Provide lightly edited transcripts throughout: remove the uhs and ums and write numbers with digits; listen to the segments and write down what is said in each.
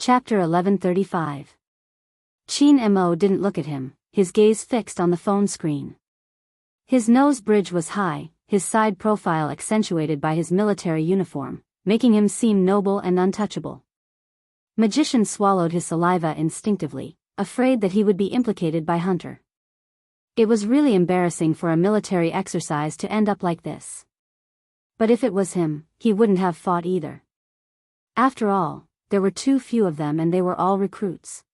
Chapter 1135. Qin Mo didn't look at him, his gaze fixed on the phone screen. His nose bridge was high, his side profile accentuated by his military uniform, making him seem noble and untouchable. Magician swallowed his saliva instinctively, afraid that he would be implicated by Hunter. It was really embarrassing for a military exercise to end up like this. But if it was him, he wouldn't have fought either. After all, there were too few of them and they were all recruits.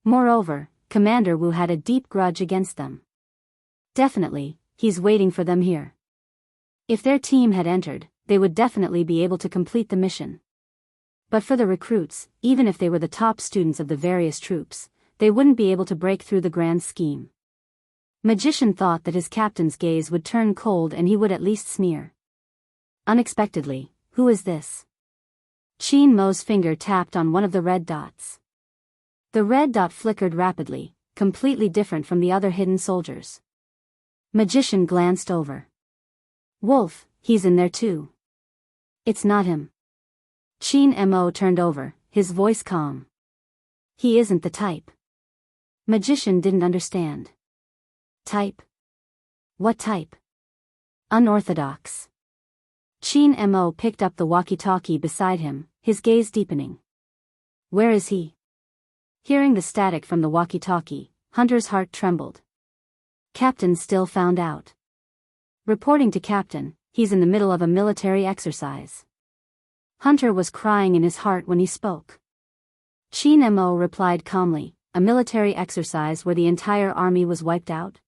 Moreover, Commander Wu had a deep grudge against them. Definitely, he's waiting for them here. If their team had entered, they would definitely be able to complete the mission. But for the recruits, even if they were the top students of the various troops, they wouldn't be able to break through the grand scheme. Magician thought that his captain's gaze would turn cold and he would at least sneer. Unexpectedly, who is this? Qin Mo's finger tapped on one of the red dots. The red dot flickered rapidly, completely different from the other hidden soldiers. Magician glanced over. Wolf, he's in there too. It's not him. Qin Mo turned over, his voice calm. He isn't the type. Magician didn't understand. Type? What type? Unorthodox. Qin Mo picked up the walkie-talkie beside him, his gaze deepening. Where is he? Hearing the static from the walkie-talkie, Hunter's heart trembled. Captain still found out. Reporting to Captain, he's in the middle of a military exercise. Hunter was crying in his heart when he spoke. Qin Mo replied calmly, a military exercise where the entire army was wiped out?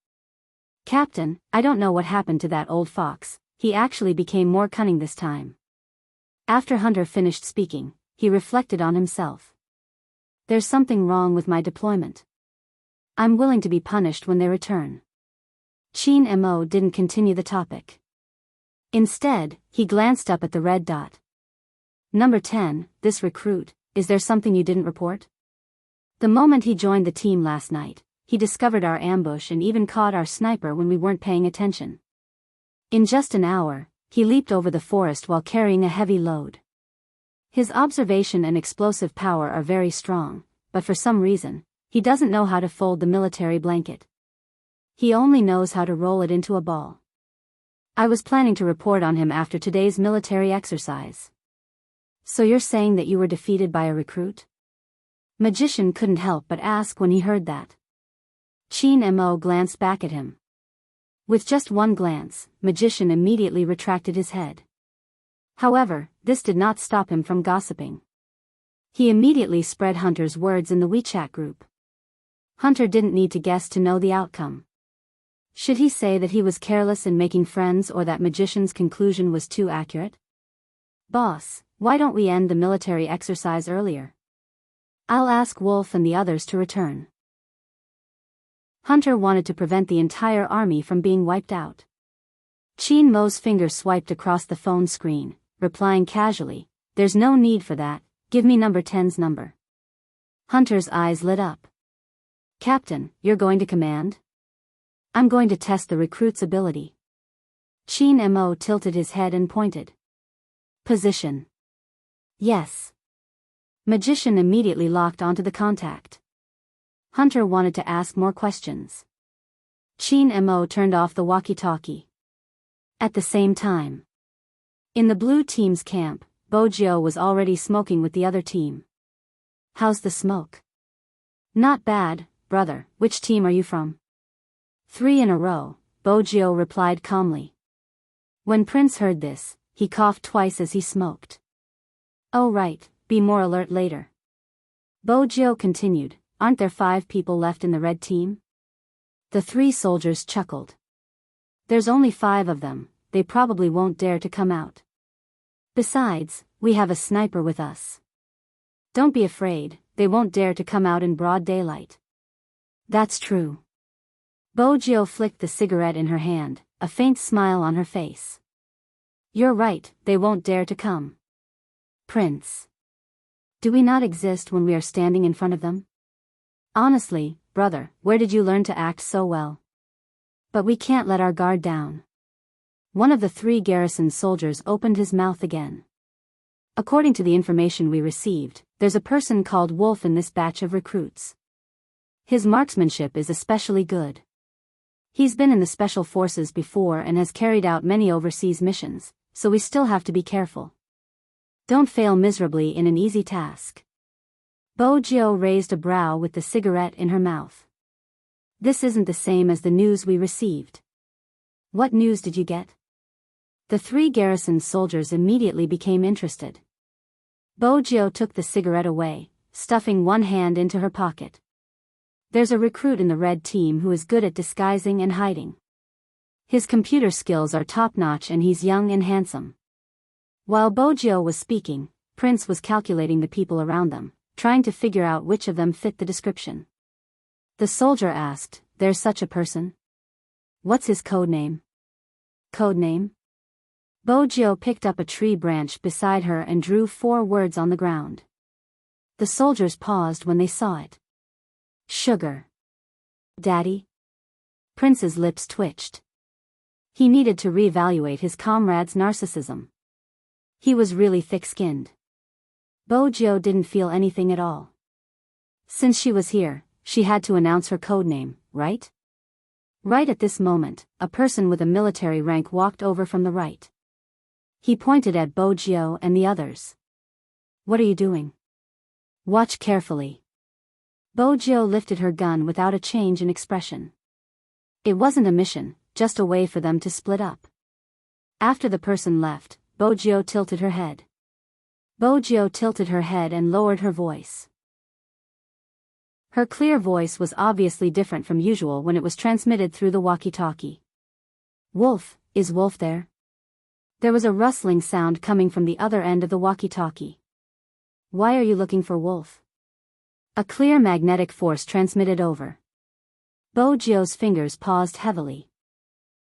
Captain, I don't know what happened to that old fox, he actually became more cunning this time. After Hunter finished speaking, he reflected on himself. There's something wrong with my deployment. I'm willing to be punished when they return. Qin Mo didn't continue the topic. Instead, he glanced up at the red dot. Number 10, this recruit, is there something you didn't report? The moment he joined the team last night, he discovered our ambush and even caught our sniper when we weren't paying attention. In just an hour, he leaped over the forest while carrying a heavy load. His observation and explosive power are very strong, but for some reason, he doesn't know how to fold the military blanket. He only knows how to roll it into a ball. I was planning to report on him after today's military exercise. So you're saying that you were defeated by a recruit? Magician couldn't help but ask when he heard that. Qin Mo glanced back at him. With just one glance, Magician immediately retracted his head. However, this did not stop him from gossiping. He immediately spread Hunter's words in the WeChat group. Hunter didn't need to guess to know the outcome. Should he say that he was careless in making friends or that Magician's conclusion was too accurate? Boss, why don't we end the military exercise earlier? I'll ask Wolf and the others to return. Hunter wanted to prevent the entire army from being wiped out. Qin Mo's finger swiped across the phone screen, replying casually, there's no need for that, give me number 10's number. Hunter's eyes lit up. Captain, you're going to command? I'm going to test the recruit's ability. Qin Mo tilted his head and pointed. Position. Yes. Magician immediately locked onto the contact. Hunter wanted to ask more questions. Qin Mo turned off the walkie-talkie. At the same time, in the blue team's camp, Bojio was already smoking with the other team. How's the smoke? Not bad, brother. Which team are you from? 3 in a row, Bojio replied calmly. When Prince heard this, he coughed twice as he smoked. Oh right, be more alert later. Bojio continued, aren't there 5 people left in the red team? The 3 soldiers chuckled. There's only 5 of them, they probably won't dare to come out. Besides, we have a sniper with us. Don't be afraid, they won't dare to come out in broad daylight. That's true. Bojio flicked the cigarette in her hand, a faint smile on her face. You're right, they won't dare to come. Prince. Do we not exist when we are standing in front of them? Honestly, brother, where did you learn to act so well? But we can't let our guard down. One of the 3 garrison soldiers opened his mouth again. According to the information we received, there's a person called Wolf in this batch of recruits. His marksmanship is especially good. He's been in the special forces before and has carried out many overseas missions, so we still have to be careful. Don't fail miserably in an easy task. Bojo raised a brow with the cigarette in her mouth. This isn't the same as the news we received. What news did you get? The three garrison soldiers immediately became interested. Bojo took the cigarette away, stuffing one hand into her pocket. There's a recruit in the red team who is good at disguising and hiding. His computer skills are top-notch and he's young and handsome. While Bojo was speaking, Prince was calculating the people around them, trying to figure out which of them fit the description. The soldier asked, "There's such a person? What's his code name?" Code name? Bojo picked up a tree branch beside her and drew 4 words on the ground. The soldiers paused when they saw it. Sugar. Daddy? Prince's lips twitched. He needed to reevaluate his comrade's narcissism. He was really thick-skinned. Bojo didn't feel anything at all. Since she was here, she had to announce her code name, right? Right at this moment, a person with a military rank walked over from the right. He pointed at Bojo and the others. "What are you doing? Watch carefully." Bojo lifted her gun without a change in expression. It wasn't a mission, just a way for them to split up. After the person left, Bojo tilted her head. Bojo tilted her head and lowered her voice. Her clear voice was obviously different from usual when it was transmitted through the walkie-talkie. "Wolf, is Wolf there?" There was a rustling sound coming from the other end of the walkie-talkie. "Why are you looking for Wolf?" A clear magnetic force transmitted over. Bojo's fingers paused heavily.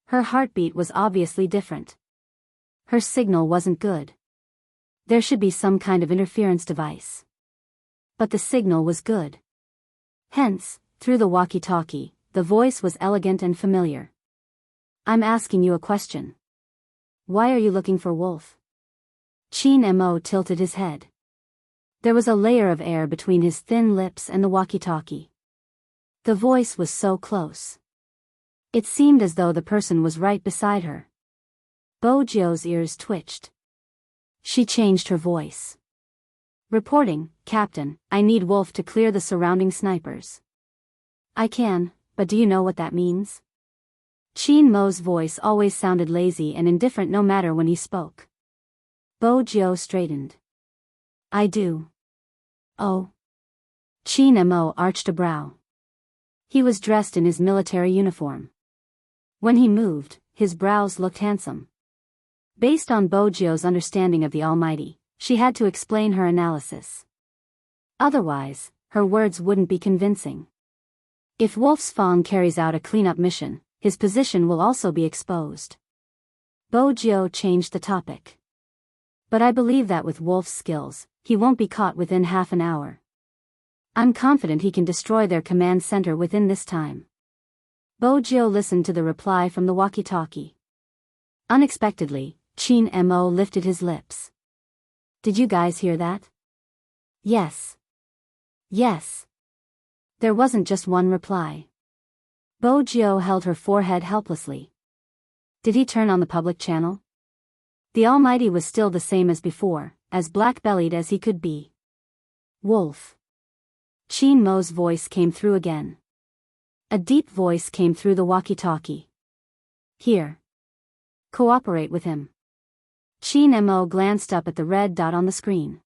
Her heartbeat was obviously different. Her signal wasn't good. There should be some kind of interference device. But the signal was good. Hence, through the walkie-talkie, the voice was elegant and familiar. "I'm asking you a question. Why are you looking for Wolf?" Chin Mo tilted his head. There was a layer of air between his thin lips and the walkie-talkie. The voice was so close. It seemed as though the person was right beside her. Bojo's ears twitched. She changed her voice. "Reporting, Captain, I need Wolf to clear the surrounding snipers." "I can, but do you know what that means?" Chin Mo's voice always sounded lazy and indifferent no matter when he spoke. Bojo straightened. "I do." "Oh." Chin Mo arched a brow. He was dressed in his military uniform. When he moved, his brows looked handsome. Based on Bojo's understanding of the Almighty, she had to explain her analysis. Otherwise, her words wouldn't be convincing. If Wolf's Fong carries out a cleanup mission, his position will also be exposed. Bojo changed the topic. "But I believe that with Wolf's skills, he won't be caught within half an hour. I'm confident he can destroy their command center within this time." Bojo listened to the reply from the walkie-talkie. Unexpectedly, Chin Mo lifted his lips. "Did you guys hear that?" "Yes. Yes." There wasn't just one reply. Bojo held her forehead helplessly. Did he turn on the public channel? The Almighty was still the same as before, as black-bellied as he could be. "Wolf." Chin Mo's voice came through again. A deep voice came through the walkie-talkie. "Here. Cooperate with him." Chin Mo glanced up at the red dot on the screen.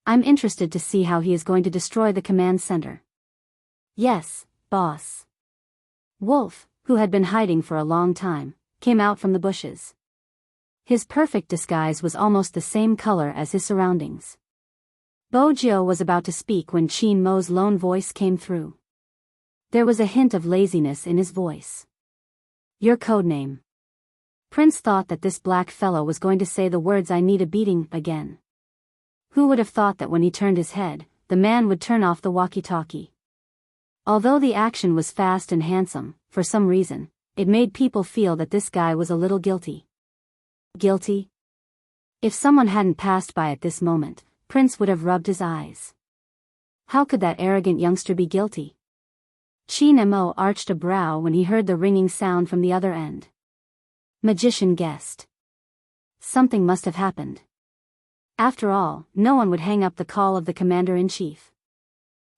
"I'm interested to see how he is going to destroy the command center." "Yes, boss." Wolf, who had been hiding for a long time, came out from the bushes. His perfect disguise was almost the same color as his surroundings. Bojo was about to speak when Chin Mo's lone voice came through. There was a hint of laziness in his voice. "Your code name." Prince thought that this black fellow was going to say the words "I need a beating" again. Who would have thought that when he turned his head, the man would turn off the walkie-talkie? Although the action was fast and handsome, for some reason, it made people feel that this guy was a little guilty. Guilty? If someone hadn't passed by at this moment, Prince would have rubbed his eyes. How could that arrogant youngster be guilty? Chin Mo arched a brow when he heard the ringing sound from the other end. Magician guessed. Something must have happened. After all, no one would hang up the call of the commander-in-chief.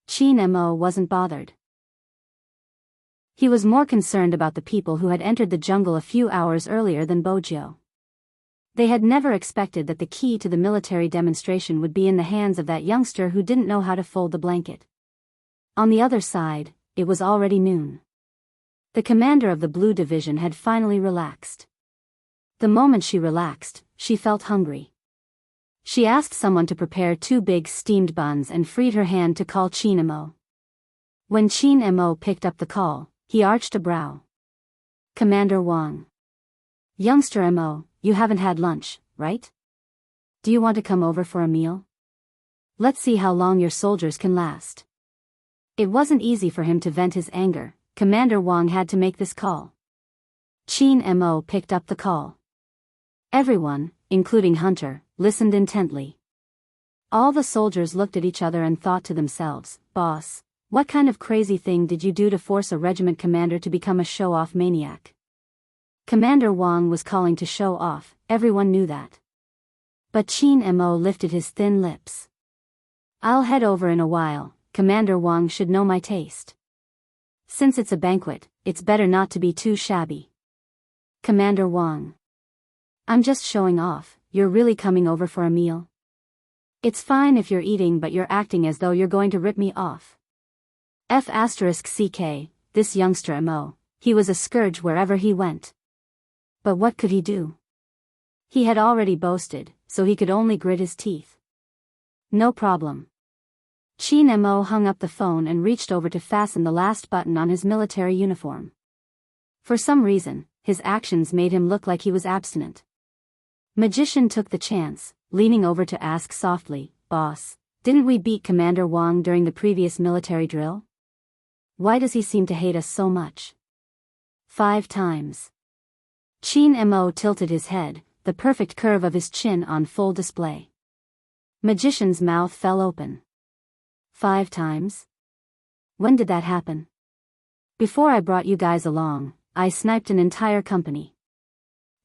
Chin Mo wasn't bothered. He was more concerned about the people who had entered the jungle a few hours earlier than Bojo. They had never expected that the key to the military demonstration would be in the hands of that youngster who didn't know how to fold the blanket. On the other side, it was already noon. The commander of the Blue Division had finally relaxed. The moment she relaxed, she felt hungry. She asked someone to prepare 2 big steamed buns and freed her hand to call Chin Mo. When Chin Mo picked up the call, he arched a brow. Commander Wang. Youngster Mo, you haven't had lunch, right? Do you want to come over for a meal? Let's see how long your soldiers can last. It wasn't easy for him to vent his anger. Commander Wang had to make this call. Chin Mo picked up the call. Everyone, including Hunter, listened intently. All the soldiers looked at each other and thought to themselves, "Boss, what kind of crazy thing did you do to force a regiment commander to become a show-off maniac?" Commander Wang was calling to show off, everyone knew that. But Chin Mo lifted his thin lips. "I'll head over in a while, Commander Wang should know my taste. Since it's a banquet, it's better not to be too shabby." Commander Wang. "I'm just showing off, you're really coming over for a meal? It's fine if you're eating but you're acting as though you're going to rip me off." F***ck, this youngster Mo, he was a scourge wherever he went. But what could he do? He had already boasted, so he could only grit his teeth. No problem. Chin Mo hung up the phone and reached over to fasten the last button on his military uniform. For some reason, his actions made him look like he was abstinent. Magician took the chance, leaning over to ask softly, "Boss, didn't we beat Commander Wang during the previous military drill? Why does he seem to hate us so much?" 5 times. Chin Mo tilted his head, the perfect curve of his chin on full display. Magician's mouth fell open. 5 times? When did that happen? Before I brought you guys along, I sniped an entire company.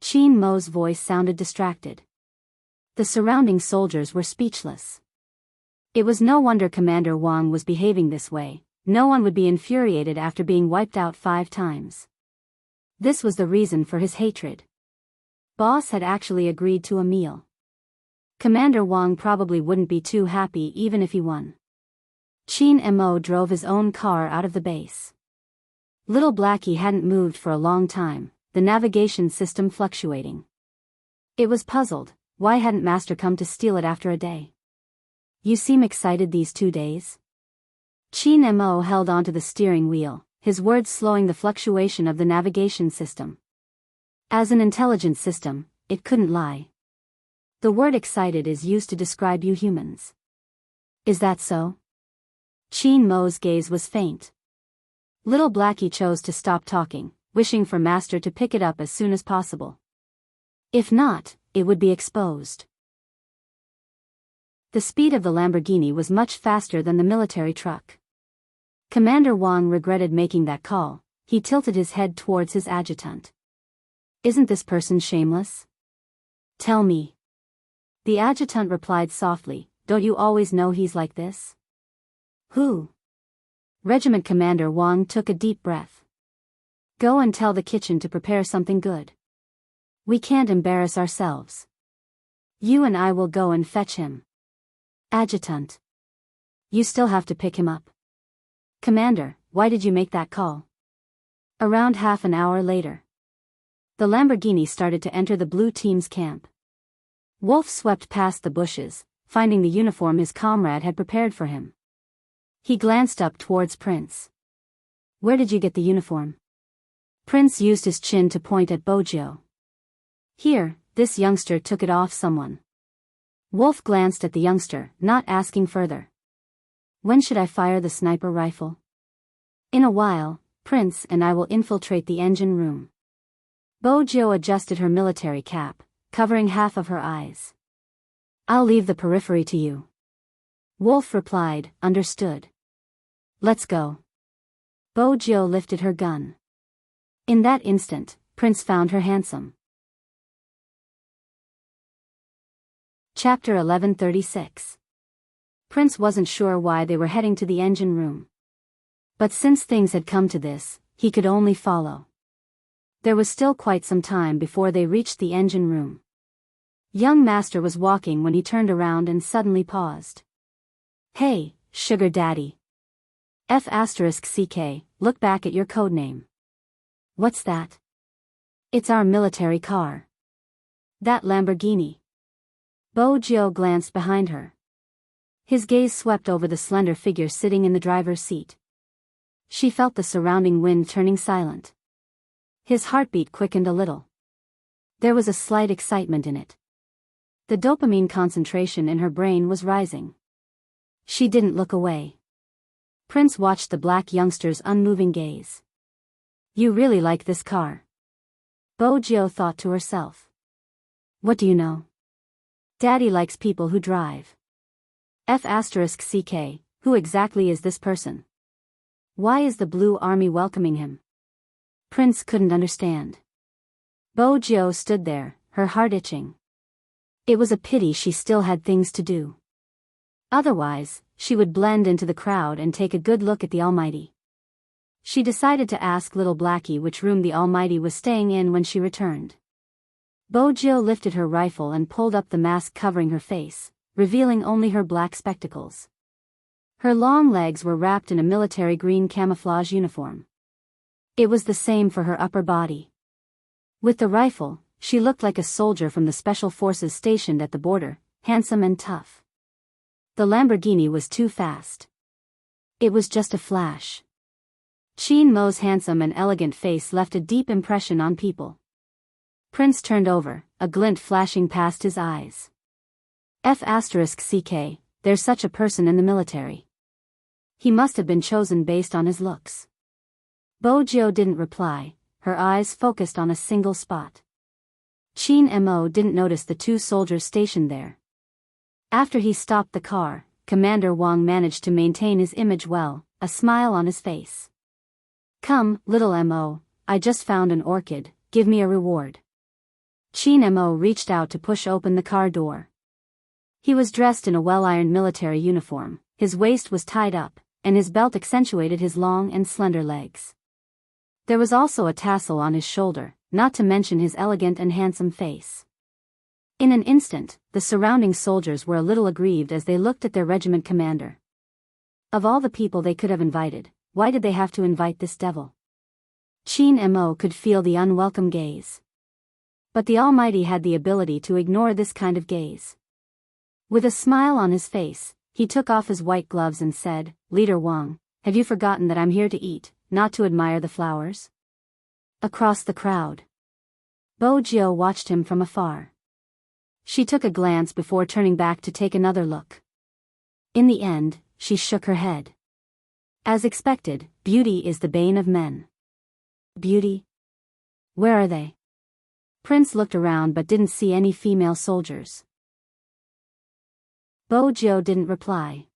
Chin Mo's voice sounded distracted. The surrounding soldiers were speechless. It was no wonder Commander Wang was behaving this way. No one would be infuriated after being wiped out 5 times. This was the reason for his hatred. Boss had actually agreed to a meal. Commander Wang probably wouldn't be too happy even if he won. Chin Mo drove his own car out of the base. Little Blackie hadn't moved for a long time, the navigation system fluctuating. It was puzzled, why hadn't Master come to steal it after a day? "You seem excited these 2 days?" Chin Mo held onto the steering wheel, his words slowing the fluctuation of the navigation system. As an intelligent system, it couldn't lie. The word excited is used to describe you humans. Is that so? Chin Mo's gaze was faint. Little Blackie chose to stop talking, wishing for Master to pick it up as soon as possible. If not, it would be exposed. The speed of the Lamborghini was much faster than the military truck. Commander Wang regretted making that call. He tilted his head towards his adjutant. "Isn't this person shameless? Tell me." The adjutant replied softly, "Don't you always know he's like this?" "Who?" Regiment Commander Wang took a deep breath. "Go and tell the kitchen to prepare something good. We can't embarrass ourselves. You and I will go and fetch him." "Adjutant. You still have to pick him up." "Commander, why did you make that call?" Around half an hour later, the Lamborghini started to enter the blue team's camp. Wolf swept past the bushes, finding the uniform his comrade had prepared for him. He glanced up towards Prince. "Where did you get the uniform?" Prince used his chin to point at Bojo. "Here, this youngster took it off someone." Wolf glanced at the youngster, not asking further. "When should I fire the sniper rifle?" "In a while, Prince and I will infiltrate the engine room." Bojo adjusted her military cap, covering half of her eyes. I'll leave the periphery to you. Wolf replied, understood. Let's go. Bojo lifted her gun. In that instant, Prince found her handsome. Chapter 1136. Prince wasn't sure why they were heading to the engine room. But since things had come to this, he could only follow. There was still quite some time before they reached the engine room. Young Master was walking when he turned around and suddenly paused. Hey, sugar daddy. F***CK, look back at your codename. What's that? It's our military car. That Lamborghini. Bojo glanced behind her. His gaze swept over the slender figure sitting in the driver's seat. She felt the surrounding wind turning silent. His heartbeat quickened a little. There was a slight excitement in it. The dopamine concentration in her brain was rising. She didn't look away. Prince watched the black youngster's unmoving gaze. You really like this car? Bojo thought to herself. What do you know? Daddy likes people who drive. F***CK, who exactly is this person? Why is the Blue Army welcoming him? Prince couldn't understand. Bojo stood there, her heart itching. It was a pity she still had things to do. Otherwise, she would blend into the crowd and take a good look at the Almighty. She decided to ask little Blackie which room the Almighty was staying in when she returned. Bojo lifted her rifle and pulled up the mask covering her face, revealing only her black spectacles. Her long legs were wrapped in a military green camouflage uniform. It was the same for her upper body. With the rifle, she looked like a soldier from the special forces stationed at the border, handsome and tough. The Lamborghini was too fast. It was just a flash. Chin Mo's handsome and elegant face left a deep impression on people. Prince turned over, a glint flashing past his eyes. F***CK, there's such a person in the military. He must have been chosen based on his looks. Bojo didn't reply, her eyes focused on a single spot. Chin Mo didn't notice the two soldiers stationed there. After he stopped the car, Commander Wang managed to maintain his image well, a smile on his face. Come, little Mo, I just found an orchid, give me a reward. Chin Mo reached out to push open the car door. He was dressed in a well-ironed military uniform, his waist was tied up, and his belt accentuated his long and slender legs. There was also a tassel on his shoulder, not to mention his elegant and handsome face. In an instant, the surrounding soldiers were a little aggrieved as they looked at their regiment commander. Of all the people they could have invited, why did they have to invite this devil? Chin Mo could feel the unwelcome gaze. But the Almighty had the ability to ignore this kind of gaze. With a smile on his face, he took off his white gloves and said, Leader Wang, have you forgotten that I'm here to eat, not to admire the flowers? Across the crowd. Bojo watched him from afar. She took a glance before turning back to take another look. In the end, she shook her head. As expected, beauty is the bane of men. Beauty? Where are they? Prince looked around but didn't see any female soldiers. Bojo didn't reply.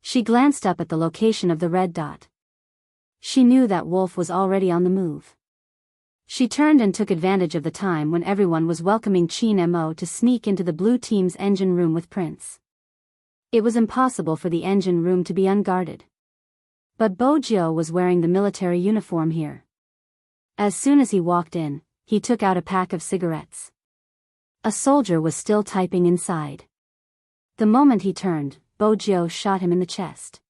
She glanced up at the location of the red dot. She knew that Wolf was already on the move. She turned and took advantage of the time when everyone was welcoming Chin Mo to sneak into the blue team's engine room with Prince. It was impossible for the engine room to be unguarded. But Bojo was wearing the military uniform here. As soon as he walked in, he took out a pack of cigarettes. A soldier was still typing inside. The moment he turned, Bojo shot him in the chest.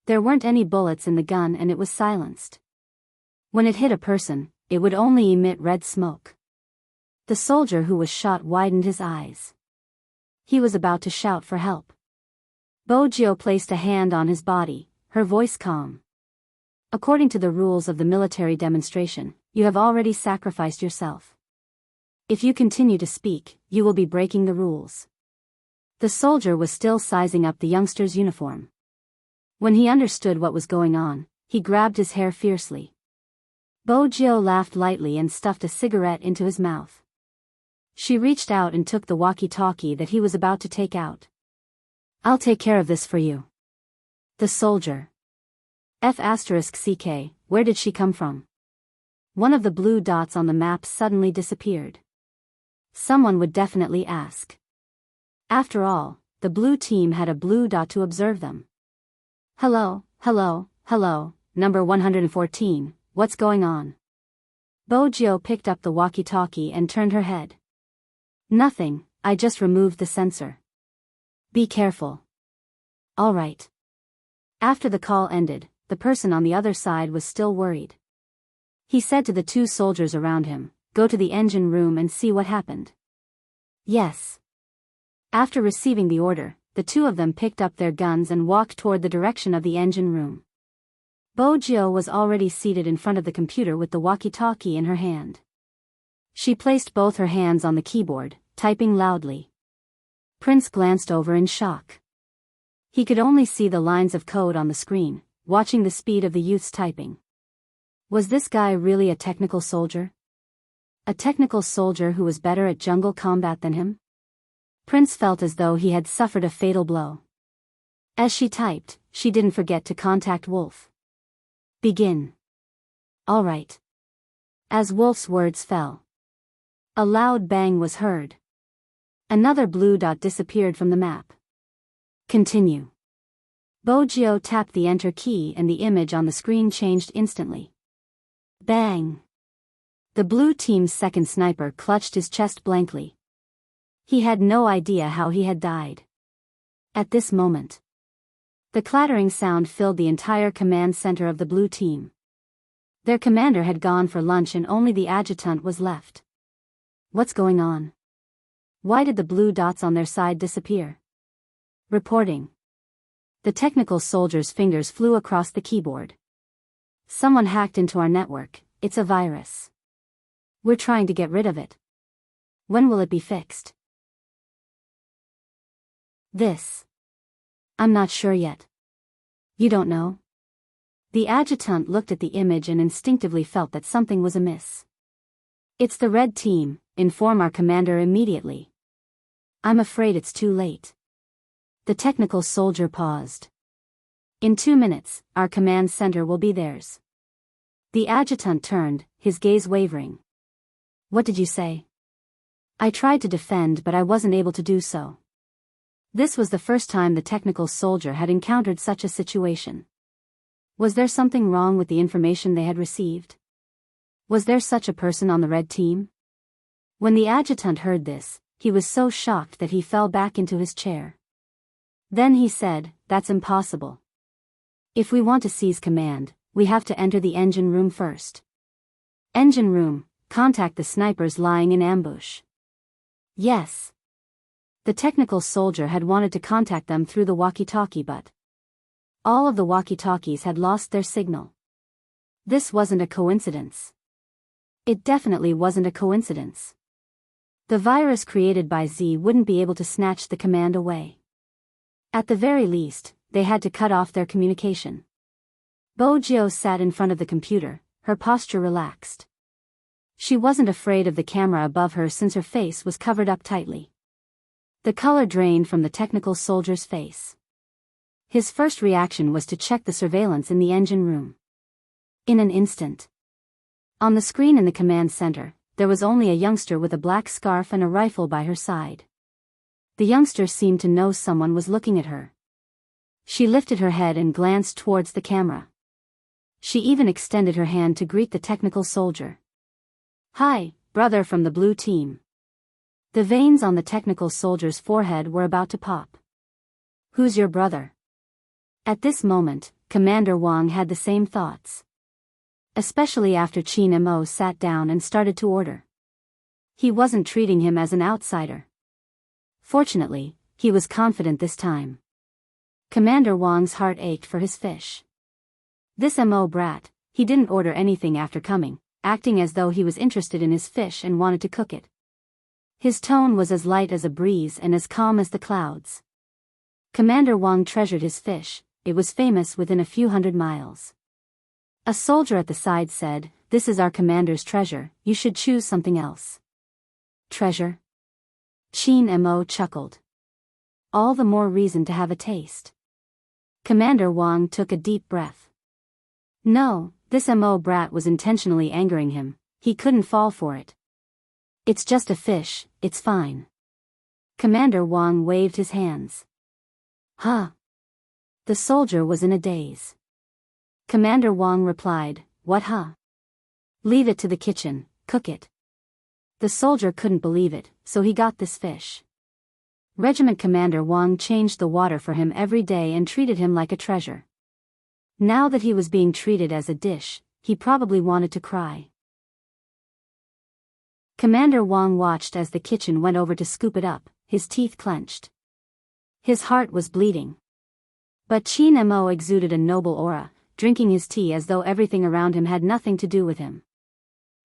There weren't any bullets in the gun and it was silenced. When it hit a person, it would only emit red smoke. The soldier who was shot widened his eyes. He was about to shout for help. Bojo placed a hand on his body, her voice calm. According to the rules of the military demonstration, you have already sacrificed yourself. If you continue to speak, you will be breaking the rules. The soldier was still sizing up the youngster's uniform. When he understood what was going on, he grabbed his hair fiercely. Bojo laughed lightly and stuffed a cigarette into his mouth. She reached out and took the walkie-talkie that he was about to take out. "I'll take care of this for you." The soldier. F***ck, where did she come from? One of the blue dots on the map suddenly disappeared. Someone would definitely ask. After all, the blue team had a blue dot to observe them. "Hello, hello, hello, number 114, what's going on?" Bojo picked up the walkie-talkie and turned her head. "Nothing, I just removed the sensor." "Be careful." "All right." After the call ended, the person on the other side was still worried. He said to the two soldiers around him, "Go to the engine room and see what happened." "Yes." After receiving the order, the two of them picked up their guns and walked toward the direction of the engine room. Bojo was already seated in front of the computer with the walkie-talkie in her hand. She placed both her hands on the keyboard, typing loudly. Prince glanced over in shock. He could only see the lines of code on the screen, watching the speed of the youth's typing. Was this guy really a technical soldier? A technical soldier who was better at jungle combat than him? Prince felt as though he had suffered a fatal blow. As she typed, she didn't forget to contact Wolf. "Begin." "All right." As Wolf's words fell, a loud bang was heard. Another blue dot disappeared from the map. "Continue." Bojo tapped the enter key and the image on the screen changed instantly. Bang! The blue team's second sniper clutched his chest blankly. He had no idea how he had died. At this moment, the clattering sound filled the entire command center of the blue team. Their commander had gone for lunch and only the adjutant was left. What's going on? Why did the blue dots on their side disappear? Reporting. The technical soldier's fingers flew across the keyboard. "Someone hacked into our network, it's a virus. We're trying to get rid of it. When will it be fixed?" "This. I'm not sure yet." "You don't know?" The adjutant looked at the image and instinctively felt that something was amiss. "It's the red team, inform our commander immediately." "I'm afraid it's too late." The technical soldier paused. "In 2 minutes, our command center will be theirs." The adjutant turned, his gaze wavering. "What did you say?" "I tried to defend but I wasn't able to do so." This was the first time the technical soldier had encountered such a situation. Was there something wrong with the information they had received? Was there such a person on the red team? When the adjutant heard this, he was so shocked that he fell back into his chair. Then he said, "That's impossible. If we want to seize command, we have to enter the engine room first." "Engine room, contact the snipers lying in ambush." "Yes." The technical soldier had wanted to contact them through the walkie-talkie but all of the walkie-talkies had lost their signal. This wasn't a coincidence. It definitely wasn't a coincidence. The virus created by Z wouldn't be able to snatch the command away. At the very least, they had to cut off their communication. Bojo sat in front of the computer, her posture relaxed. She wasn't afraid of the camera above her since her face was covered up tightly. The color drained from the technical soldier's face. His first reaction was to check the surveillance in the engine room. In an instant, on the screen in the command center, there was only a youngster with a black scarf and a rifle by her side. The youngster seemed to know someone was looking at her. She lifted her head and glanced towards the camera. She even extended her hand to greet the technical soldier. "Hi, brother from the blue team." The veins on the technical soldier's forehead were about to pop. "Who's your brother?" At this moment, Commander Wang had the same thoughts. Especially after Qin Mo sat down and started to order. He wasn't treating him as an outsider. Fortunately, he was confident this time. Commander Wang's heart ached for his fish. This Mo brat, he didn't order anything after coming, acting as though he was interested in his fish and wanted to cook it. His tone was as light as a breeze and as calm as the clouds. Commander Wang treasured his fish, it was famous within a few hundred miles. A soldier at the side said, "This is our commander's treasure, you should choose something else." "Treasure?" Qin Mo chuckled. All the more reason to have a taste. Commander Wang took a deep breath. No, this Mo brat was intentionally angering him, he couldn't fall for it. It's just a fish, it's fine. Commander Wang waved his hands. Huh? The soldier was in a daze. Commander Wang replied, what huh? Leave it to the kitchen, cook it. The soldier couldn't believe it, so he got this fish. Regiment Commander Wang changed the water for him every day and treated him like a treasure. Now that he was being treated as a dish, he probably wanted to cry. Commander Wang watched as the kitchen went over to scoop it up, his teeth clenched. His heart was bleeding. But Qin Mo exuded a noble aura, drinking his tea as though everything around him had nothing to do with him.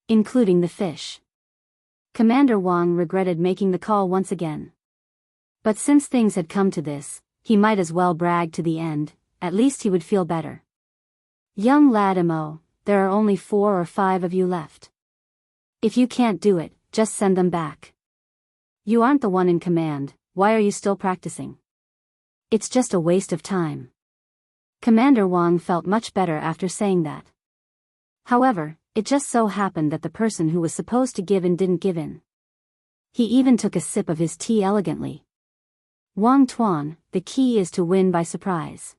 Including the fish. Commander Wang regretted making the call once again. But since things had come to this, he might as well brag to the end, at least he would feel better. Young lad Mo, there are only 4 or 5 of you left. If you can't do it, just send them back. You aren't the one in command, why are you still practicing? It's just a waste of time. Commander Wang felt much better after saying that. However, it just so happened that the person who was supposed to give in didn't give in. He even took a sip of his tea elegantly. Wang Tuan, the key is to win by surprise.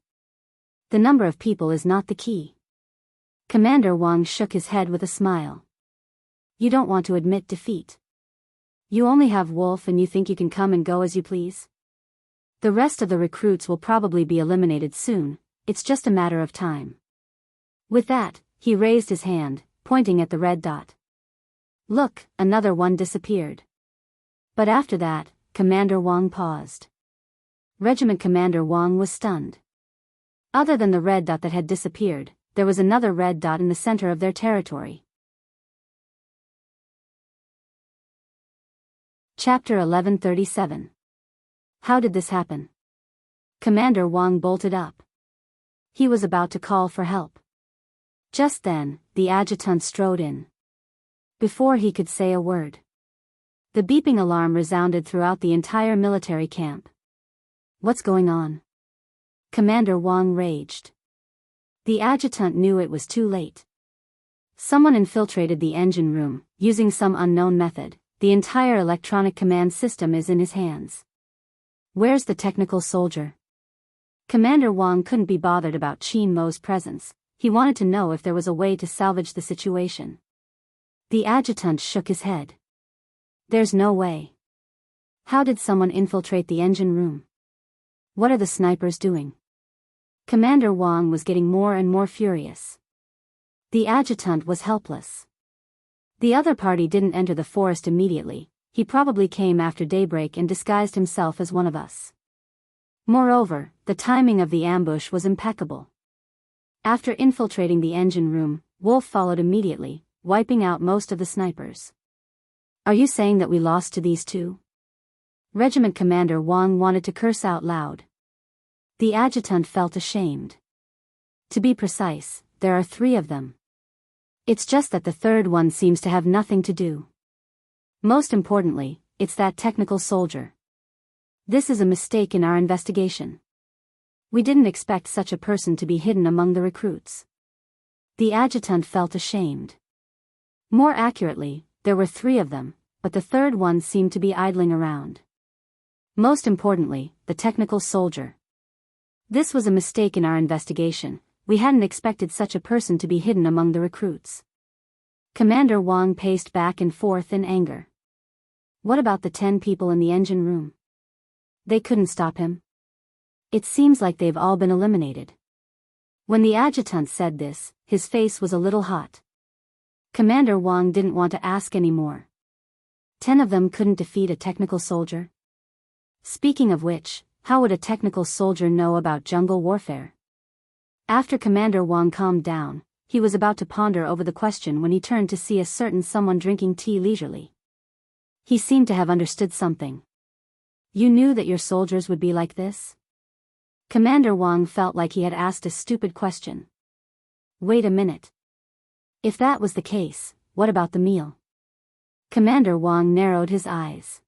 The number of people is not the key. Commander Wang shook his head with a smile. You don't want to admit defeat. You only have Wolf and you think you can come and go as you please? The rest of the recruits will probably be eliminated soon, it's just a matter of time. With that, he raised his hand, pointing at the red dot. Look, another one disappeared. But after that, Commander Wang paused. Regiment Commander Wang was stunned. Other than the red dot that had disappeared, there was another red dot in the center of their territory. Chapter 1137. How did this happen? Commander Wang bolted up. He was about to call for help. Just then, the adjutant strode in. Before he could say a word, the beeping alarm resounded throughout the entire military camp. What's going on? Commander Wang raged. The adjutant knew it was too late. Someone infiltrated the engine room, using some unknown method. The entire electronic command system is in his hands. Where's the technical soldier? Commander Wang couldn't be bothered about Qin Mo's presence. He wanted to know if there was a way to salvage the situation. The adjutant shook his head. There's no way. How did someone infiltrate the engine room? What are the snipers doing? Commander Wang was getting more and more furious. The adjutant was helpless. The other party didn't enter the forest immediately, he probably came after daybreak and disguised himself as one of us. Moreover, the timing of the ambush was impeccable. After infiltrating the engine room, Wolf followed immediately, wiping out most of the snipers. Are you saying that we lost to these two? Regiment Commander Wang wanted to curse out loud. The adjutant felt ashamed. To be precise, there are 3 of them. It's just that the third one seems to have nothing to do. Most importantly, it's that technical soldier. This is a mistake in our investigation. We didn't expect such a person to be hidden among the recruits. The adjutant felt ashamed. More accurately, there were 3 of them, but the third one seemed to be idling around. Most importantly, the technical soldier. This was a mistake in our investigation. We hadn't expected such a person to be hidden among the recruits. Commander Wang paced back and forth in anger. What about the 10 people in the engine room? They couldn't stop him. It seems like they've all been eliminated. When the adjutant said this, his face was a little hot. Commander Wang didn't want to ask any more. 10 of them couldn't defeat a technical soldier? Speaking of which, how would a technical soldier know about jungle warfare? After Commander Wang calmed down, he was about to ponder over the question when he turned to see a certain someone drinking tea leisurely. He seemed to have understood something. You knew that your soldiers would be like this? Commander Wang felt like he had asked a stupid question. Wait a minute. If that was the case, what about the meal? Commander Wang narrowed his eyes.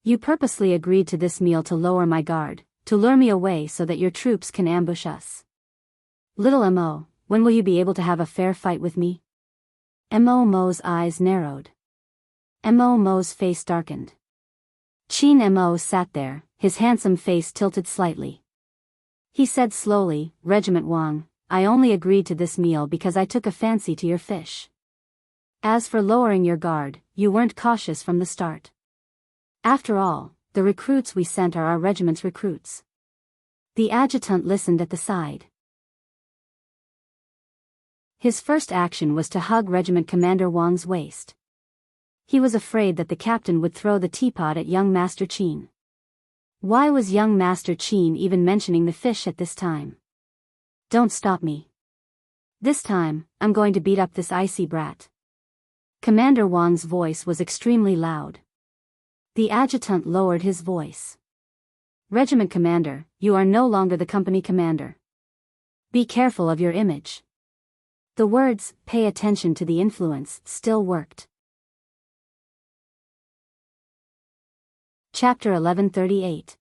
You purposely agreed to this meal to lower my guard, to lure me away so that your troops can ambush us. Little Mo, when will you be able to have a fair fight with me? Mo's eyes narrowed. Mo's face darkened. Qin Mo sat there, his handsome face tilted slightly. He said slowly, Regiment Wang, I only agreed to this meal because I took a fancy to your fish. As for lowering your guard, you weren't cautious from the start. After all, the recruits we sent are our regiment's recruits. The adjutant listened at the side. His first action was to hug Regiment Commander Wang's waist. He was afraid that the captain would throw the teapot at young Master Qin. Why was young Master Qin even mentioning the fish at this time? Don't stop me. This time, I'm going to beat up this icy brat. Commander Wang's voice was extremely loud. The adjutant lowered his voice. Regiment Commander, you are no longer the company commander. Be careful of your image. The words, pay attention to the influence, still worked. Chapter 1138.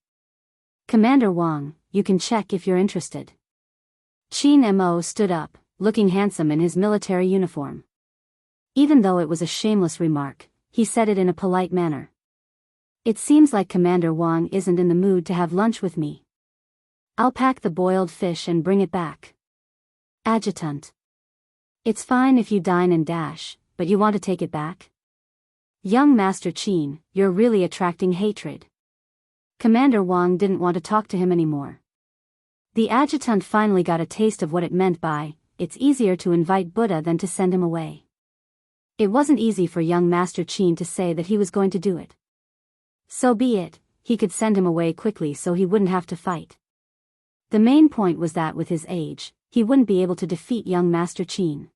Commander Wang, you can check if you're interested. Qin Mo stood up, looking handsome in his military uniform. Even though it was a shameless remark, he said it in a polite manner. It seems like Commander Wang isn't in the mood to have lunch with me. I'll pack the boiled fish and bring it back. Adjutant. It's fine if you dine and dash, but you want to take it back? Young Master Qin, you're really attracting hatred. Commander Wang didn't want to talk to him anymore. The adjutant finally got a taste of what it meant by, it's easier to invite Buddha than to send him away. It wasn't easy for young Master Qin to say that he was going to do it. So be it, he could send him away quickly so he wouldn't have to fight. The main point was that with his age, he wouldn't be able to defeat young Master Qin.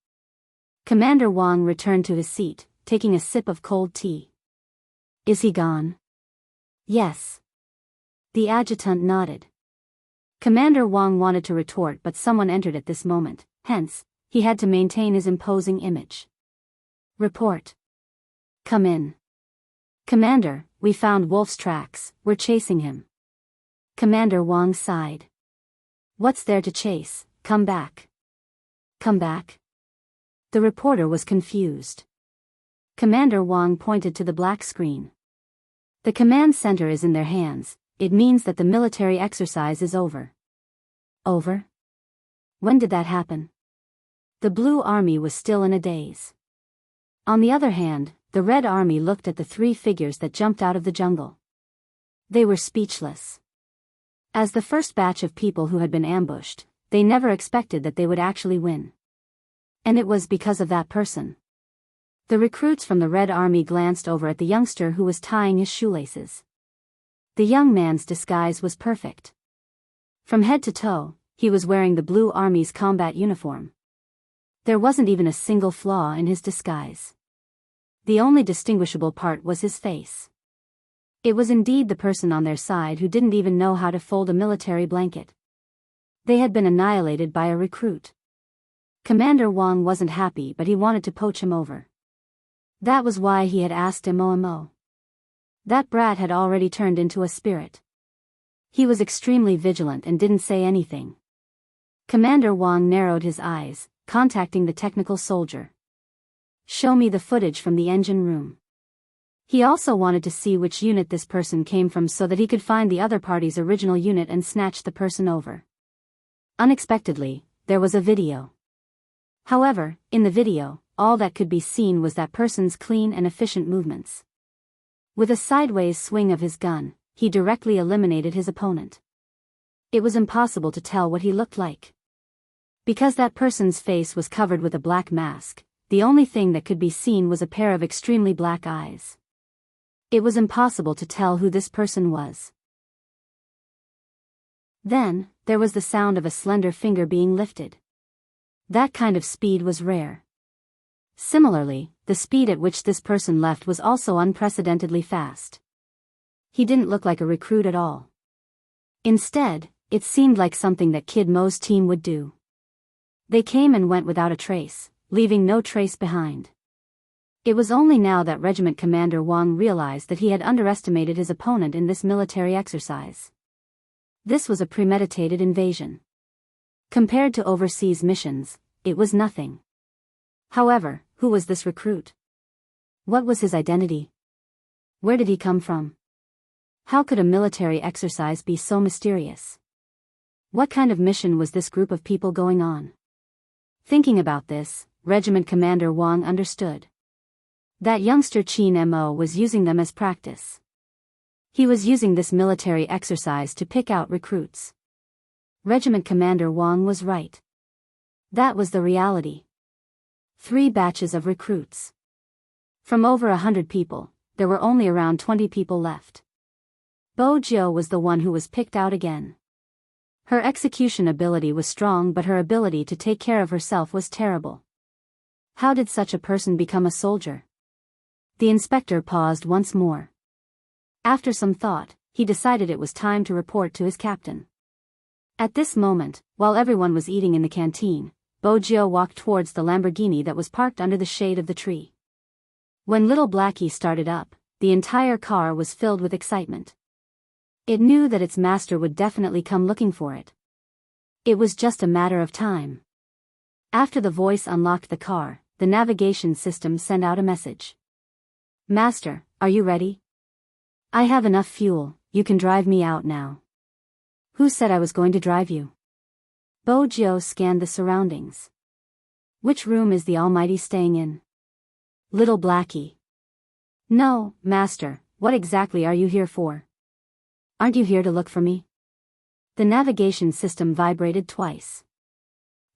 Commander Wang returned to his seat, taking a sip of cold tea. Is he gone? Yes. The adjutant nodded. Commander Wang wanted to retort but someone entered at this moment, hence, he had to maintain his imposing image. Report. Come in. Commander, we found Wolf's tracks, we're chasing him. Commander Wang sighed. What's there to chase? Come back. Come back? The reporter was confused. Commander Wang pointed to the black screen. The command center is in their hands, it means that the military exercise is over. Over? When did that happen? The Blue Army was still in a daze. On the other hand, the Red Army looked at the three figures that jumped out of the jungle. They were speechless. As the first batch of people who had been ambushed, they never expected that they would actually win. And it was because of that person. The recruits from the Red Army glanced over at the youngster who was tying his shoelaces. The young man's disguise was perfect. From head to toe, he was wearing the Blue Army's combat uniform. There wasn't even a single flaw in his disguise. The only distinguishable part was his face. It was indeed the person on their side who didn't even know how to fold a military blanket. They had been annihilated by a recruit. Commander Wang wasn't happy but he wanted to poach him over. That was why he had asked Mo. That brat had already turned into a spirit. He was extremely vigilant and didn't say anything. Commander Wang narrowed his eyes, contacting the technical soldier. Show me the footage from the engine room. He also wanted to see which unit this person came from so that he could find the other party's original unit and snatch the person over. Unexpectedly, there was a video. However, in the video, all that could be seen was that person's clean and efficient movements. With a sideways swing of his gun, he directly eliminated his opponent. It was impossible to tell what he looked like. Because that person's face was covered with a black mask, the only thing that could be seen was a pair of extremely black eyes. It was impossible to tell who this person was. Then, there was the sound of a slender finger being lifted. That kind of speed was rare. Similarly, the speed at which this person left was also unprecedentedly fast. He didn't look like a recruit at all. Instead, it seemed like something that Kid Mo's team would do. They came and went without a trace, leaving no trace behind. It was only now that Regiment Commander Wang realized that he had underestimated his opponent in this military exercise. This was a premeditated invasion. Compared to overseas missions, it was nothing. However, who was this recruit? What was his identity? Where did he come from? How could a military exercise be so mysterious? What kind of mission was this group of people going on? Thinking about this, Regiment Commander Wang understood. That youngster Qin Mo was using them as practice. He was using this military exercise to pick out recruits. Regiment Commander Wang was right. That was the reality. 3 batches of recruits. From over 100 people, there were only around 20 people left. Bo Jiu was the one who was picked out again. Her execution ability was strong, but her ability to take care of herself was terrible. How did such a person become a soldier? The inspector paused once more. After some thought, he decided it was time to report to his captain. At this moment, while everyone was eating in the canteen, Bo Jiu walked towards the Lamborghini that was parked under the shade of the tree. When little Blackie started up, the entire car was filled with excitement. It knew that its master would definitely come looking for it. It was just a matter of time. After the voice unlocked the car, the navigation system sent out a message. "Master, are you ready? I have enough fuel, you can drive me out now." "Who said I was going to drive you?" Bo Jiu scanned the surroundings. "Which room is the Almighty staying in?" "Little Blackie." "No, Master, what exactly are you here for? Aren't you here to look for me?" The navigation system vibrated twice.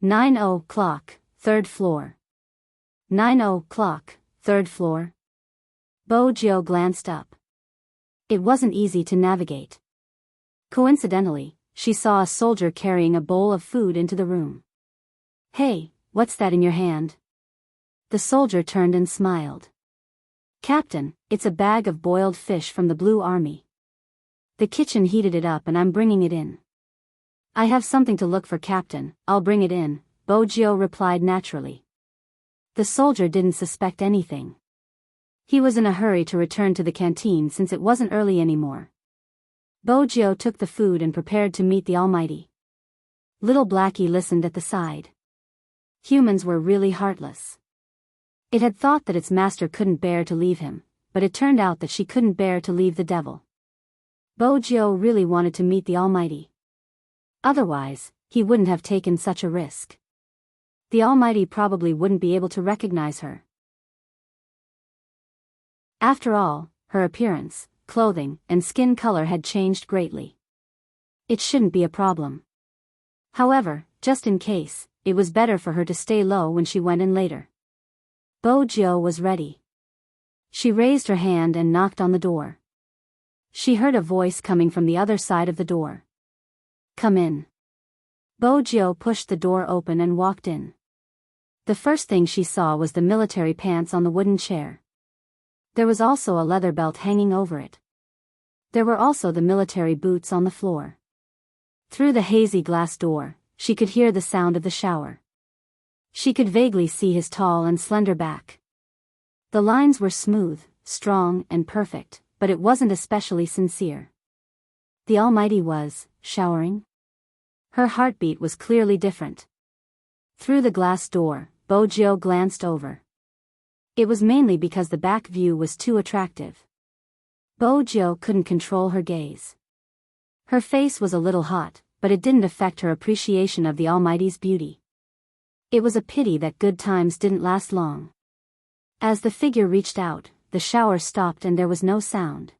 9 o'clock, 3rd floor. 9 o'clock, 3rd floor. Bo Jiu glanced up. It wasn't easy to navigate. Coincidentally, she saw a soldier carrying a bowl of food into the room. "Hey, what's that in your hand?" The soldier turned and smiled. "Captain, it's a bag of boiled fish from the Blue Army. The kitchen heated it up and I'm bringing it in." "I have something to look for, Captain, I'll bring it in," Bo Jiu replied naturally. The soldier didn't suspect anything. He was in a hurry to return to the canteen since it wasn't early anymore. Bo Jiu took the food and prepared to meet the Almighty. Little Blackie listened at the side. Humans were really heartless. It had thought that its master couldn't bear to leave him, but it turned out that she couldn't bear to leave the devil. Bo Jiu really wanted to meet the Almighty. Otherwise, he wouldn't have taken such a risk. The Almighty probably wouldn't be able to recognize her. After all, her appearance, clothing, and skin color had changed greatly. It shouldn't be a problem. However, just in case, it was better for her to stay low when she went in later. Bo Jiu was ready. She raised her hand and knocked on the door. She heard a voice coming from the other side of the door. "Come in." Bo Jiu pushed the door open and walked in. The first thing she saw was the military pants on the wooden chair. There was also a leather belt hanging over it. There were also the military boots on the floor. Through the hazy glass door, she could hear the sound of the shower. She could vaguely see his tall and slender back. The lines were smooth, strong, and perfect, but it wasn't especially sincere. The Almighty was showering? Her heartbeat was clearly different. Through the glass door, Bo Jiu glanced over. It was mainly because the back view was too attractive. Bo Jiu couldn't control her gaze. Her face was a little hot, but it didn't affect her appreciation of the Almighty's beauty. It was a pity that good times didn't last long. As the figure reached out, the shower stopped and there was no sound.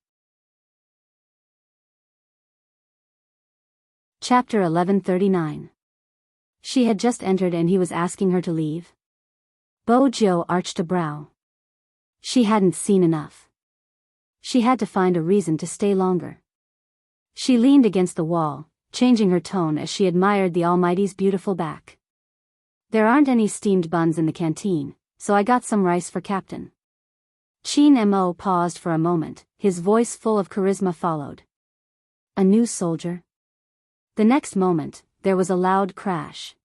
Chapter 1139. She had just entered and he was asking her to leave? Bo Jiu arched a brow. She hadn't seen enough. She had to find a reason to stay longer. She leaned against the wall, changing her tone as she admired the Almighty's beautiful back. "There aren't any steamed buns in the canteen, so I got some rice for Captain." Qin Mo paused for a moment, his voice full of charisma followed. "A new soldier?" The next moment, there was a loud crash.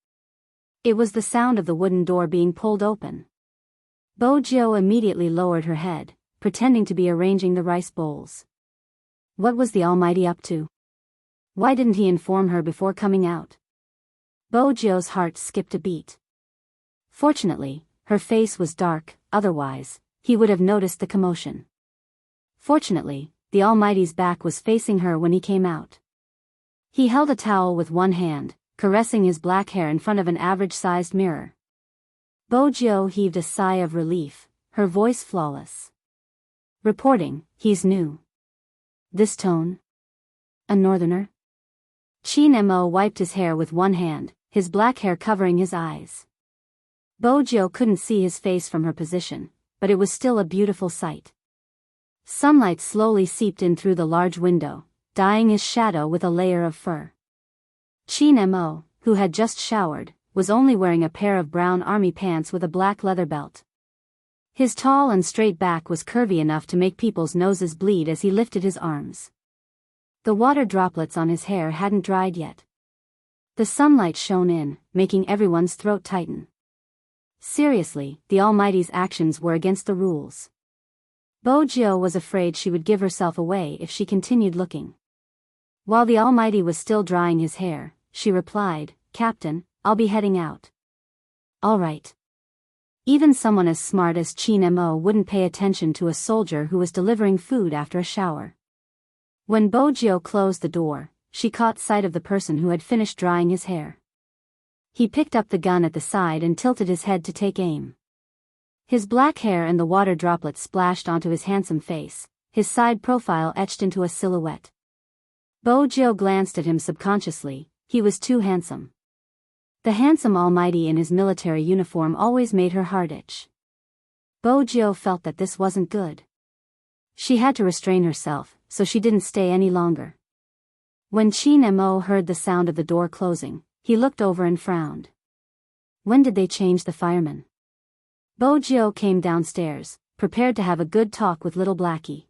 It was the sound of the wooden door being pulled open. Bojo immediately lowered her head, pretending to be arranging the rice bowls. What was the Almighty up to? Why didn't he inform her before coming out? Bojo's heart skipped a beat. Fortunately, her face was dark, otherwise, he would have noticed the commotion. Fortunately, the Almighty's back was facing her when he came out. He held a towel with one hand, caressing his black hair in front of an average-sized mirror. Bojo heaved a sigh of relief, her voice flawless. Reporting, he's new. This tone? A northerner? Chin Mo wiped his hair with one hand, his black hair covering his eyes. Bojo couldn't see his face from her position, but it was still a beautiful sight. Sunlight slowly seeped in through the large window, dyeing his shadow with a layer of fur. Chin Mo, who had just showered, was only wearing a pair of brown army pants with a black leather belt. His tall and straight back was curvy enough to make people's noses bleed as he lifted his arms. The water droplets on his hair hadn't dried yet. The sunlight shone in, making everyone's throat tighten. Seriously, the Almighty's actions were against the rules. Bojo was afraid she would give herself away if she continued looking. While the Almighty was still drying his hair, she replied, "Captain, I'll be heading out." "All right." Even someone as smart as Chin Mo wouldn't pay attention to a soldier who was delivering food after a shower. When Bojo closed the door, she caught sight of the person who had finished drying his hair. He picked up the gun at the side and tilted his head to take aim. His black hair and the water droplets splashed onto his handsome face, his side profile etched into a silhouette. Bojo glanced at him subconsciously, he was too handsome. The handsome Almighty in his military uniform always made her heart itch. Bojo felt that this wasn't good. She had to restrain herself, so she didn't stay any longer. When Chin Mo heard the sound of the door closing, he looked over and frowned. When did they change the fireman? Bojo came downstairs, prepared to have a good talk with Little Blackie.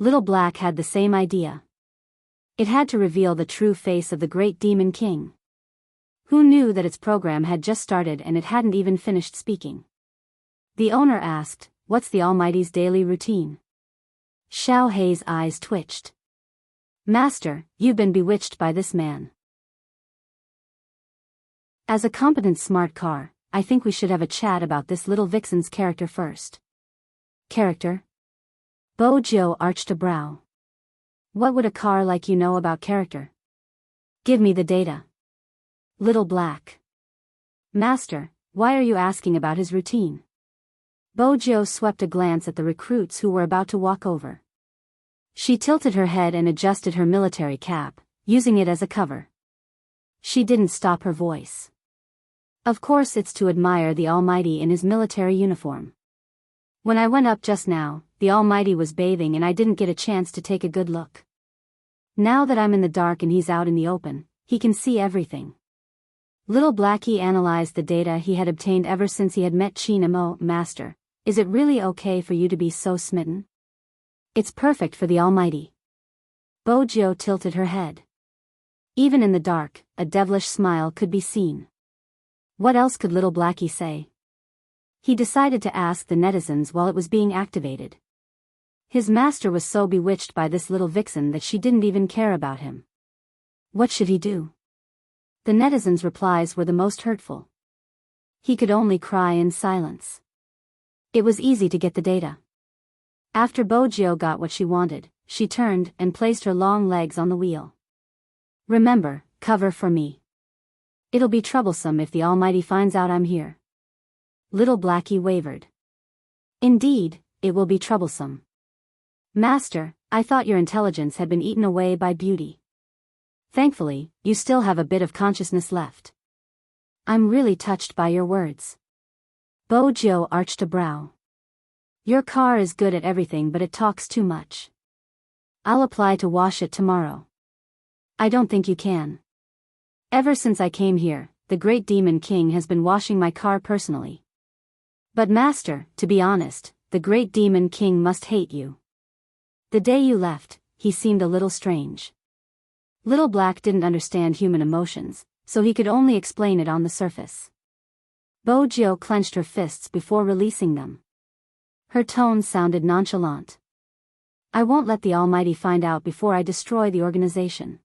Little Black had the same idea. It had to reveal the true face of the great Demon King. Who knew that its program had just started and it hadn't even finished speaking? The owner asked, "What's the Almighty's daily routine?" Xiao Hei's eyes twitched. "Master, you've been bewitched by this man. As a competent smart car, I think we should have a chat about this little vixen's character first." Character? Bojo arched a brow. What would a car like you know about character? Give me the data. Little Black. Master, why are you asking about his routine? Bojo swept a glance at the recruits who were about to walk over. She tilted her head and adjusted her military cap, using it as a cover. She didn't stop her voice. Of course it's to admire the Almighty in his military uniform. When I went up just now, the Almighty was bathing and I didn't get a chance to take a good look. Now that I'm in the dark and he's out in the open, he can see everything. Little Blackie analyzed the data he had obtained ever since he had met Chin Mo. "Master, is it really okay for you to be so smitten?" "It's perfect for the Almighty." Bojo tilted her head. Even in the dark, a devilish smile could be seen. What else could Little Blackie say? He decided to ask the netizens while it was being activated. His master was so bewitched by this little vixen that she didn't even care about him. What should he do? The netizens' replies were the most hurtful. He could only cry in silence. It was easy to get the data. After Bojo got what she wanted, she turned and placed her long legs on the wheel. "Remember, cover for me. It'll be troublesome if the Almighty finds out I'm here." Little Blackie wavered. "Indeed, it will be troublesome. Master, I thought your intelligence had been eaten away by beauty. Thankfully, you still have a bit of consciousness left." "I'm really touched by your words." Bojo arched a brow. "Your car is good at everything but it talks too much. I'll apply to wash it tomorrow." "I don't think you can. Ever since I came here, the great Demon King has been washing my car personally." "But master, to be honest, the great Demon King must hate you. The day you left, he seemed a little strange." Little Black didn't understand human emotions, so he could only explain it on the surface. Bojo clenched her fists before releasing them. Her tone sounded nonchalant. I won't let the Almighty find out before I destroy the organization.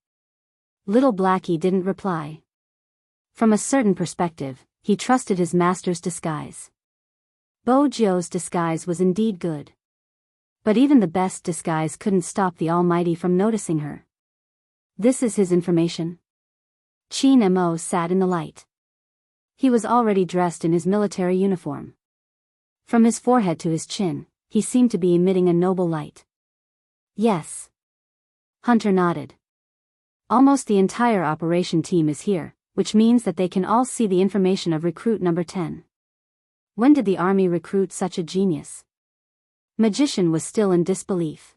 Little Blackie didn't reply. From a certain perspective, he trusted his master's disguise. Bojo's disguise was indeed good. But even the best disguise couldn't stop the Almighty from noticing her. This is his information. Chin Mo sat in the light. He was already dressed in his military uniform. From his forehead to his chin, he seemed to be emitting a noble light. Yes. Hunter nodded. Almost the entire operation team is here, which means that they can all see the information of recruit number 10. When did the army recruit such a genius? Magician was still in disbelief.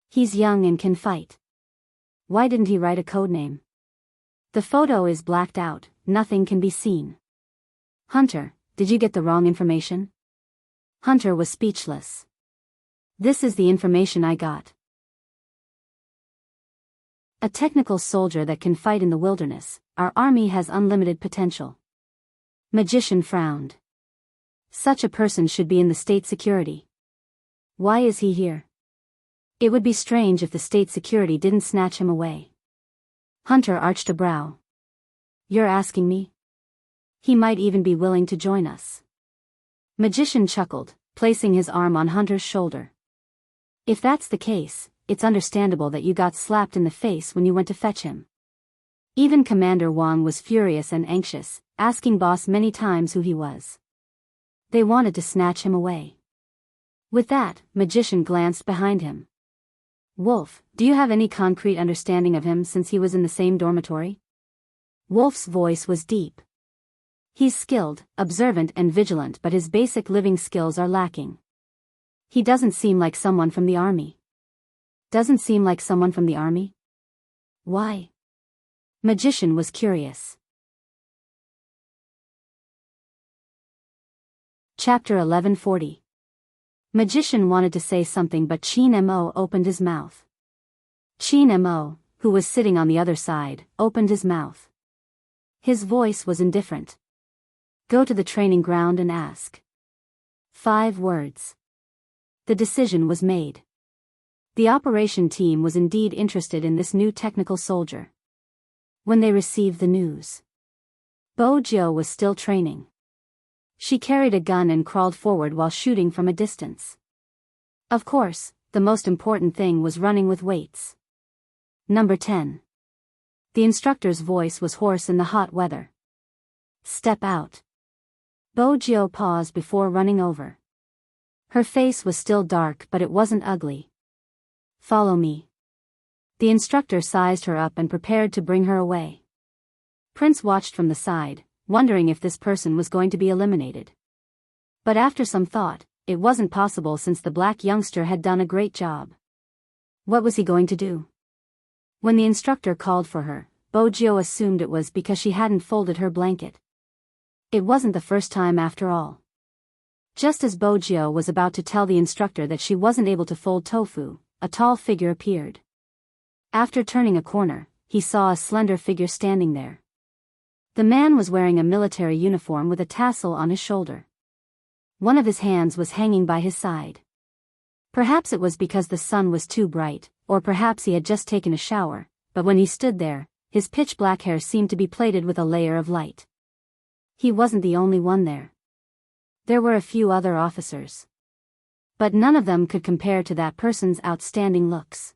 He's young and can fight. Why didn't he write a codename? The photo is blacked out, nothing can be seen. Hunter, did you get the wrong information? Hunter was speechless. This is the information I got. A technical soldier that can fight in the wilderness, our army has unlimited potential. Magician frowned. Such a person should be in the state security. Why is he here? It would be strange if the state security didn't snatch him away. Hunter arched a brow. You're asking me? He might even be willing to join us. Magician chuckled, placing his arm on Hunter's shoulder. If that's the case, it's understandable that you got slapped in the face when you went to fetch him. Even Commander Wang was furious and anxious, asking boss many times who he was. They wanted to snatch him away. With that, Magician glanced behind him. Wolf, do you have any concrete understanding of him since he was in the same dormitory? Wolf's voice was deep. He's skilled, observant and vigilant, but his basic living skills are lacking. He doesn't seem like someone from the army. Doesn't seem like someone from the army? Why? Magician was curious. Chapter 1140. Magician wanted to say something, but Chin Mo opened his mouth. Chin Mo, who was sitting on the other side, opened his mouth. His voice was indifferent. Go to the training ground and ask. 5 words. The decision was made. The operation team was indeed interested in this new technical soldier. When they received the news, Bojo was still training. She carried a gun and crawled forward while shooting from a distance. Of course, the most important thing was running with weights. Number 10. The instructor's voice was hoarse in the hot weather. Step out. Bojo paused before running over. Her face was still dark, but it wasn't ugly. Follow me. The instructor sized her up and prepared to bring her away. Prince watched from the side, wondering if this person was going to be eliminated. But after some thought, it wasn't possible since the black youngster had done a great job. What was he going to do? When the instructor called for her, Bojo assumed it was because she hadn't folded her blanket. It wasn't the first time after all. Just as Bojo was about to tell the instructor that she wasn't able to fold tofu, a tall figure appeared. After turning a corner, he saw a slender figure standing there. The man was wearing a military uniform with a tassel on his shoulder. One of his hands was hanging by his side. Perhaps it was because the sun was too bright, or perhaps he had just taken a shower, but when he stood there, his pitch-black hair seemed to be plated with a layer of light. He wasn't the only one there. There were a few other officers. But none of them could compare to that person's outstanding looks.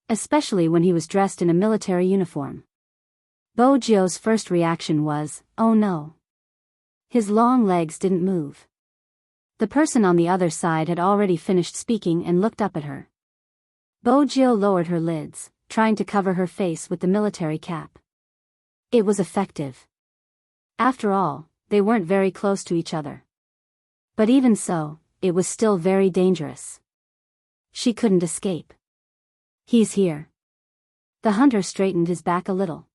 Especially when he was dressed in a military uniform. Bojo's first reaction was, oh no. His long legs didn't move. The person on the other side had already finished speaking and looked up at her. Bojo lowered her lids, trying to cover her face with the military cap. It was effective. After all, they weren't very close to each other. But even so, it was still very dangerous. She couldn't escape. He's here. The hunter straightened his back a little.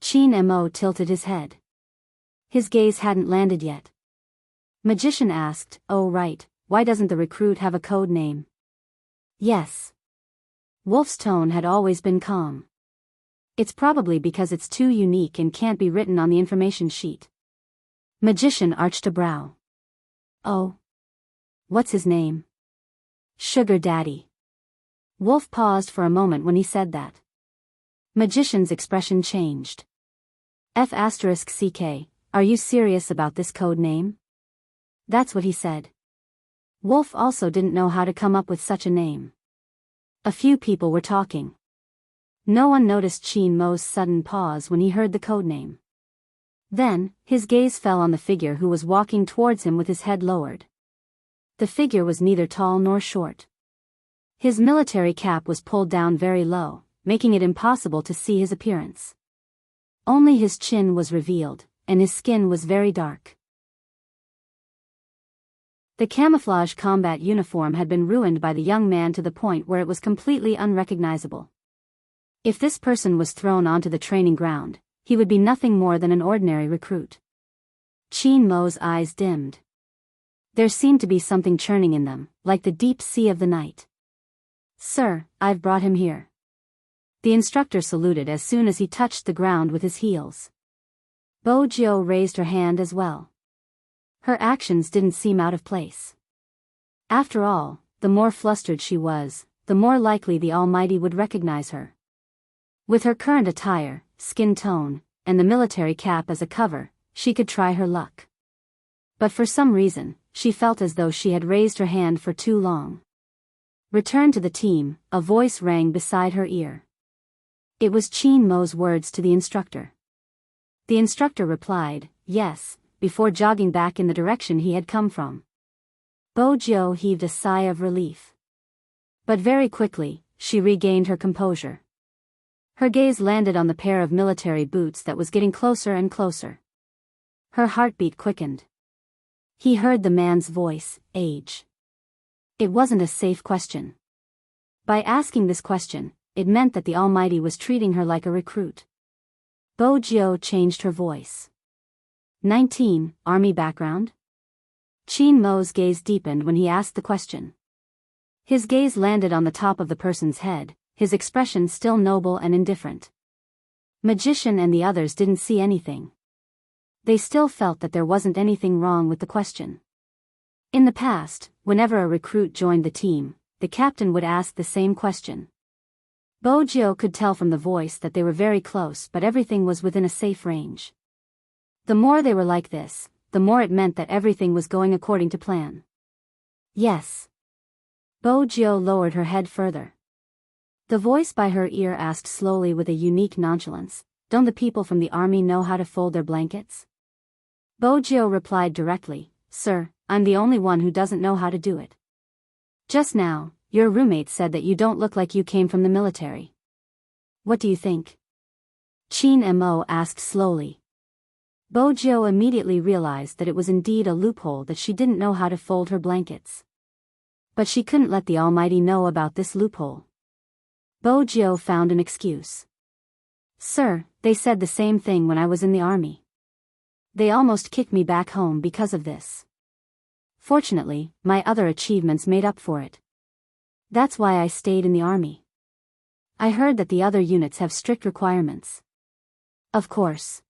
Chin Mo tilted his head. His gaze hadn't landed yet. Magician asked, oh right, why doesn't the recruit have a code name? Yes. Wolf's tone had always been calm. It's probably because it's too unique and can't be written on the information sheet. Magician arched a brow. Oh. What's his name? Sugar Daddy. Wolf paused for a moment when he said that. Magician's expression changed. F***ck, are you serious about this code name? That's what he said. Wolf also didn't know how to come up with such a name. A few people were talking. No one noticed Qin Mo's sudden pause when he heard the codename. Then, his gaze fell on the figure who was walking towards him with his head lowered. The figure was neither tall nor short. His military cap was pulled down very low, making it impossible to see his appearance. Only his chin was revealed, and his skin was very dark. The camouflage combat uniform had been ruined by the young man to the point where it was completely unrecognizable. If this person was thrown onto the training ground, he would be nothing more than an ordinary recruit. Qin Mo's eyes dimmed. There seemed to be something churning in them, like the deep sea of the night. Sir, I've brought him here. The instructor saluted as soon as he touched the ground with his heels. Bo Jiu raised her hand as well. Her actions didn't seem out of place. After all, the more flustered she was, the more likely the Almighty would recognize her. With her current attire, skin tone, and the military cap as a cover, she could try her luck. But for some reason, she felt as though she had raised her hand for too long. Return to the team, a voice rang beside her ear. It was Qin Mo's words to the instructor. The instructor replied, yes, before jogging back in the direction he had come from. Bo Jiu heaved a sigh of relief. But very quickly, she regained her composure. Her gaze landed on the pair of military boots that was getting closer and closer. Her heartbeat quickened. He heard the man's voice, age. It wasn't a safe question. By asking this question, it meant that the Almighty was treating her like a recruit. Bo Jiu changed her voice. 19, Army background? Qin Mo's gaze deepened when he asked the question. His gaze landed on the top of the person's head, his expression still noble and indifferent. Magician and the others didn't see anything. They still felt that there wasn't anything wrong with the question. In the past, whenever a recruit joined the team, the captain would ask the same question. Bo Jiu could tell from the voice that they were very close, but everything was within a safe range. The more they were like this, the more it meant that everything was going according to plan. Yes. Bo Jiu lowered her head further. The voice by her ear asked slowly with a unique nonchalance, don't the people from the army know how to fold their blankets? Bo Jiu replied directly, sir, I'm the only one who doesn't know how to do it. Just now, your roommate said that you don't look like you came from the military. What do you think? Qin Mo asked slowly. Bo Jiu immediately realized that it was indeed a loophole that she didn't know how to fold her blankets. But she couldn't let the Almighty know about this loophole. Bo Jiu found an excuse. Sir, they said the same thing when I was in the army. They almost kicked me back home because of this. Fortunately, my other achievements made up for it. That's why I stayed in the army. I heard that the other units have strict requirements. Of course.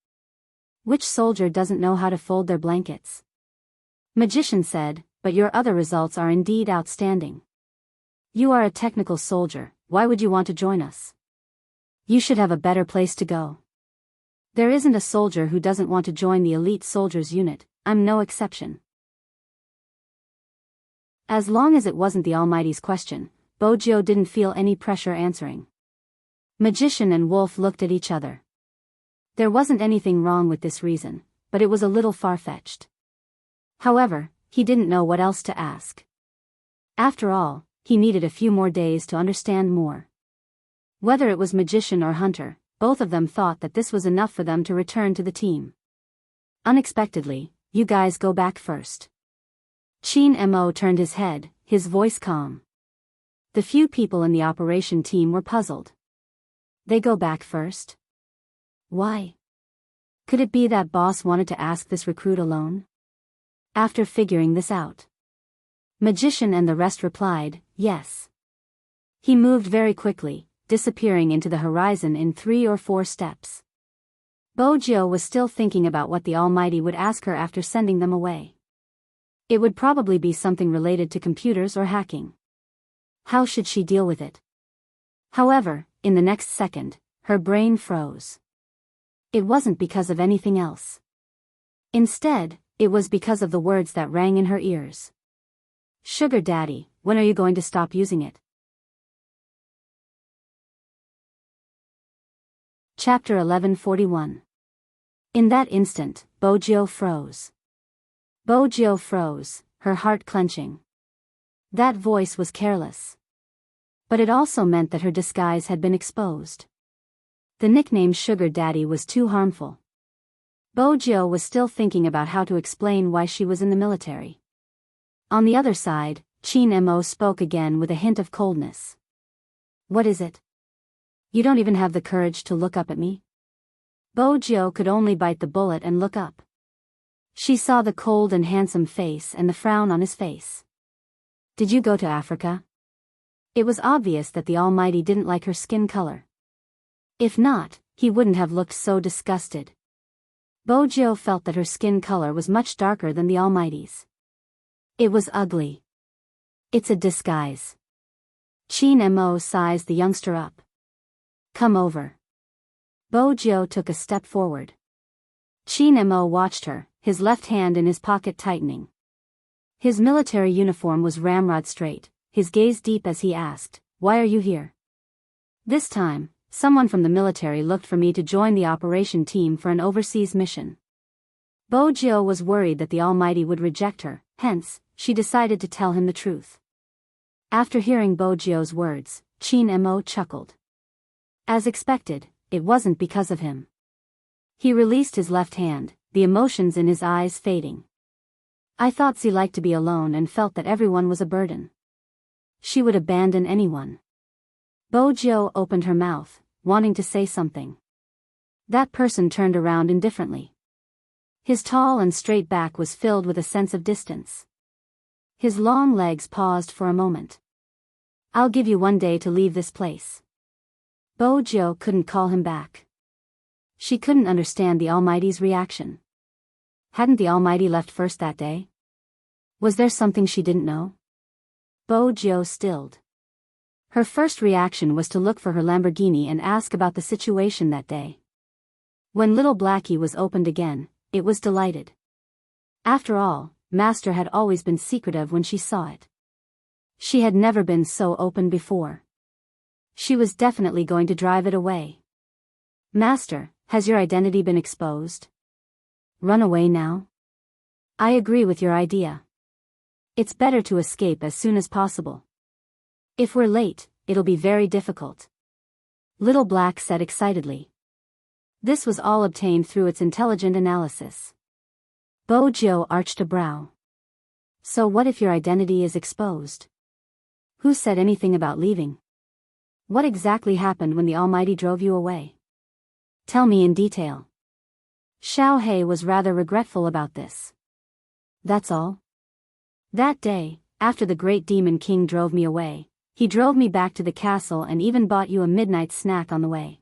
Which soldier doesn't know how to fold their blankets? Magician said, but your other results are indeed outstanding. You are a technical soldier, why would you want to join us? You should have a better place to go. There isn't a soldier who doesn't want to join the elite soldiers unit, I'm no exception. As long as it wasn't the Almighty's question, Bo Jiu didn't feel any pressure answering. Magician and Wolf looked at each other. There wasn't anything wrong with this reason, but it was a little far-fetched. However, he didn't know what else to ask. After all, he needed a few more days to understand more. Whether it was Magician or Hunter, both of them thought that this was enough for them to return to the team. Unexpectedly, you guys go back first. Qin Mo turned his head, his voice calm. The few people in the operation team were puzzled. They go back first? Why? Could it be that boss wanted to ask this recruit alone? After figuring this out, Magician and the rest replied, yes. He moved very quickly, disappearing into the horizon in 3 or 4 steps. Bojo was still thinking about what the Almighty would ask her after sending them away. It would probably be something related to computers or hacking. How should she deal with it? However, in the next second, her brain froze. It wasn't because of anything else. Instead, it was because of the words that rang in her ears. Sugar Daddy, when are you going to stop using it? Chapter 1141. In that instant, Bojo froze. Bojo froze, her heart clenching. That voice was careless. But it also meant that her disguise had been exposed. The nickname Sugar Daddy was too harmful. Bojo was still thinking about how to explain why she was in the military. On the other side, Chin Mo spoke again with a hint of coldness. What is it? You don't even have the courage to look up at me? Bojo could only bite the bullet and look up. She saw the cold and handsome face and the frown on his face. Did you go to Africa? It was obvious that the Almighty didn't like her skin color. If not, he wouldn't have looked so disgusted. Bojo felt that her skin color was much darker than the Almighty's. It was ugly. It's a disguise. Chin Mo sized the youngster up. Come over. Bojo took a step forward. Chin Mo watched her, his left hand in his pocket tightening. His military uniform was ramrod straight, his gaze deep as he asked, "Why are you here?" This time, someone from the military looked for me to join the operation team for an overseas mission. Bojo was worried that the Almighty would reject her, hence, she decided to tell him the truth. After hearing Bojo's words, Chin Mo chuckled. As expected, it wasn't because of him. He released his left hand, the emotions in his eyes fading. I thought she liked to be alone and felt that everyone was a burden. She would abandon anyone. Bojo opened her mouth, wanting to say something. That person turned around indifferently. His tall and straight back was filled with a sense of distance. His long legs paused for a moment. I'll give you one day to leave this place. Bojo couldn't call him back. She couldn't understand the Almighty's reaction. Hadn't the Almighty left first that day? Was there something she didn't know? Bojo stilled. Her first reaction was to look for her Lamborghini and ask about the situation that day. When Little Blackie was opened again, it was delighted. After all, Master had always been secretive when she saw it. She had never been so open before. She was definitely going to drive it away. Master, has your identity been exposed? Run away now? I agree with your idea. It's better to escape as soon as possible. If we're late, it'll be very difficult. Little Black said excitedly. This was all obtained through its intelligent analysis. Bojo arched a brow. So what if your identity is exposed? Who said anything about leaving? What exactly happened when the Almighty drove you away? Tell me in detail. Xiao He was rather regretful about this. That's all? That day, after the great demon king drove me away, he drove me back to the castle and even bought you a midnight snack on the way.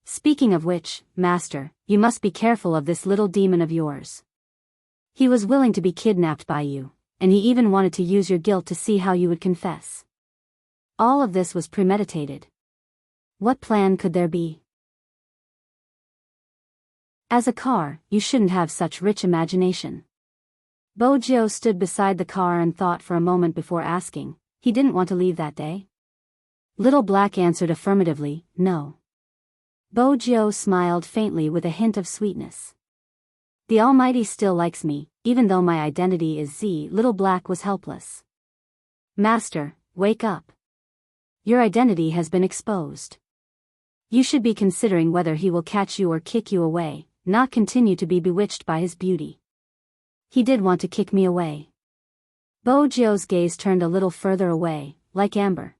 Speaking of which, Master, you must be careful of this little demon of yours. He was willing to be kidnapped by you, and he even wanted to use your guilt to see how you would confess. All of this was premeditated. What plan could there be? As a car, you shouldn't have such rich imagination. Bojo stood beside the car and thought for a moment before asking. He didn't want to leave that day? Little Black answered affirmatively, no. Bojo smiled faintly with a hint of sweetness. The Almighty still likes me, even though my identity is Z. Little Black was helpless. Master, wake up. Your identity has been exposed. You should be considering whether he will catch you or kick you away, not continue to be bewitched by his beauty. He did want to kick me away. Bojo's gaze turned a little further away, like amber.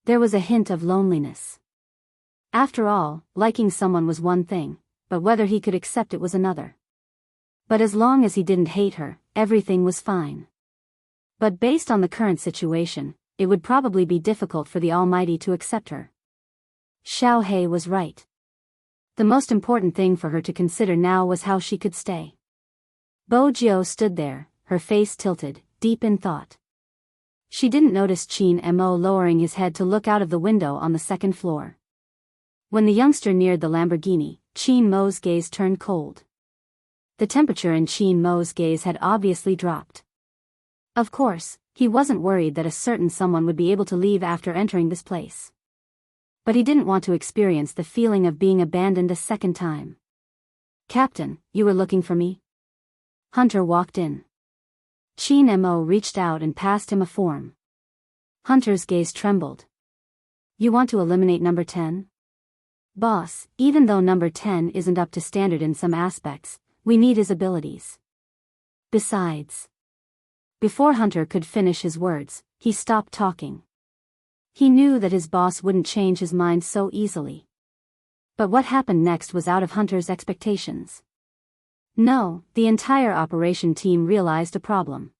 There was a hint of loneliness. After all, liking someone was one thing, but whether he could accept it was another. But as long as he didn't hate her, everything was fine. But based on the current situation, it would probably be difficult for the Almighty to accept her. Xiao He was right. The most important thing for her to consider now was how she could stay. Bo-gyo stood there, her face tilted, deep in thought. She didn't notice Chin Mo lowering his head to look out of the window on the second floor. When the youngster neared the Lamborghini, Chin Mo's gaze turned cold. The temperature in Chin Mo's gaze had obviously dropped. Of course, he wasn't worried that a certain someone would be able to leave after entering this place. But he didn't want to experience the feeling of being abandoned a second time. "Captain, you were looking for me?" Hunter walked in. Chin Mo reached out and passed him a form. Hunter's gaze trembled. "You want to eliminate number 10? Boss, even though number 10 isn't up to standard in some aspects, we need his abilities. Besides..." Before Hunter could finish his words, he stopped talking. He knew that his boss wouldn't change his mind so easily. But what happened next was out of Hunter's expectations. No, the entire operation team realized a problem.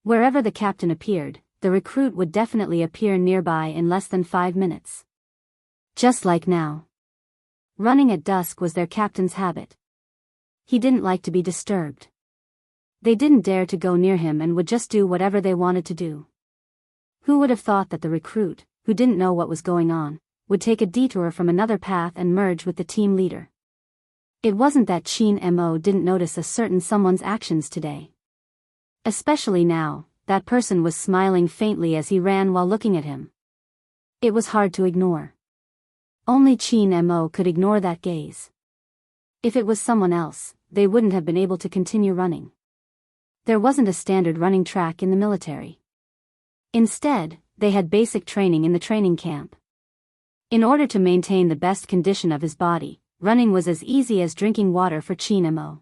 Wherever the captain appeared, the recruit would definitely appear nearby in less than 5 minutes. Just like now. Running at dusk was their captain's habit. He didn't like to be disturbed. They didn't dare to go near him and would just do whatever they wanted to do. Who would have thought that the recruit, who didn't know what was going on, would take a detour from another path and merge with the team leader? It wasn't that Chin Mo didn't notice a certain someone's actions today. Especially now, that person was smiling faintly as he ran while looking at him. It was hard to ignore. Only Chin Mo could ignore that gaze. If it was someone else, they wouldn't have been able to continue running. There wasn't a standard running track in the military. Instead, they had basic training in the training camp. In order to maintain the best condition of his body, running was as easy as drinking water for Chin Mo.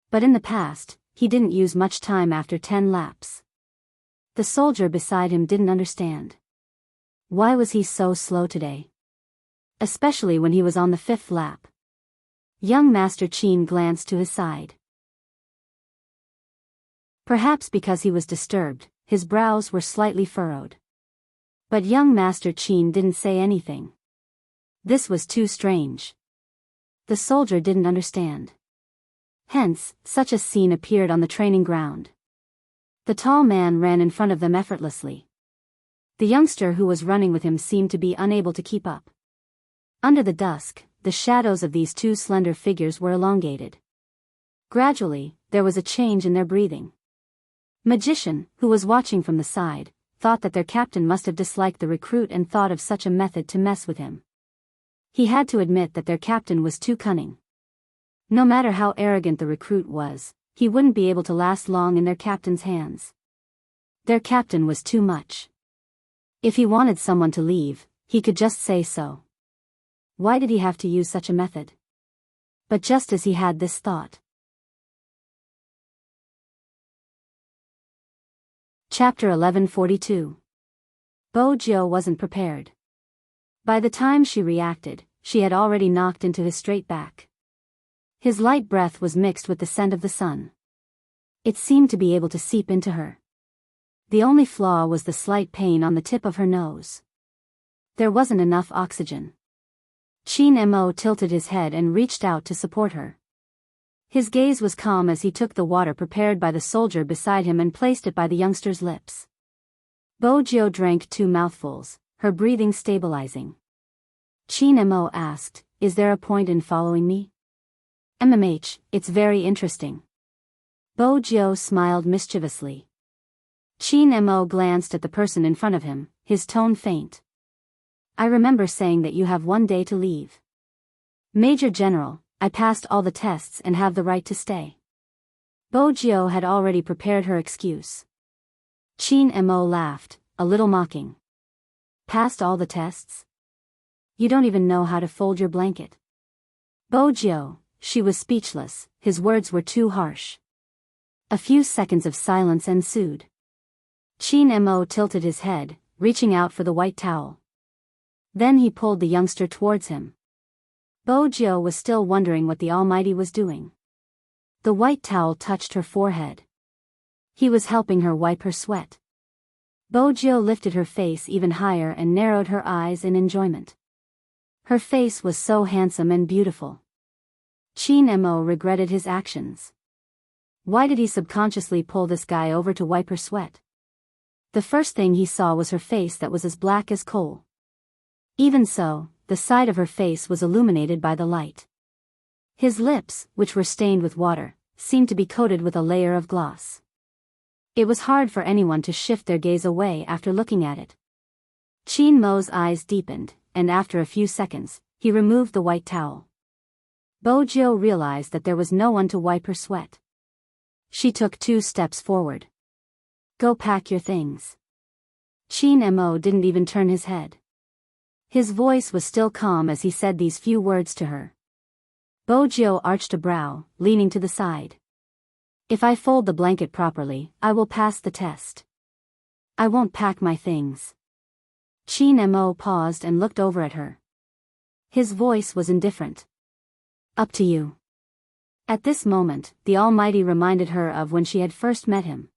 But in the past, he didn't use much time after 10 laps. The soldier beside him didn't understand. Why was he so slow today? Especially when he was on the 5th lap. Young Master Chin glanced to his side. Perhaps because he was disturbed, his brows were slightly furrowed. But young Master Chin didn't say anything. This was too strange. The soldier didn't understand. Hence, such a scene appeared on the training ground. The tall man ran in front of them effortlessly. The youngster who was running with him seemed to be unable to keep up. Under the dusk, the shadows of these two slender figures were elongated. Gradually, there was a change in their breathing. Magician, who was watching from the side, thought that their captain must have disliked the recruit and thought of such a method to mess with him. He had to admit that their captain was too cunning. No matter how arrogant the recruit was, he wouldn't be able to last long in their captain's hands. Their captain was too much. If he wanted someone to leave, he could just say so. Why did he have to use such a method? But just as he had this thought. Chapter 1142. Bo-gyo wasn't prepared. By the time she reacted, she had already knocked into his straight back. His light breath was mixed with the scent of the sun. It seemed to be able to seep into her. The only flaw was the slight pain on the tip of her nose. There wasn't enough oxygen. Chin Mo tilted his head and reached out to support her. His gaze was calm as he took the water prepared by the soldier beside him and placed it by the youngster's lips. Bo-gyo drank 2 mouthfuls, her breathing stabilizing. Chin Mo asked, "Is there a point in following me?" It's very interesting." Bo-gyo smiled mischievously. Chin Mo glanced at the person in front of him, his tone faint. "I remember saying that you have 1 day to leave. Major General, I passed all the tests and have the right to stay." Bo-gyo had already prepared her excuse. Chin Mo laughed, a little mocking. "Passed all the tests? You don't even know how to fold your blanket." Bo-gyo, she was speechless, his words were too harsh. A few seconds of silence ensued. Chin Mo tilted his head, reaching out for the white towel. Then he pulled the youngster towards him. Bo-gyo was still wondering what the Almighty was doing. The white towel touched her forehead. He was helping her wipe her sweat. Bo-gyo lifted her face even higher and narrowed her eyes in enjoyment. Her face was so handsome and beautiful. Chin Mo regretted his actions. Why did he subconsciously pull this guy over to wipe her sweat? The first thing he saw was her face that was as black as coal. Even so, the side of her face was illuminated by the light. His lips, which were stained with water, seemed to be coated with a layer of gloss. It was hard for anyone to shift their gaze away after looking at it. Chin Mo's eyes deepened, and after a few seconds, he removed the white towel. Bojo realized that there was no one to wipe her sweat. She took 2 steps forward. Go pack your things. Chin Mo didn't even turn his head. His voice was still calm as he said these few words to her. Bojo arched a brow, leaning to the side. If I fold the blanket properly, I will pass the test. I won't pack my things. Chin Mo paused and looked over at her. His voice was indifferent. Up to you. At this moment, the Almighty reminded her of when she had first met him.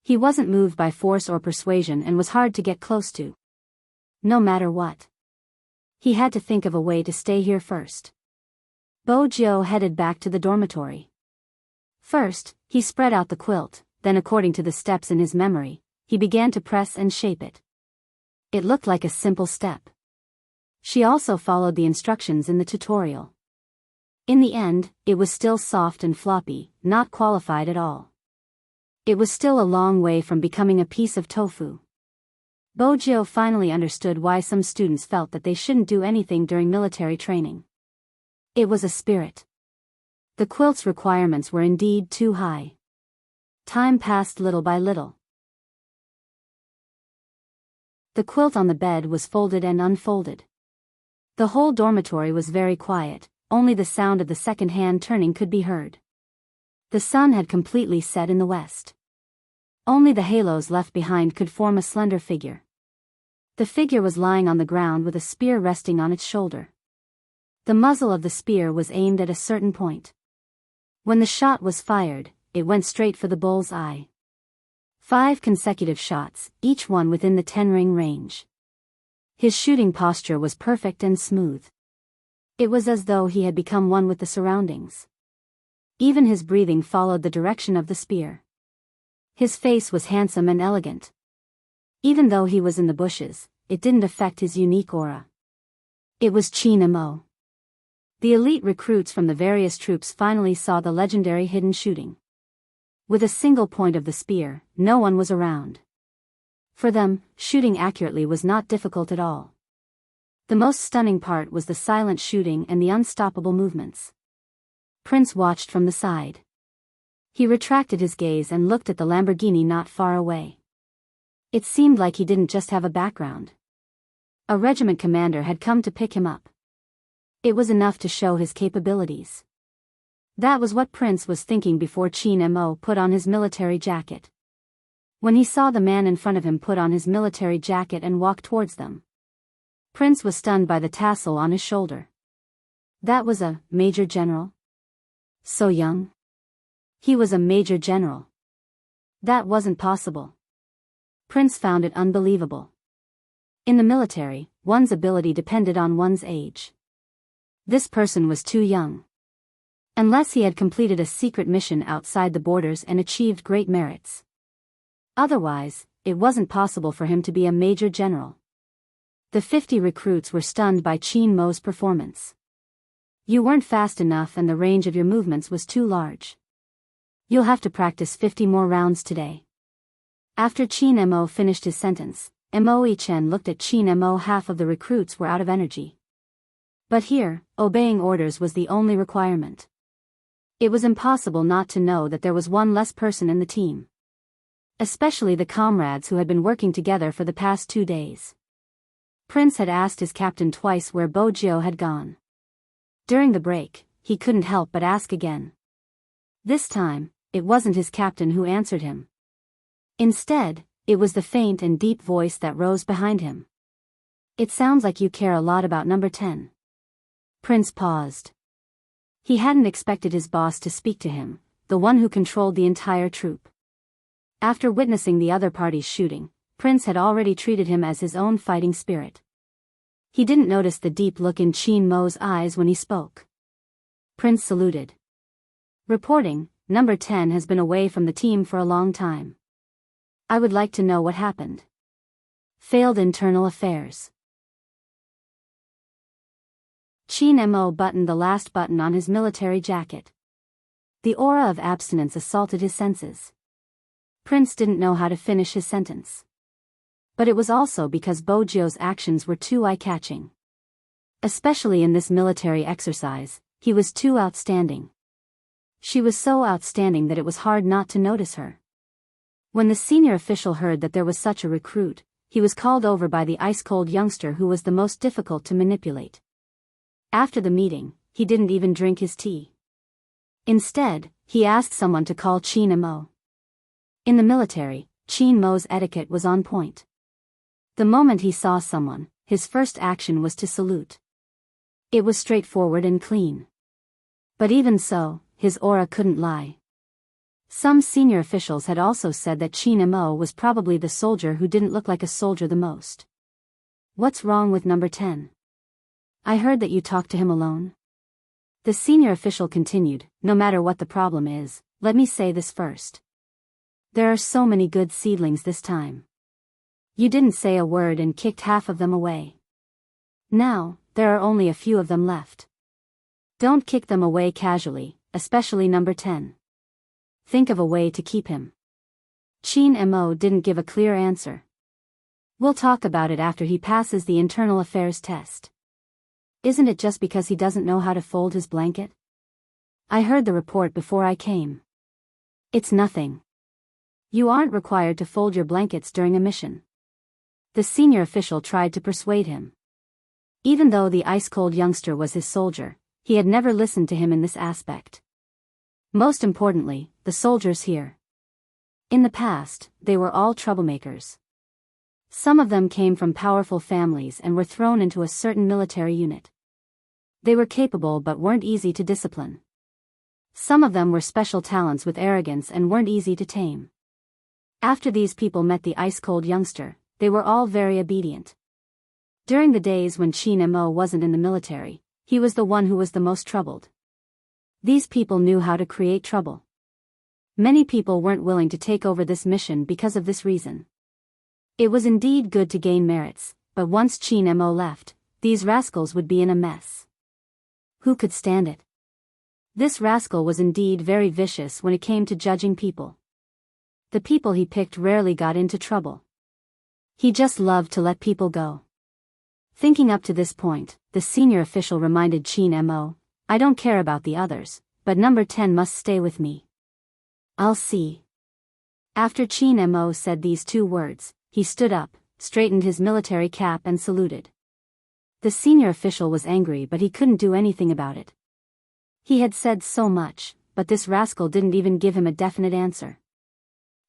He wasn't moved by force or persuasion and was hard to get close to. No matter what. He had to think of a way to stay here first. Bojo headed back to the dormitory. First, he spread out the quilt, then according to the steps in his memory, he began to press and shape it. It looked like a simple step. She also followed the instructions in the tutorial. In the end, it was still soft and floppy, not qualified at all. It was still a long way from becoming a piece of tofu. Bojo finally understood why some students felt that they shouldn't do anything during military training. It was a spirit. The quilt's requirements were indeed too high. Time passed little by little. The quilt on the bed was folded and unfolded. The whole dormitory was very quiet, only the sound of the second hand turning could be heard. The sun had completely set in the west. Only the halos left behind could form a slender figure. The figure was lying on the ground with a spear resting on its shoulder. The muzzle of the spear was aimed at a certain point. When the shot was fired, it went straight for the bull's eye. 5 consecutive shots, each one within the 10-ring range. His shooting posture was perfect and smooth. It was as though he had become one with the surroundings. Even his breathing followed the direction of the spear. His face was handsome and elegant. Even though he was in the bushes, it didn't affect his unique aura. It was Chin Mo. The elite recruits from the various troops finally saw the legendary hidden shooting. With a single point of the spear, no one was around. For them, shooting accurately was not difficult at all. The most stunning part was the silent shooting and the unstoppable movements. Prince watched from the side. He retracted his gaze and looked at the Lamborghini not far away. It seemed like he didn't just have a background. A regiment commander had come to pick him up. It was enough to show his capabilities. That was what Prince was thinking before Chin Mo put on his military jacket. When he saw the man in front of him put on his military jacket and walk towards them, Prince was stunned by the tassel on his shoulder. That was a major general? So young? He was a major general. That wasn't possible. Prince found it unbelievable. In the military, one's ability depended on one's age. This person was too young. Unless he had completed a secret mission outside the borders and achieved great merits. Otherwise, it wasn't possible for him to be a major general. The 50 recruits were stunned by Chin Mo's performance. You weren't fast enough and the range of your movements was too large. You'll have to practice 50 more rounds today. After Chin Mo finished his sentence, Moe Chen looked at Chin Mo. Half of the recruits were out of energy. But here, obeying orders was the only requirement. It was impossible not to know that there was one less person in the team. Especially the comrades who had been working together for the past 2 days. Prince had asked his captain twice where Bojo had gone. During the break, he couldn't help but ask again. This time, it wasn't his captain who answered him. Instead, it was the faint and deep voice that rose behind him. It sounds like you care a lot about number 10. Prince paused. He hadn't expected his boss to speak to him, the one who controlled the entire troop. After witnessing the other party's shooting, Prince had already treated him as his own fighting spirit. He didn't notice the deep look in Qin Mo's eyes when he spoke. Prince saluted. Reporting, number 10 has been away from the team for a long time. I would like to know what happened. Failed internal affairs. Qin Mo buttoned the last button on his military jacket. The aura of abstinence assaulted his senses. Prince didn't know how to finish his sentence. But it was also because Bojio's actions were too eye-catching. Especially in this military exercise, he was too outstanding. She was so outstanding that it was hard not to notice her. When the senior official heard that there was such a recruit, he was called over by the ice-cold youngster who was the most difficult to manipulate. After the meeting, he didn't even drink his tea. Instead, he asked someone to call Qin Mo. In the military, Qin Mo's etiquette was on point. The moment he saw someone, his first action was to salute. It was straightforward and clean. But even so, his aura couldn't lie. Some senior officials had also said that Qin Mo was probably the soldier who didn't look like a soldier the most. What's wrong with number 10? I heard that you talked to him alone. The senior official continued, no matter what the problem is, let me say this first. There are so many good seedlings this time. You didn't say a word and kicked half of them away. Now, there are only a few of them left. Don't kick them away casually, especially number 10. Think of a way to keep him. Qin Mo didn't give a clear answer. We'll talk about it after he passes the internal affairs test. Isn't it just because he doesn't know how to fold his blanket? I heard the report before I came. It's nothing. You aren't required to fold your blankets during a mission. The senior official tried to persuade him. Even though the ice-cold youngster was his soldier, he had never listened to him in this aspect. Most importantly, the soldiers here. In the past, they were all troublemakers. Some of them came from powerful families and were thrown into a certain military unit. They were capable but weren't easy to discipline. Some of them were special talents with arrogance and weren't easy to tame. After these people met the ice-cold youngster, they were all very obedient. During the days when Qin Mo wasn't in the military, he was the one who was the most troubled. These people knew how to create trouble. Many people weren't willing to take over this mission because of this reason. It was indeed good to gain merits, but once Qin Mo left, these rascals would be in a mess. Who could stand it? This rascal was indeed very vicious when it came to judging people. The people he picked rarely got into trouble. He just loved to let people go. Thinking up to this point, the senior official reminded Qin Mo, I don't care about the others, but number 10 must stay with me. I'll see. After Qin Mo said these two words, he stood up, straightened his military cap and saluted. The senior official was angry but he couldn't do anything about it. He had said so much, but this rascal didn't even give him a definite answer.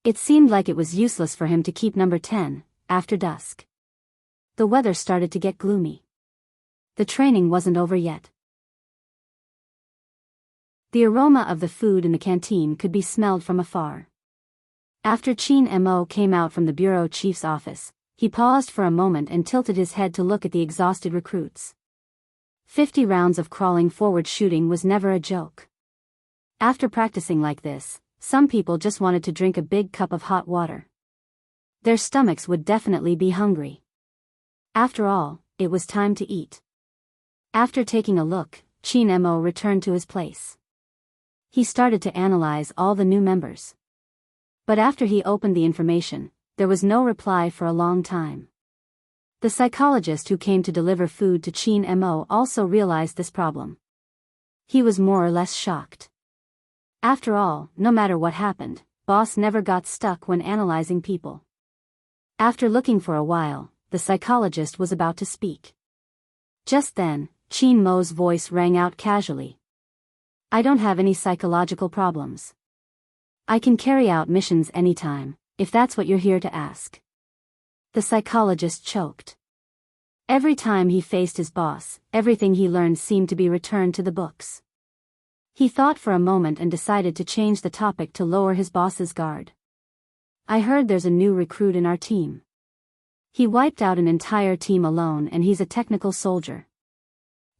It seemed like it was useless for him to keep number 10, after dusk. The weather started to get gloomy. The training wasn't over yet. The aroma of the food in the canteen could be smelled from afar. After Qin Mo came out from the bureau chief's office, he paused for a moment and tilted his head to look at the exhausted recruits. 50 rounds of crawling forward shooting was never a joke. After practicing like this, some people just wanted to drink a big cup of hot water. Their stomachs would definitely be hungry. After all, it was time to eat. After taking a look, Qin Mo returned to his place. He started to analyze all the new members. But after he opened the information, there was no reply for a long time. The psychologist who came to deliver food to Qin Mo also realized this problem. He was more or less shocked. After all, no matter what happened, boss never got stuck when analyzing people. After looking for a while, the psychologist was about to speak. Just then, Qin Mo's voice rang out casually. I don't have any psychological problems. I can carry out missions anytime, if that's what you're here to ask. The psychologist choked. Every time he faced his boss, everything he learned seemed to be returned to the books. He thought for a moment and decided to change the topic to lower his boss's guard. I heard there's a new recruit in our team. He wiped out an entire team alone, and he's a technical soldier.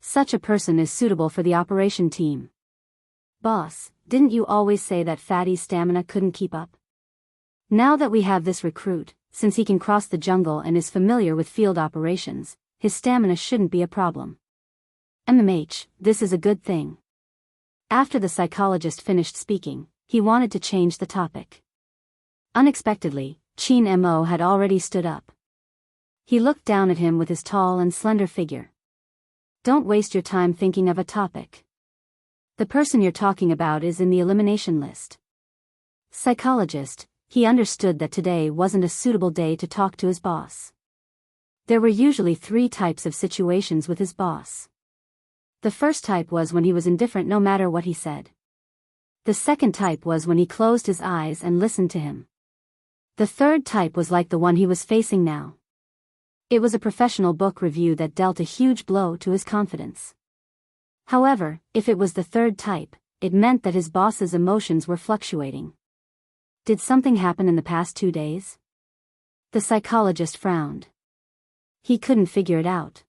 Such a person is suitable for the operation team. Boss, didn't you always say that Fatty's stamina couldn't keep up? Now that we have this recruit, since he can cross the jungle and is familiar with field operations, his stamina shouldn't be a problem. This is a good thing. After the psychologist finished speaking, he wanted to change the topic. Unexpectedly, Chin Mo had already stood up. He looked down at him with his tall and slender figure. Don't waste your time thinking of a topic. The person you're talking about is in the elimination list. Psychologist, he understood that today wasn't a suitable day to talk to his boss. There were usually 3 types of situations with his boss. The first type was when he was indifferent no matter what he said. The second type was when he closed his eyes and listened to him. The third type was like the one he was facing now. It was a professional book review that dealt a huge blow to his confidence. However, if it was the third type, it meant that his boss's emotions were fluctuating. Did something happen in the past 2 days? The psychologist frowned. He couldn't figure it out.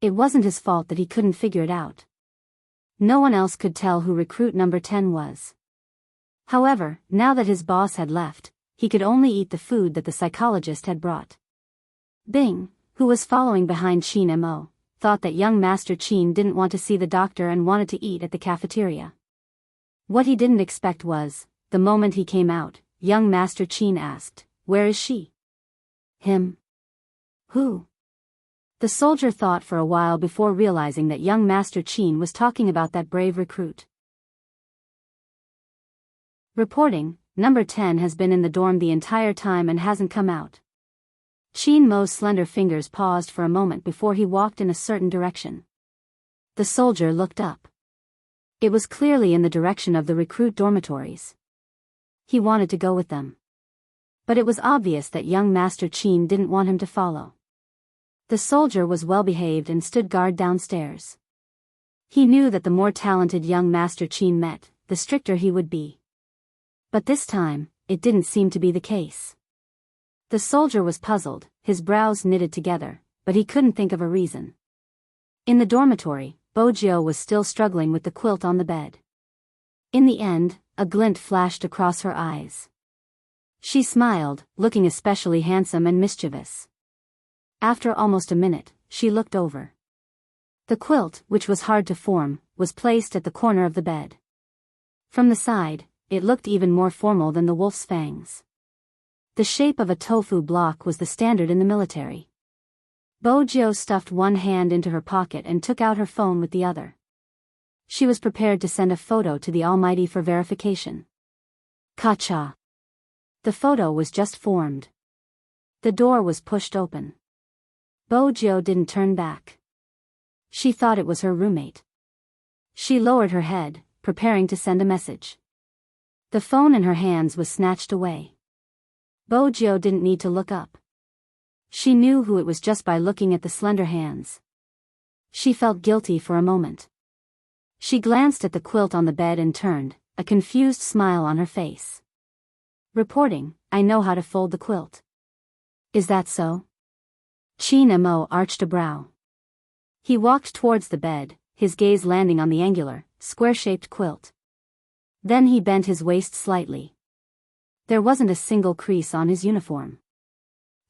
It wasn't his fault that he couldn't figure it out. No one else could tell who recruit number 10 was. However, now that his boss had left, he could only eat the food that the psychologist had brought. Bing, who was following behind Chin Mo, thought that young Master Chin didn't want to see the doctor and wanted to eat at the cafeteria. What he didn't expect was, the moment he came out, young Master Chin asked, "Where is she?" Him? Who? The soldier thought for a while before realizing that young Master Chin was talking about that brave recruit. Reporting, number 10 has been in the dorm the entire time and hasn't come out. Chin Mo's slender fingers paused for a moment before he walked in a certain direction. The soldier looked up. It was clearly in the direction of the recruit dormitories. He wanted to go with them. But it was obvious that young Master Chin didn't want him to follow. The soldier was well behaved and stood guard downstairs. He knew that the more talented young Master Chin met, the stricter he would be. But this time, it didn't seem to be the case. The soldier was puzzled, his brows knitted together, but he couldn't think of a reason. In the dormitory, Bojio was still struggling with the quilt on the bed. In the end, a glint flashed across her eyes. She smiled, looking especially handsome and mischievous. After almost a minute, she looked over. The quilt, which was hard to form, was placed at the corner of the bed. From the side, it looked even more formal than the wolf's fangs. The shape of a tofu block was the standard in the military. Bojio stuffed one hand into her pocket and took out her phone with the other. She was prepared to send a photo to the Almighty for verification. Ka-cha. The photo was just formed. The door was pushed open. Bojio didn't turn back. She thought it was her roommate. She lowered her head, preparing to send a message. The phone in her hands was snatched away. Bojio didn't need to look up. She knew who it was just by looking at the slender hands. She felt guilty for a moment. She glanced at the quilt on the bed and turned, a confused smile on her face. Reporting, "I know how to fold the quilt." "Is that so?" Chin Mo arched a brow. He walked towards the bed, his gaze landing on the angular, square-shaped quilt. Then he bent his waist slightly. There wasn't a single crease on his uniform.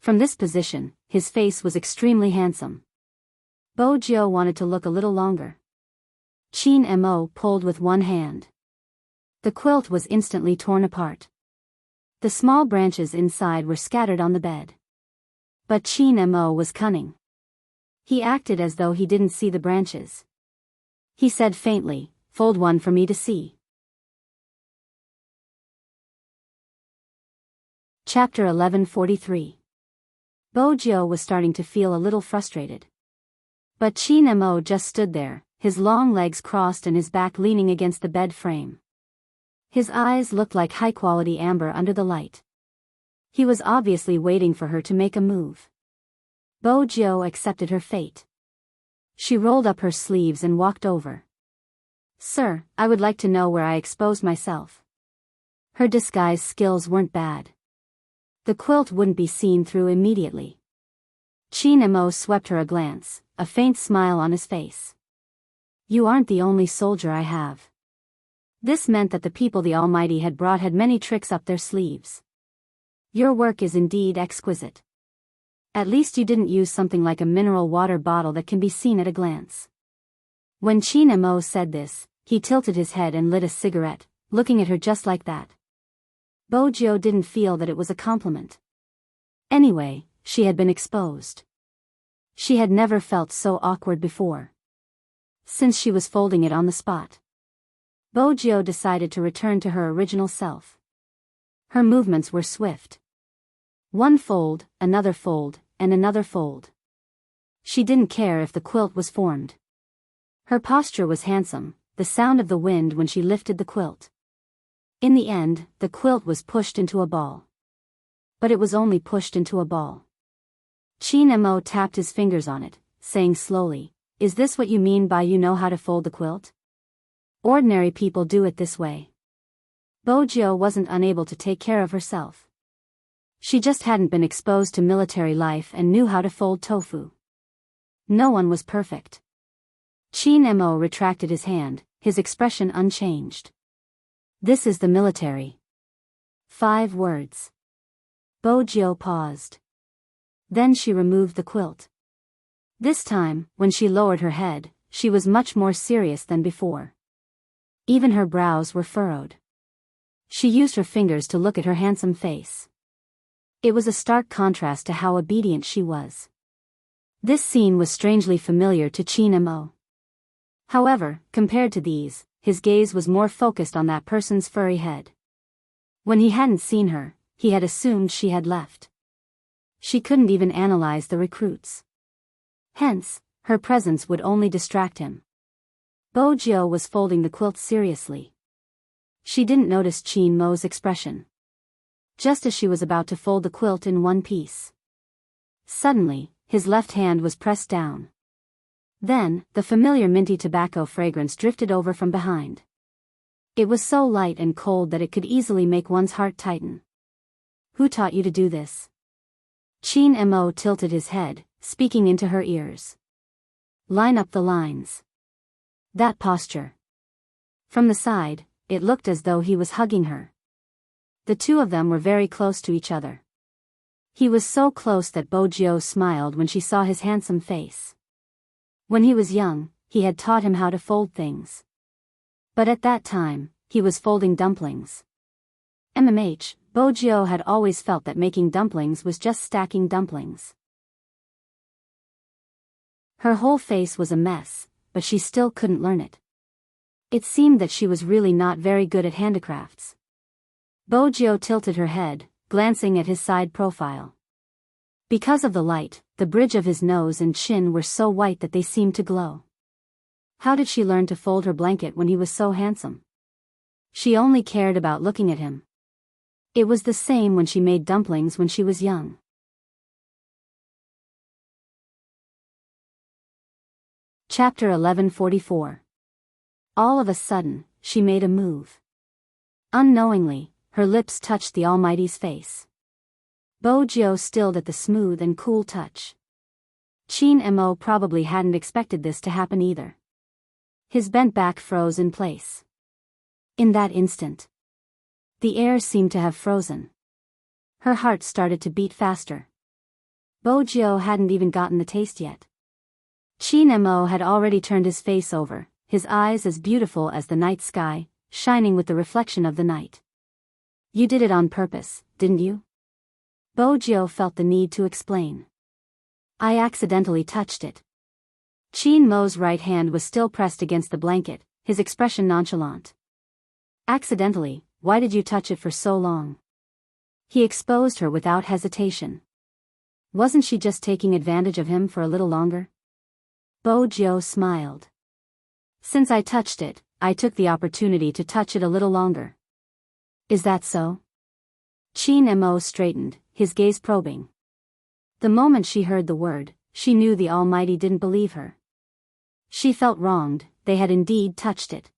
From this position, his face was extremely handsome. Bojio wanted to look a little longer. Chin Mo pulled with one hand. The quilt was instantly torn apart. The small branches inside were scattered on the bed. But Chin Mo was cunning. He acted as though he didn't see the branches. He said faintly, "Fold one for me to see." Chapter 1143. Bojio was starting to feel a little frustrated. But Chin Mo just stood there, his long legs crossed and his back leaning against the bed frame. His eyes looked like high-quality amber under the light. He was obviously waiting for her to make a move. Bojio accepted her fate. She rolled up her sleeves and walked over. "Sir, I would like to know where I exposed myself." Her disguise skills weren't bad. The quilt wouldn't be seen through immediately. Chin Mo swept her a glance, a faint smile on his face. You aren't the only soldier I have. This meant that the people the Almighty had brought had many tricks up their sleeves. Your work is indeed exquisite. At least you didn't use something like a mineral water bottle that can be seen at a glance. When Chin Mo said this, he tilted his head and lit a cigarette, looking at her just like that. Bojo didn't feel that it was a compliment. Anyway, she had been exposed. She had never felt so awkward before. Since she was folding it on the spot, Bojo decided to return to her original self. Her movements were swift. One fold, and another fold. She didn't care if the quilt was formed. Her posture was handsome, the sound of the wind when she lifted the quilt. In the end, the quilt was pushed into a ball. But it was only pushed into a ball. Chin Mo tapped his fingers on it, saying slowly, "Is this what you mean by you know how to fold the quilt? Ordinary people do it this way." Bojo wasn't unable to take care of herself. She just hadn't been exposed to military life and knew how to fold tofu. No one was perfect. Chin Mo retracted his hand, his expression unchanged. This is the military. 5 words. Bojo paused. Then she removed the quilt. This time, when she lowered her head, she was much more serious than before. Even her brows were furrowed. She used her fingers to look at her handsome face. It was a stark contrast to how obedient she was. This scene was strangely familiar to Chin Mo. However, compared to these, his gaze was more focused on that person's furry head. When he hadn't seen her, he had assumed she had left. She couldn't even analyze the recruits. Hence, her presence would only distract him. Bojo was folding the quilt seriously. She didn't notice Chin Mo's expression. Just as she was about to fold the quilt in one piece, suddenly, his left hand was pressed down. Then, the familiar minty tobacco fragrance drifted over from behind. It was so light and cold that it could easily make one's heart tighten. Who taught you to do this? Chin Mo tilted his head, speaking into her ears. Line up the lines. That posture. From the side, it looked as though he was hugging her. The two of them were very close to each other. He was so close that Bojo smiled when she saw his handsome face. When he was young, he had taught him how to fold things. But at that time, he was folding dumplings. Bojo had always felt that making dumplings was just stacking dumplings. Her whole face was a mess, but she still couldn't learn it. It seemed that she was really not very good at handicrafts. Bojo tilted her head, glancing at his side profile. Because of the light, the bridge of his nose and chin were so white that they seemed to glow. How did she learn to fold her blanket when he was so handsome? She only cared about looking at him. It was the same when she made dumplings when she was young. Chapter 1144. All of a sudden, she made a move. Unknowingly, her lips touched the Almighty's face. Bojo stilled at the smooth and cool touch. Chin Mo probably hadn't expected this to happen either. His bent back froze in place. In that instant, the air seemed to have frozen. Her heart started to beat faster. Bojo hadn't even gotten the taste yet. Chin Mo had already turned his face over, his eyes as beautiful as the night sky, shining with the reflection of the night. You did it on purpose, didn't you? Bojo felt the need to explain. I accidentally touched it. Chin Mo's right hand was still pressed against the blanket, his expression nonchalant. Accidentally, why did you touch it for so long? He exposed her without hesitation. Wasn't she just taking advantage of him for a little longer? Bojo smiled. Since I touched it, I took the opportunity to touch it a little longer. Is that so? Chin Mo straightened, his gaze probing. The moment she heard the word, she knew the Almighty didn't believe her. She felt wronged, they had indeed touched it.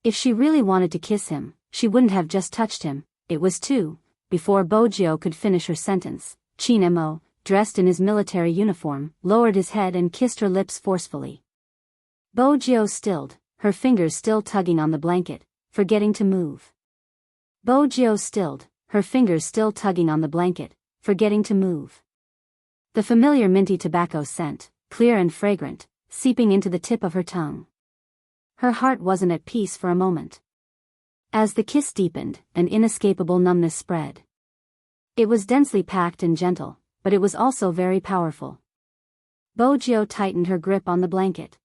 If she really wanted to kiss him, she wouldn't have just touched him, it was too. Before Bojo could finish her sentence, Chin Mo, dressed in his military uniform, lowered his head and kissed her lips forcefully. Bojo stilled, her fingers still tugging on the blanket, forgetting to move. Bojo stilled, her fingers still tugging on the blanket, forgetting to move. The familiar minty tobacco scent, clear and fragrant, seeping into the tip of her tongue. Her heart wasn't at peace for a moment. As the kiss deepened, an inescapable numbness spread. It was densely packed and gentle, but it was also very powerful. Bojo tightened her grip on the blanket.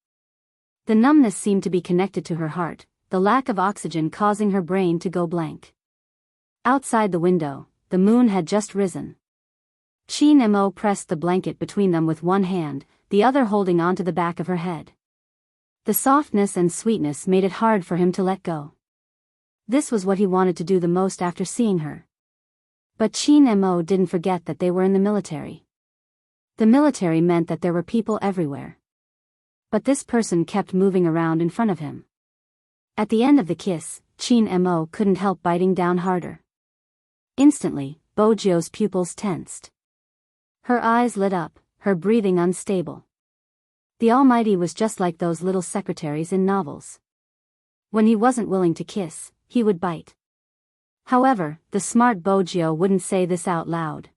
The numbness seemed to be connected to her heart, the lack of oxygen causing her brain to go blank. Outside the window, the moon had just risen. Chin Mo pressed the blanket between them with one hand, the other holding onto the back of her head. The softness and sweetness made it hard for him to let go. This was what he wanted to do the most after seeing her. But Chin Mo didn't forget that they were in the military. The military meant that there were people everywhere. But this person kept moving around in front of him. At the end of the kiss, Chin Mo couldn't help biting down harder. Instantly, Bojo's pupils tensed. Her eyes lit up, her breathing unstable. The Almighty was just like those little secretaries in novels. When he wasn't willing to kiss, he would bite. However, the smart Bojo wouldn't say this out loud.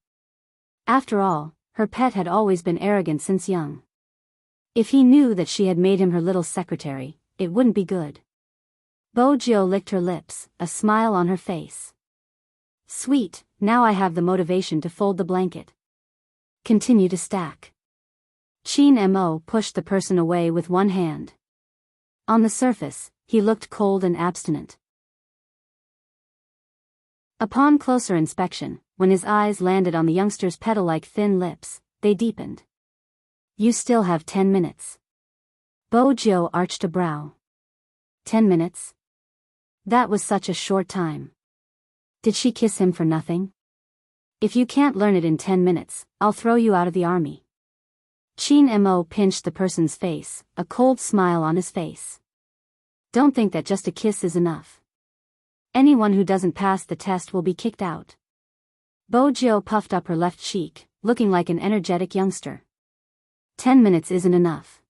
After all, her pet had always been arrogant since young. If he knew that she had made him her little secretary, it wouldn't be good. Bojo licked her lips, a smile on her face. Sweet, now I have the motivation to fold the blanket. Continue to stack. Chin Mo pushed the person away with one hand. On the surface, he looked cold and abstinent. Upon closer inspection, when his eyes landed on the youngster's petal-like thin lips, they deepened. You still have 10 minutes. Bojo arched a brow. 10 minutes? That was such a short time. Did she kiss him for nothing? If you can't learn it in 10 minutes, I'll throw you out of the army. Chin Mo pinched the person's face, a cold smile on his face. Don't think that just a kiss is enough. Anyone who doesn't pass the test will be kicked out. Bojo puffed up her left cheek, looking like an energetic youngster. 10 minutes isn't enough.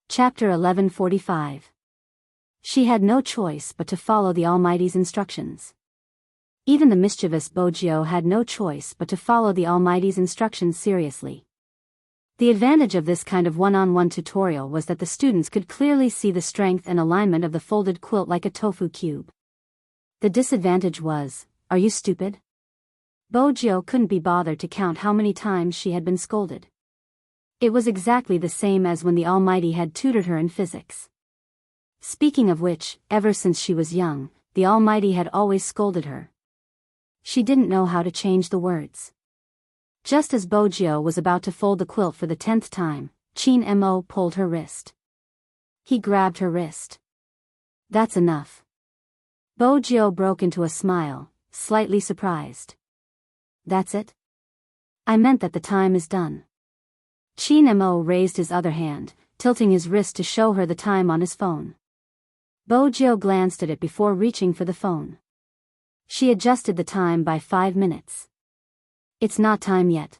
Chapter 1145. She had no choice but to follow the Almighty's instructions. Even the mischievous Bojo had no choice but to follow the Almighty's instructions seriously. The advantage of this kind of one-on-one tutorial was that the students could clearly see the strength and alignment of the folded quilt like a tofu cube. The disadvantage was, are you stupid? Bojo couldn't be bothered to count how many times she had been scolded. It was exactly the same as when the Almighty had tutored her in physics. Speaking of which, ever since she was young, the Almighty had always scolded her. She didn't know how to change the words. Just as Bojo was about to fold the quilt for the 10th time, Chin Mo pulled her wrist. He grabbed her wrist. That's enough. Bojo broke into a smile, slightly surprised. That's it? I meant that the time is done. Chin Mo raised his other hand, tilting his wrist to show her the time on his phone. Bojo glanced at it before reaching for the phone. She adjusted the time by 5 minutes. It's not time yet.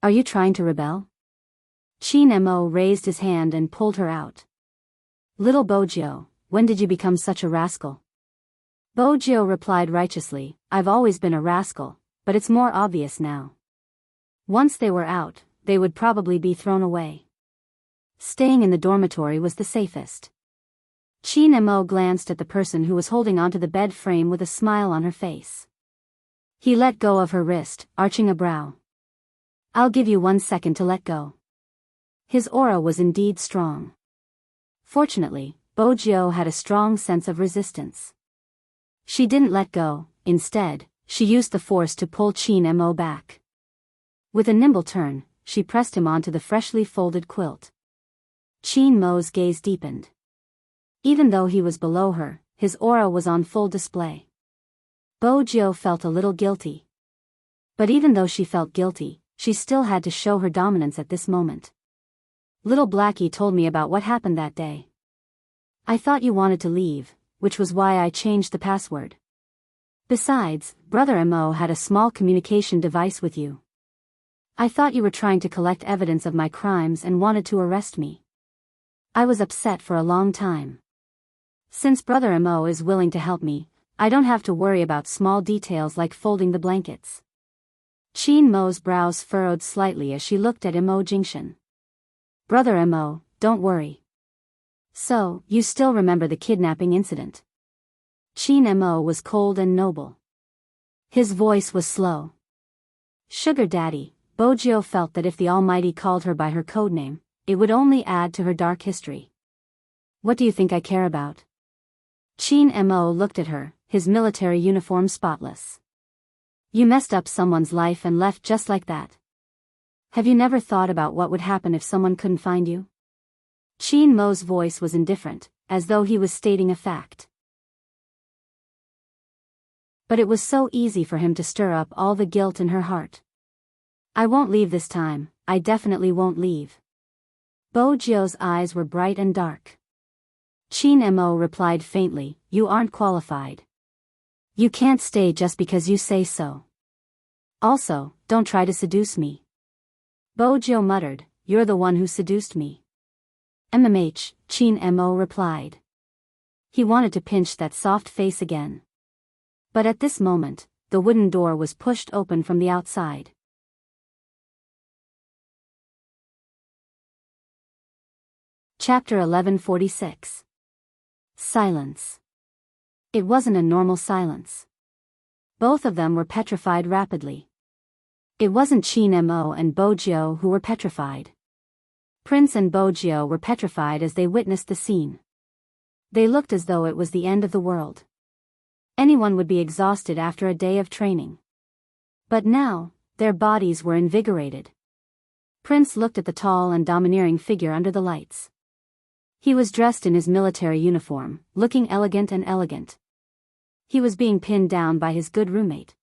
Are you trying to rebel? Chin Mo raised his hand and pulled her out. Little Bojo, when did you become such a rascal? Bojo replied righteously, I've always been a rascal, but it's more obvious now. Once they were out, they would probably be thrown away. Staying in the dormitory was the safest. Chin Mo glanced at the person who was holding onto the bed frame with a smile on her face. He let go of her wrist, arching a brow. I'll give you 1 second to let go. His aura was indeed strong. Fortunately, Bojo had a strong sense of resistance. She didn't let go, instead, she used the force to pull Chin Mo back. With a nimble turn, she pressed him onto the freshly folded quilt. Chin Mo's gaze deepened. Even though he was below her, his aura was on full display. Bojo felt a little guilty. But even though she felt guilty, she still had to show her dominance at this moment. Little Blackie told me about what happened that day. I thought you wanted to leave, which was why I changed the password. Besides, Brother Mo had a small communication device with you. I thought you were trying to collect evidence of my crimes and wanted to arrest me. I was upset for a long time. Since Brother Mo is willing to help me, I don't have to worry about small details like folding the blankets. Qin Mo's brows furrowed slightly as she looked at Mo Jingshan. Brother Mo, don't worry. So, you still remember the kidnapping incident? Qin Mo was cold and noble. His voice was slow. Sugar Daddy, Bojio felt that if the Almighty called her by her codename, it would only add to her dark history. What do you think I care about? Qin Mo looked at her, his military uniform spotless. You messed up someone's life and left just like that. Have you never thought about what would happen if someone couldn't find you? Qin Mo's voice was indifferent, as though he was stating a fact. But it was so easy for him to stir up all the guilt in her heart. I won't leave this time, I definitely won't leave. Bojio's eyes were bright and dark. Qin Mo replied faintly, you aren't qualified. You can't stay just because you say so. Also, don't try to seduce me. Bojio muttered, you're the one who seduced me. Qin Mo replied. He wanted to pinch that soft face again. But at this moment, the wooden door was pushed open from the outside. Chapter 1146. Silence. It wasn't a normal silence. Both of them were petrified rapidly. It wasn't Qin Mo and Bojio who were petrified. Prince and Bojio were petrified as they witnessed the scene. They looked as though it was the end of the world. Anyone would be exhausted after a day of training. But now, their bodies were invigorated. Prince looked at the tall and domineering figure under the lights. He was dressed in his military uniform, looking elegant and elegant. He was being pinned down by his good roommate.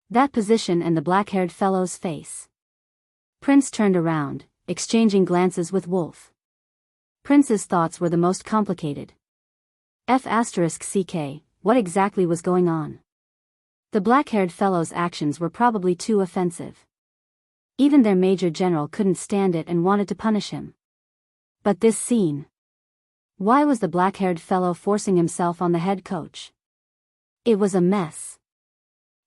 That position and the black-haired fellow's face. Prince turned around, exchanging glances with Wolf. Prince's thoughts were the most complicated. F***ck, what exactly was going on? The black-haired fellow's actions were probably too offensive. Even their major general couldn't stand it and wanted to punish him. But this scene. Why was the black-haired fellow forcing himself on the head coach? It was a mess.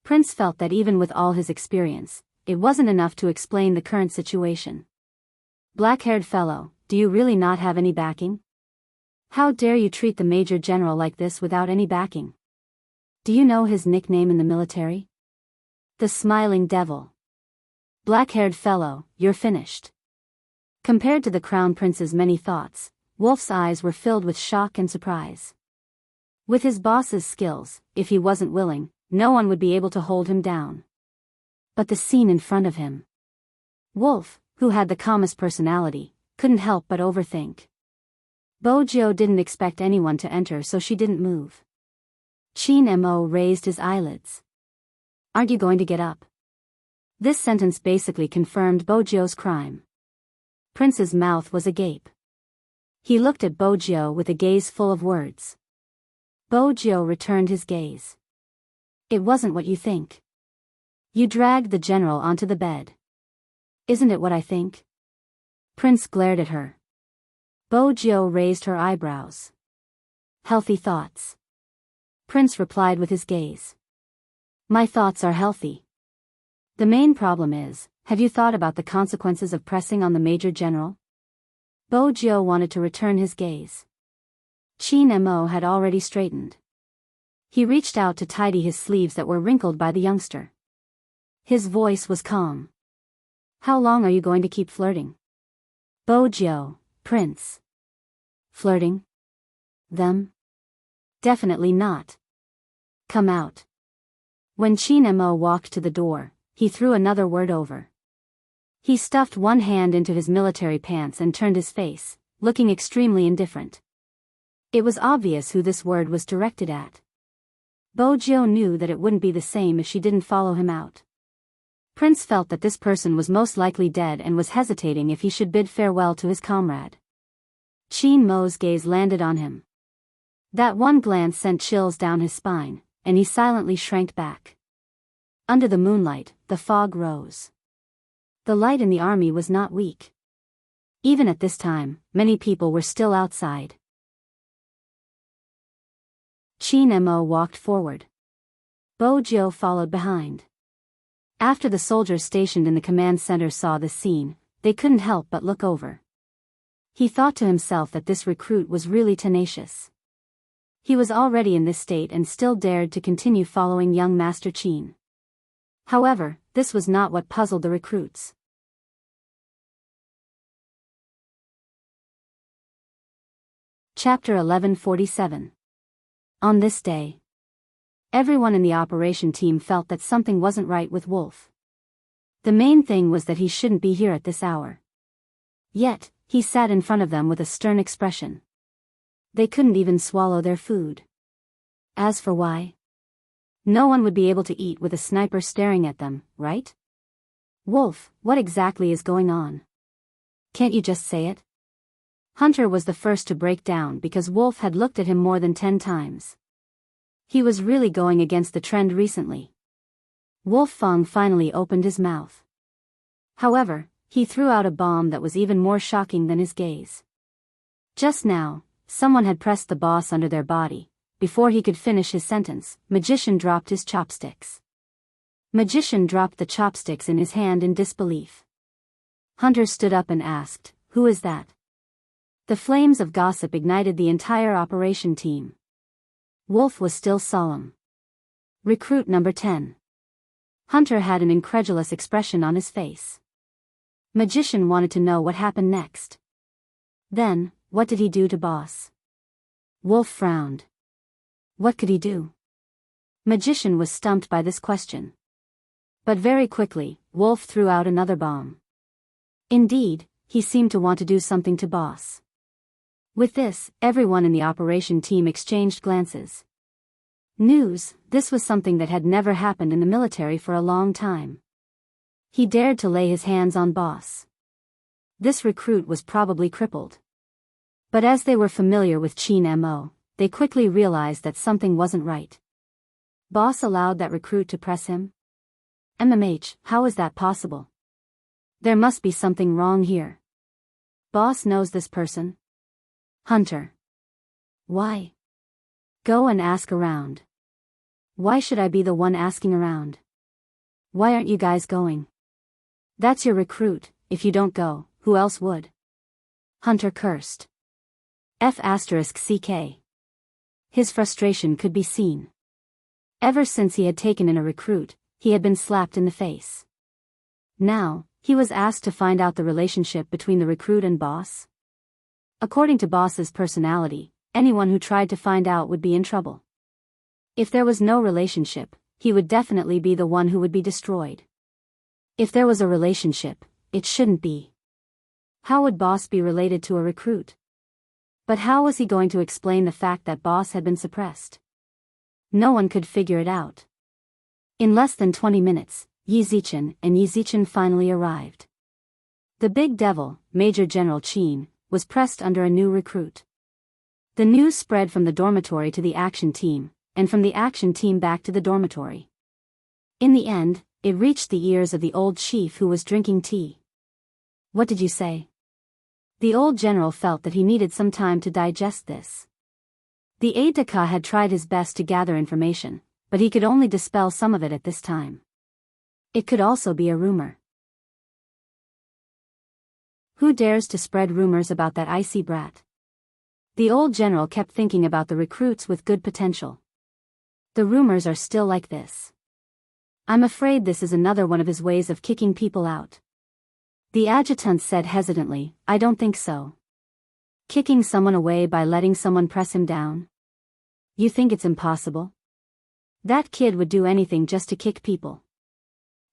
Prince felt that even with all his experience, it wasn't enough to explain the current situation. Black-haired fellow, do you really not have any backing? How dare you treat the major general like this without any backing? Do you know his nickname in the military? The Smiling Devil. Black-haired fellow, you're finished. Compared to the Crown Prince's many thoughts, Wolf's eyes were filled with shock and surprise. With his boss's skills, if he wasn't willing, no one would be able to hold him down. But the scene in front of him. Wolf, who had the calmest personality, couldn't help but overthink. Bojio didn't expect anyone to enter, so she didn't move. Qin Mo raised his eyelids. Aren't you going to get up? This sentence basically confirmed Bojio's crime. Prince's mouth was agape. He looked at Bojio with a gaze full of words. Bojio returned his gaze. It wasn't what you think. You dragged the general onto the bed. Isn't it what I think? Prince glared at her. Bojio raised her eyebrows. Healthy thoughts. Prince replied with his gaze. My thoughts are healthy. The main problem is, have you thought about the consequences of pressing on the major general? Bojio wanted to return his gaze. Qin Mo had already straightened. He reached out to tidy his sleeves that were wrinkled by the youngster. His voice was calm. How long are you going to keep flirting? Bojio, Prince. Flirting? Them? Definitely not. Come out. When Qin Mo walked to the door, he threw another word over. He stuffed one hand into his military pants and turned his face, looking extremely indifferent. It was obvious who this word was directed at. Bojio knew that it wouldn't be the same if she didn't follow him out. Prince felt that this person was most likely dead and was hesitating if he should bid farewell to his comrade. Qin Mo's gaze landed on him. That one glance sent chills down his spine, and he silently shrank back. Under the moonlight, the fog rose. The light in the army was not weak. Even at this time, many people were still outside. Chin Mo walked forward. Bo Jiu followed behind. After the soldiers stationed in the command center saw this scene, they couldn't help but look over. He thought to himself that this recruit was really tenacious. He was already in this state and still dared to continue following young Master Chin. However, this was not what puzzled the recruits. Chapter 1147. On this day, everyone in the operation team felt that something wasn't right with Wolf. The main thing was that he shouldn't be here at this hour. Yet, he sat in front of them with a stern expression. They couldn't even swallow their food. As for why? No one would be able to eat with a sniper staring at them, right? Wolf, what exactly is going on? Can't you just say it? Hunter was the first to break down because Wolf had looked at him more than 10 times. He was really going against the trend recently. Wolf Feng finally opened his mouth. However, he threw out a bomb that was even more shocking than his gaze. Just now, someone had pressed the boss under their body. Before he could finish his sentence, Magician dropped his chopsticks. Magician dropped the chopsticks in his hand in disbelief. Hunter stood up and asked, "Who is that?" The flames of gossip ignited the entire operation team. Wolf was still solemn. Recruit number 10. Hunter had an incredulous expression on his face. Magician wanted to know what happened next. Then, what did he do to boss? Wolf frowned. What could he do? Magician was stumped by this question. But very quickly, Wolf threw out another bomb. Indeed, he seemed to want to do something to boss. With this, everyone in the operation team exchanged glances. News, this was something that had never happened in the military for a long time. He dared to lay his hands on boss. This recruit was probably crippled. But as they were familiar with Chin Mo, they quickly realized that something wasn't right. Boss allowed that recruit to press him? How is that possible? There must be something wrong here. Boss knows this person? Hunter. Why? Go and ask around. Why should I be the one asking around? Why aren't you guys going? That's your recruit, if you don't go, who else would? Hunter cursed. F***ck. His frustration could be seen. Ever since he had taken in a recruit, he had been slapped in the face. Now, he was asked to find out the relationship between the recruit and boss. According to boss's personality, anyone who tried to find out would be in trouble. If there was no relationship, he would definitely be the one who would be destroyed. If there was a relationship, it shouldn't be. How would boss be related to a recruit? But how was he going to explain the fact that boss had been suppressed? No one could figure it out. In less than 20 minutes, Yi Zichen finally arrived. The big devil, Major General Chin, was pressed under a new recruit. The news spread from the dormitory to the action team, and from the action team back to the dormitory. In the end, it reached the ears of the old chief who was drinking tea. What did you say? The old general felt that he needed some time to digest this. The aide-de-camp had tried his best to gather information, but he could only dispel some of it at this time. It could also be a rumor. Who dares to spread rumors about that icy brat? The old general kept thinking about the recruits with good potential. The rumors are still like this. I'm afraid this is another one of his ways of kicking people out. The adjutant said hesitantly, I don't think so. Kicking someone away by letting someone press him down? You think it's impossible? That kid would do anything just to kick people.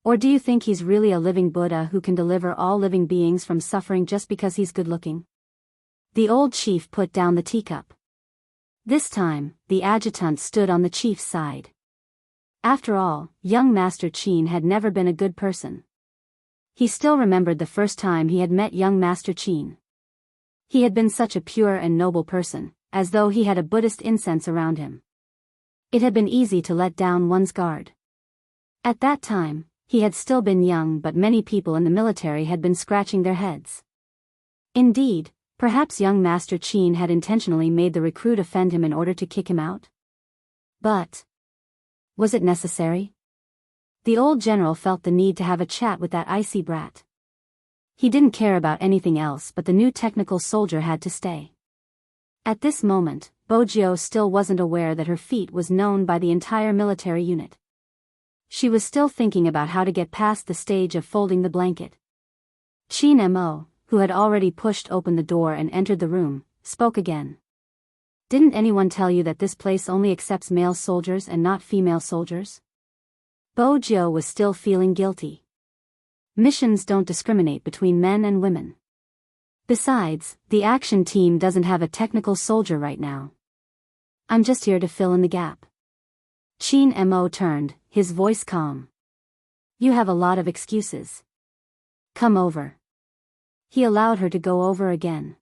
Or do you think he's really a living Buddha who can deliver all living beings from suffering just because he's good-looking? The old chief put down the teacup. This time, the adjutant stood on the chief's side. After all, young Master Chin had never been a good person. He still remembered the first time he had met young Master Chin. He had been such a pure and noble person, as though he had a Buddhist incense around him. It had been easy to let down one's guard. At that time, he had still been young, but many people in the military had been scratching their heads. Indeed, perhaps young Master Qin had intentionally made the recruit offend him in order to kick him out. But was it necessary? The old general felt the need to have a chat with that icy brat. He didn't care about anything else, but the new technical soldier had to stay. At this moment, Bojiu still wasn't aware that her feat was known by the entire military unit. She was still thinking about how to get past the stage of folding the blanket. Qin Mo, who had already pushed open the door and entered the room, spoke again. Didn't anyone tell you that this place only accepts male soldiers and not female soldiers? Bojiu was still feeling guilty. Missions don't discriminate between men and women. Besides, the action team doesn't have a technical soldier right now. I'm just here to fill in the gap. Qin Mo turned, his voice calm. You have a lot of excuses. Come over. He allowed her to go over again.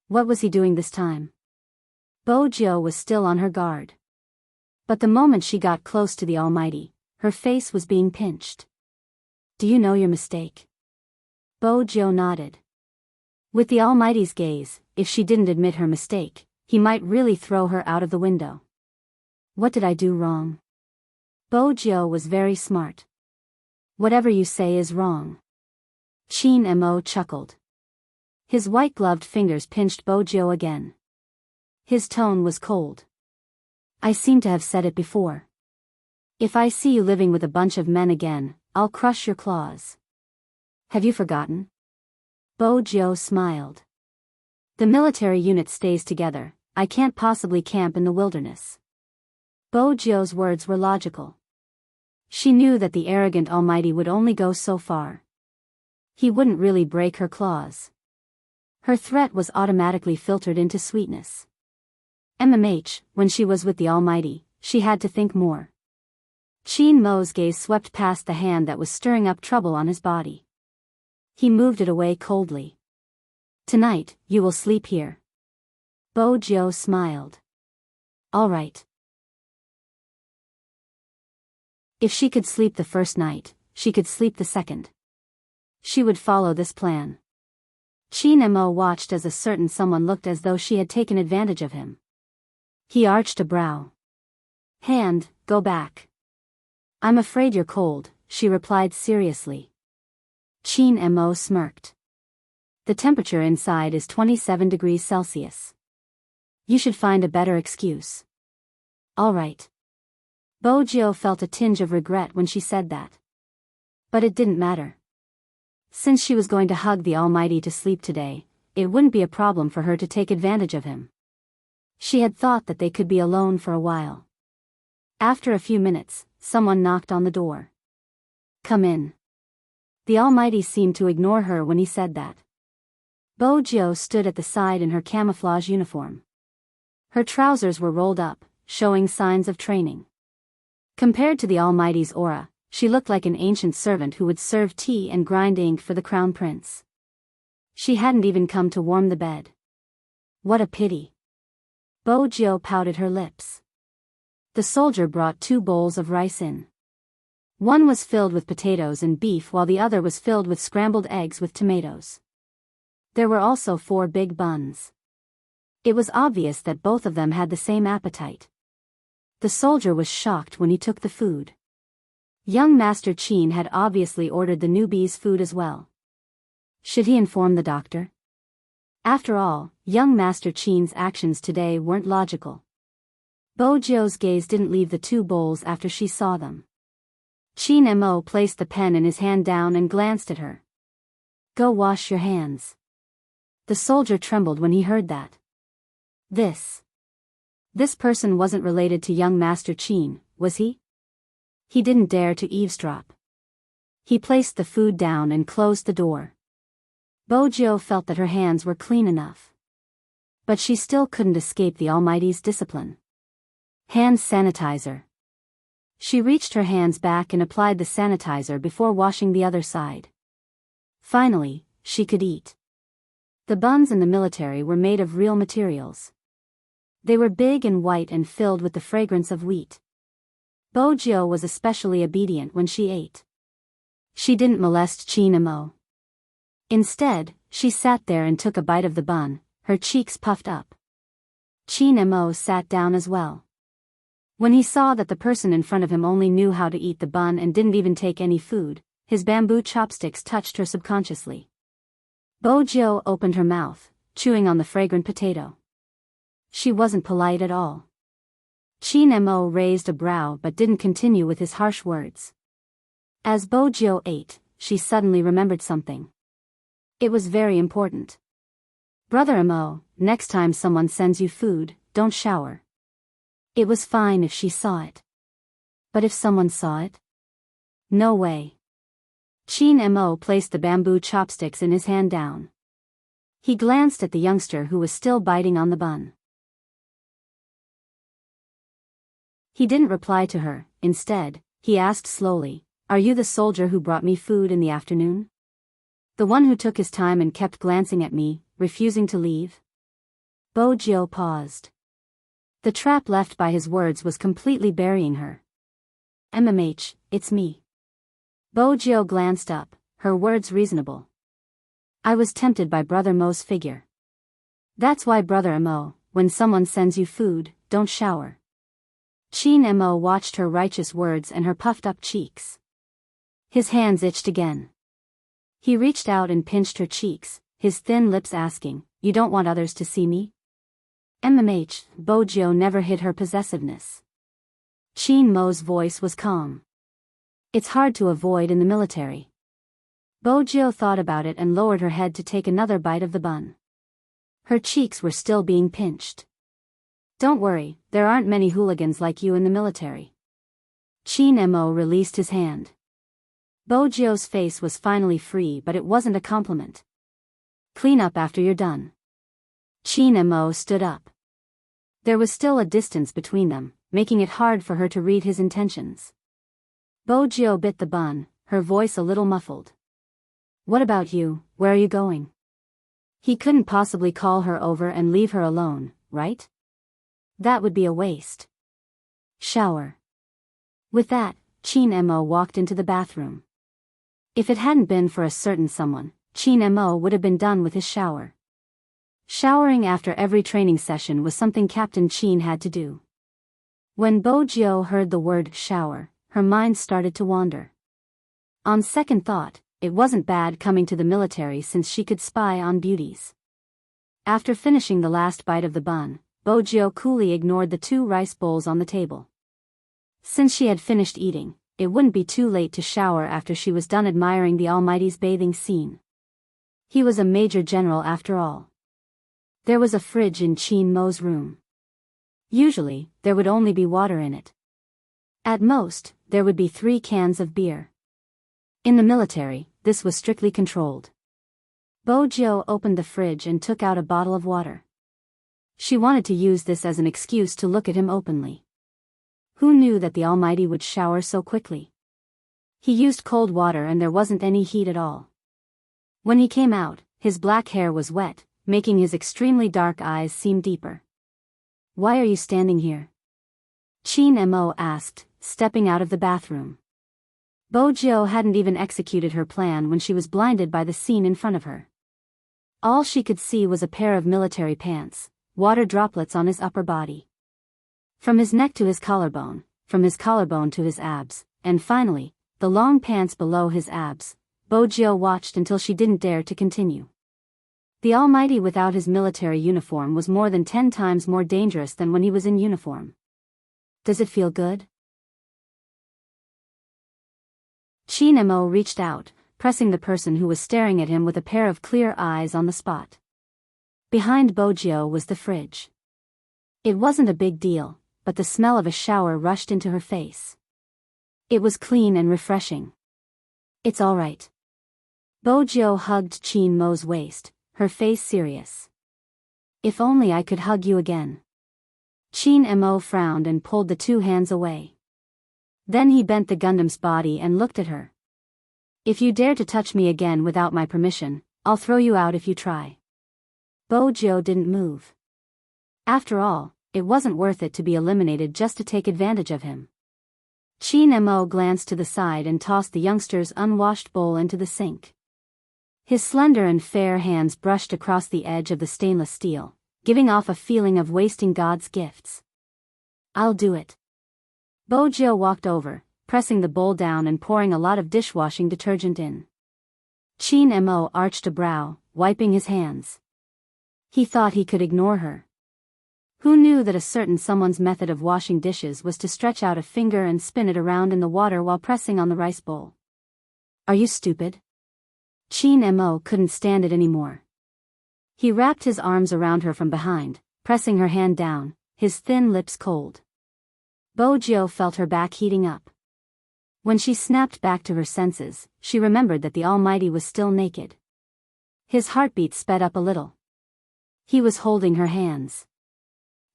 What was he doing this time? Bojiu was still on her guard. But the moment she got close to the Almighty, her face was being pinched. Do you know your mistake? Bojiu nodded. With the Almighty's gaze, if she didn't admit her mistake, he might really throw her out of the window. What did I do wrong? Bojiu was very smart. Whatever you say is wrong. Qin Mo chuckled. His white-gloved fingers pinched Bojiu again. His tone was cold. I seem to have said it before. If I see you living with a bunch of men again, I'll crush your claws. Have you forgotten? Bojiu smiled. The military unit stays together. I can't possibly camp in the wilderness. Bojiu's words were logical. She knew that the arrogant Almighty would only go so far. He wouldn't really break her claws. Her threat was automatically filtered into sweetness. When she was with the Almighty, she had to think more. Qin Mo's gaze swept past the hand that was stirring up trouble on his body. He moved it away coldly. Tonight, you will sleep here. Bojiu smiled. All right. If she could sleep the first night, she could sleep the second. She would follow this plan. Qin Mo watched as a certain someone looked as though she had taken advantage of him. He arched a brow. Hand, go back. I'm afraid you're cold, she replied seriously. Qin Mo smirked. The temperature inside is 27 degrees Celsius. You should find a better excuse. All right. Bojiu felt a tinge of regret when she said that. But it didn't matter. Since she was going to hug the Almighty to sleep today, it wouldn't be a problem for her to take advantage of him. She had thought that they could be alone for a while. After a few minutes, someone knocked on the door. Come in. The Almighty seemed to ignore her when he said that. Bojiu stood at the side in her camouflage uniform. Her trousers were rolled up, showing signs of training. Compared to the Almighty's aura, she looked like an ancient servant who would serve tea and grind ink for the crown prince. She hadn't even come to warm the bed. What a pity. Bojiu pouted her lips. The soldier brought 2 bowls of rice in. One was filled with potatoes and beef while the other was filled with scrambled eggs with tomatoes. There were also 4 big buns. It was obvious that both of them had the same appetite. The soldier was shocked when he took the food. Young Master Qin had obviously ordered the newbie's food as well. Should he inform the doctor? After all, young Master Qin's actions today weren't logical. Bojiu's gaze didn't leave the 2 bowls after she saw them. Qin Mo placed the pen in his hand down and glanced at her. Go wash your hands. The soldier trembled when he heard that. This person wasn't related to young Master Qin, was he? He didn't dare to eavesdrop. He placed the food down and closed the door. Bojiu felt that her hands were clean enough. But she still couldn't escape the Almighty's discipline. Hand sanitizer. She reached her hands back and applied the sanitizer before washing the other side. Finally, she could eat. The buns in the military were made of real materials. They were big and white and filled with the fragrance of wheat. Bojo was especially obedient when she ate. She didn't molest Chin-emo. Instead, she sat there and took a bite of the bun, her cheeks puffed up. Chin-emo sat down as well. When he saw that the person in front of him only knew how to eat the bun and didn't even take any food, his bamboo chopsticks touched her subconsciously. Bojo opened her mouth, chewing on the fragrant potato. She wasn't polite at all. Chin-emo raised a brow but didn't continue with his harsh words. As Bojo ate, she suddenly remembered something. It was very important. Brother Emo, next time someone sends you food, don't shower. It was fine if she saw it. But if someone saw it? No way. Chin-emo placed the bamboo chopsticks in his hand down. He glanced at the youngster who was still biting on the bun. He didn't reply to her. Instead, he asked slowly, "Are you the soldier who brought me food in the afternoon? The one who took his time and kept glancing at me, refusing to leave?" Bojo paused. The trap left by his words was completely burying her. "MMH, it's me." Bojo glanced up, her words reasonable. "I was tempted by Brother Mo's figure. That's why Brother Emo, when someone sends you food, don't shower." Chin-emo watched her righteous words and her puffed-up cheeks. His hands itched again. He reached out and pinched her cheeks, his thin lips asking, "You don't want others to see me?" MMH, Bojo never hid her possessiveness. Chin-mo's voice was calm. "It's hard to avoid in the military." Bojo thought about it and lowered her head to take another bite of the bun. Her cheeks were still being pinched. "Don't worry, there aren't many hooligans like you in the military." Chin-emo released his hand. Bojo's face was finally free, but it wasn't a compliment. "Clean up after you're done." Chin-emo stood up. There was still a distance between them, making it hard for her to read his intentions. Bojo bit the bun, her voice a little muffled. "What about you, where are you going?" He couldn't possibly call her over and leave her alone, right? That would be a waste. "Shower." With that, Chin-emo walked into the bathroom. If it hadn't been for a certain someone, Chin-emo would have been done with his shower. Showering after every training session was something Captain Chin had to do. When Bojo heard the word shower, her mind started to wander. On second thought, it wasn't bad coming to the military since she could spy on beauties. After finishing the last bite of the bun, Bojo coolly ignored the 2 rice bowls on the table. Since she had finished eating, it wouldn't be too late to shower after she was done admiring the Almighty's bathing scene. He was a major general after all. There was a fridge in Chin-mo's room. Usually, there would only be water in it. At most, there would be 3 cans of beer. In the military, this was strictly controlled. Bojo opened the fridge and took out a bottle of water. She wanted to use this as an excuse to look at him openly. Who knew that the Almighty would shower so quickly? He used cold water and there wasn't any heat at all. When he came out, his black hair was wet, making his extremely dark eyes seem deeper. "Why are you standing here?" Chin-emo asked, stepping out of the bathroom. Bojo hadn't even executed her plan when she was blinded by the scene in front of her. All she could see was a pair of military pants, water droplets on his upper body. From his neck to his collarbone, from his collarbone to his abs, and finally, the long pants below his abs. Bojo watched until she didn't dare to continue. The Almighty without his military uniform was more than 10 times more dangerous than when he was in uniform. "Does it feel good?" Chin-emo reached out, pressing the person who was staring at him with a pair of clear eyes on the spot. Behind Bojo was the fridge. It wasn't a big deal, but the smell of a shower rushed into her face. It was clean and refreshing. "It's all right." Bojo hugged Chin-mo's waist, her face serious. "If only I could hug you again." Chin-emo frowned and pulled the 2 hands away. Then he bent the Gundam's body and looked at her. "If you dare to touch me again without my permission, I'll throw you out if you try." Bojo didn't move. After all, it wasn't worth it to be eliminated just to take advantage of him. Chin Mo glanced to the side and tossed the youngster's unwashed bowl into the sink. His slender and fair hands brushed across the edge of the stainless steel, giving off a feeling of wasting God's gifts. "I'll do it." Bojo walked over, pressing the bowl down and pouring a lot of dishwashing detergent in. Chin Mo arched a brow, wiping his hands. He thought he could ignore her. Who knew that a certain someone's method of washing dishes was to stretch out a finger and spin it around in the water while pressing on the rice bowl? "Are you stupid?" Chin Mo couldn't stand it anymore. He wrapped his arms around her from behind, pressing her hand down, his thin lips cold. Bojo felt her back heating up. When she snapped back to her senses, she remembered that the Almighty was still naked. His heartbeat sped up a little. He was holding her hands.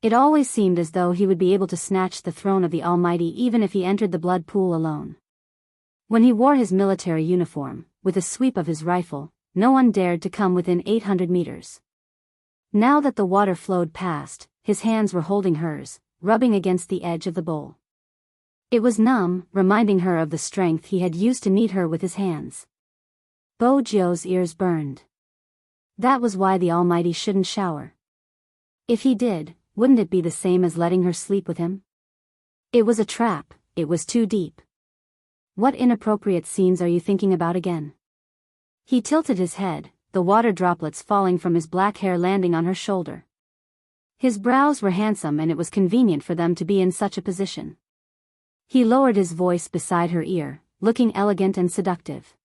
It always seemed as though he would be able to snatch the throne of the Almighty even if he entered the blood pool alone. When he wore his military uniform, with a sweep of his rifle, no one dared to come within 800 meters. Now that the water flowed past, his hands were holding hers, rubbing against the edge of the bowl. It was numb, reminding her of the strength he had used to knead her with his hands. Bojo's ears burned. That was why the Almighty shouldn't shower. If he did, wouldn't it be the same as letting her sleep with him? It was a trap, it was too deep. What inappropriate scenes are you thinking about again? He tilted his head, the water droplets falling from his black hair landing on her shoulder. His brows were handsome and it was convenient for them to be in such a position. He lowered his voice beside her ear, looking elegant and seductive.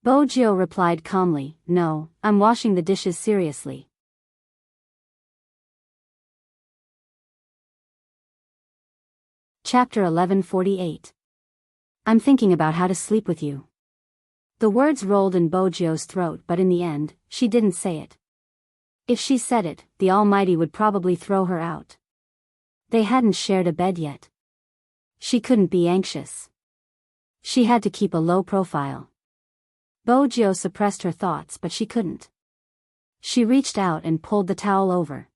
Bojo replied calmly, "No, I'm washing the dishes seriously." Chapter 1148. I'm thinking about how to sleep with you. The words rolled in Bojo's throat, but in the end, she didn't say it. If she said it, the Almighty would probably throw her out. They hadn't shared a bed yet. She couldn't be anxious. She had to keep a low profile. Bojo suppressed her thoughts, but she couldn't. She reached out and pulled the towel over.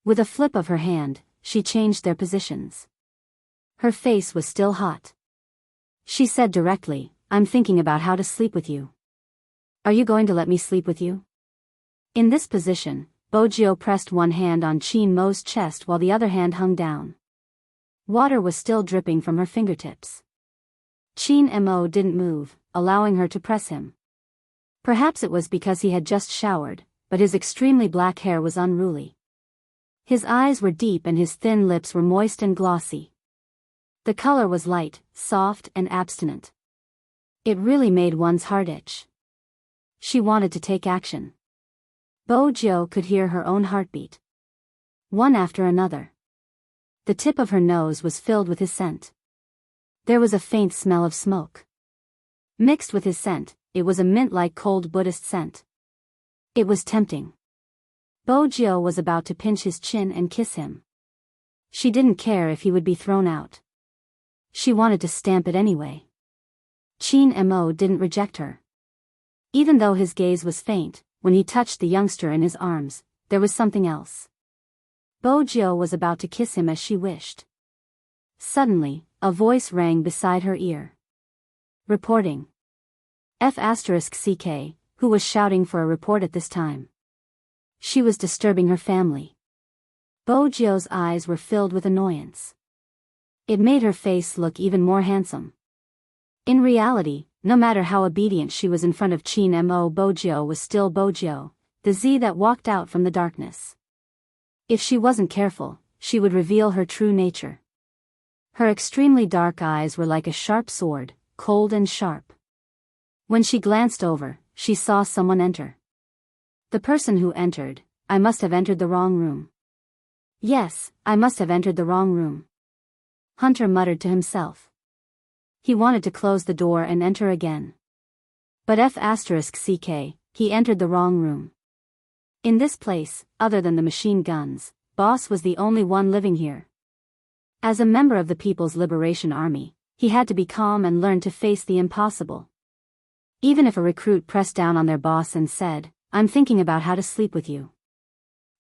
With a flip of her hand, she changed their positions. Her face was still hot. She said directly, "I'm thinking about how to sleep with you. Are you going to let me sleep with you?" In this position, Bojo pressed one hand on Chin Mo's chest while the other hand hung down. Water was still dripping from her fingertips. Chin Mo didn't move, allowing her to press him. Perhaps it was because he had just showered, but his extremely black hair was unruly. His eyes were deep and his thin lips were moist and glossy. The color was light, soft, and abstinent. It really made one's heart itch. She wanted to take action. Bojo could hear her own heartbeat. One after another. The tip of her nose was filled with his scent. There was a faint smell of smoke. Mixed with his scent, it was a mint-like cold Buddhist scent. It was tempting. Bojo was about to pinch his chin and kiss him. She didn't care if he would be thrown out. She wanted to stamp it anyway. Chin Mo didn't reject her. Even though his gaze was faint, when he touched the youngster in his arms, there was something else. Bojo was about to kiss him as she wished. Suddenly, a voice rang beside her ear. Reporting. F***CK, who was shouting for a report at this time. She was disturbing her family. Bojo's eyes were filled with annoyance. It made her face look even more handsome. In reality, no matter how obedient she was in front of Chin Mo, Bojo was still Bojo, the Z that walked out from the darkness. If she wasn't careful, she would reveal her true nature. Her extremely dark eyes were like a sharp sword, cold and sharp. When she glanced over, she saw someone enter. The person who entered, I must have entered the wrong room. Yes, I must have entered the wrong room. Hunter muttered to himself. He wanted to close the door and enter again. But F***CK, he entered the wrong room. In this place, other than the machine guns, Boss was the only one living here. As a member of the People's Liberation Army, he had to be calm and learn to face the impossible. Even if a recruit pressed down on their boss and said, "I'm thinking about how to sleep with you.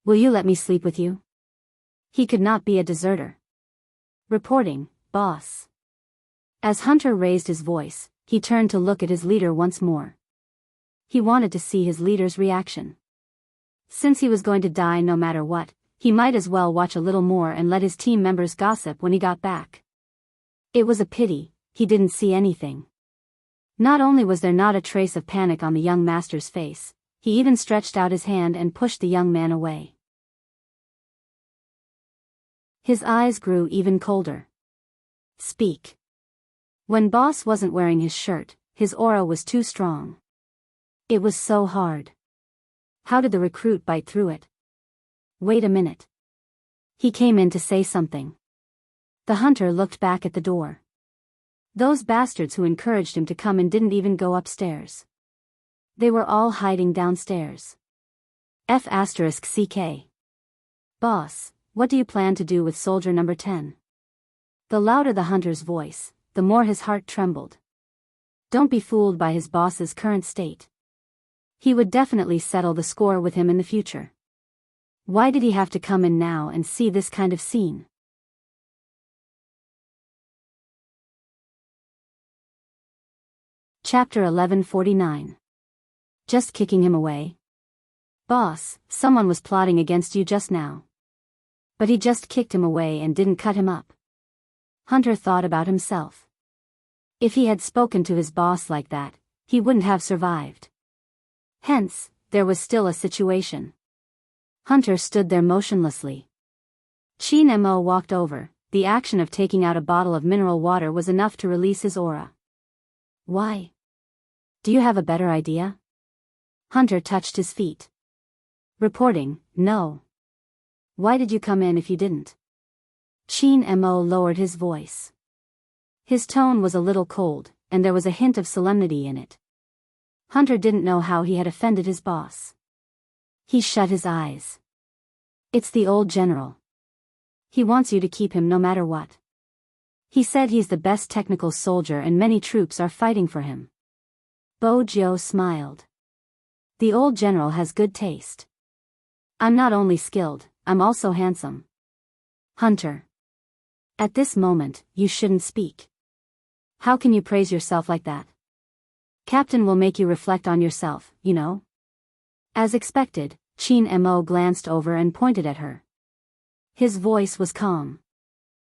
Will you let me sleep with you?" He could not be a deserter. Reporting, boss. As Hunter raised his voice, he turned to look at his leader once more. He wanted to see his leader's reaction. Since he was going to die no matter what, he might as well watch a little more and let his team members gossip when he got back. It was a pity, he didn't see anything. Not only was there not a trace of panic on the young master's face, he even stretched out his hand and pushed the young man away. His eyes grew even colder. Speak. When boss wasn't wearing his shirt, his aura was too strong. It was so hard. How did the recruit bite through it? Wait a minute. He came in to say something. The hunter looked back at the door. Those bastards who encouraged him to come in didn't even go upstairs. They were all hiding downstairs. F***CK. Boss, what do you plan to do with soldier number 10? The louder the hunter's voice, the more his heart trembled. Don't be fooled by his boss's current state. He would definitely settle the score with him in the future. Why did he have to come in now and see this kind of scene? Chapter 1149. Just kicking him away? Boss, someone was plotting against you just now. But he just kicked him away and didn't cut him up. Hunter thought about himself. If he had spoken to his boss like that, he wouldn't have survived. Hence, there was still a situation. Hunter stood there motionlessly. Chin Mo walked over. The action of taking out a bottle of mineral water was enough to release his aura. Why? Do you have a better idea? Hunter touched his feet. Reporting, no. Why did you come in if you didn't? Chin Mo lowered his voice. His tone was a little cold, and there was a hint of solemnity in it. Hunter didn't know how he had offended his boss. He shut his eyes. It's the old general. He wants you to keep him no matter what. He said he's the best technical soldier and many troops are fighting for him. Bo Jiao smiled. The old general has good taste. I'm not only skilled, I'm also handsome. Hunter. At this moment, you shouldn't speak. How can you praise yourself like that? Captain will make you reflect on yourself, you know? As expected, Chin Mo glanced over and pointed at her. His voice was calm.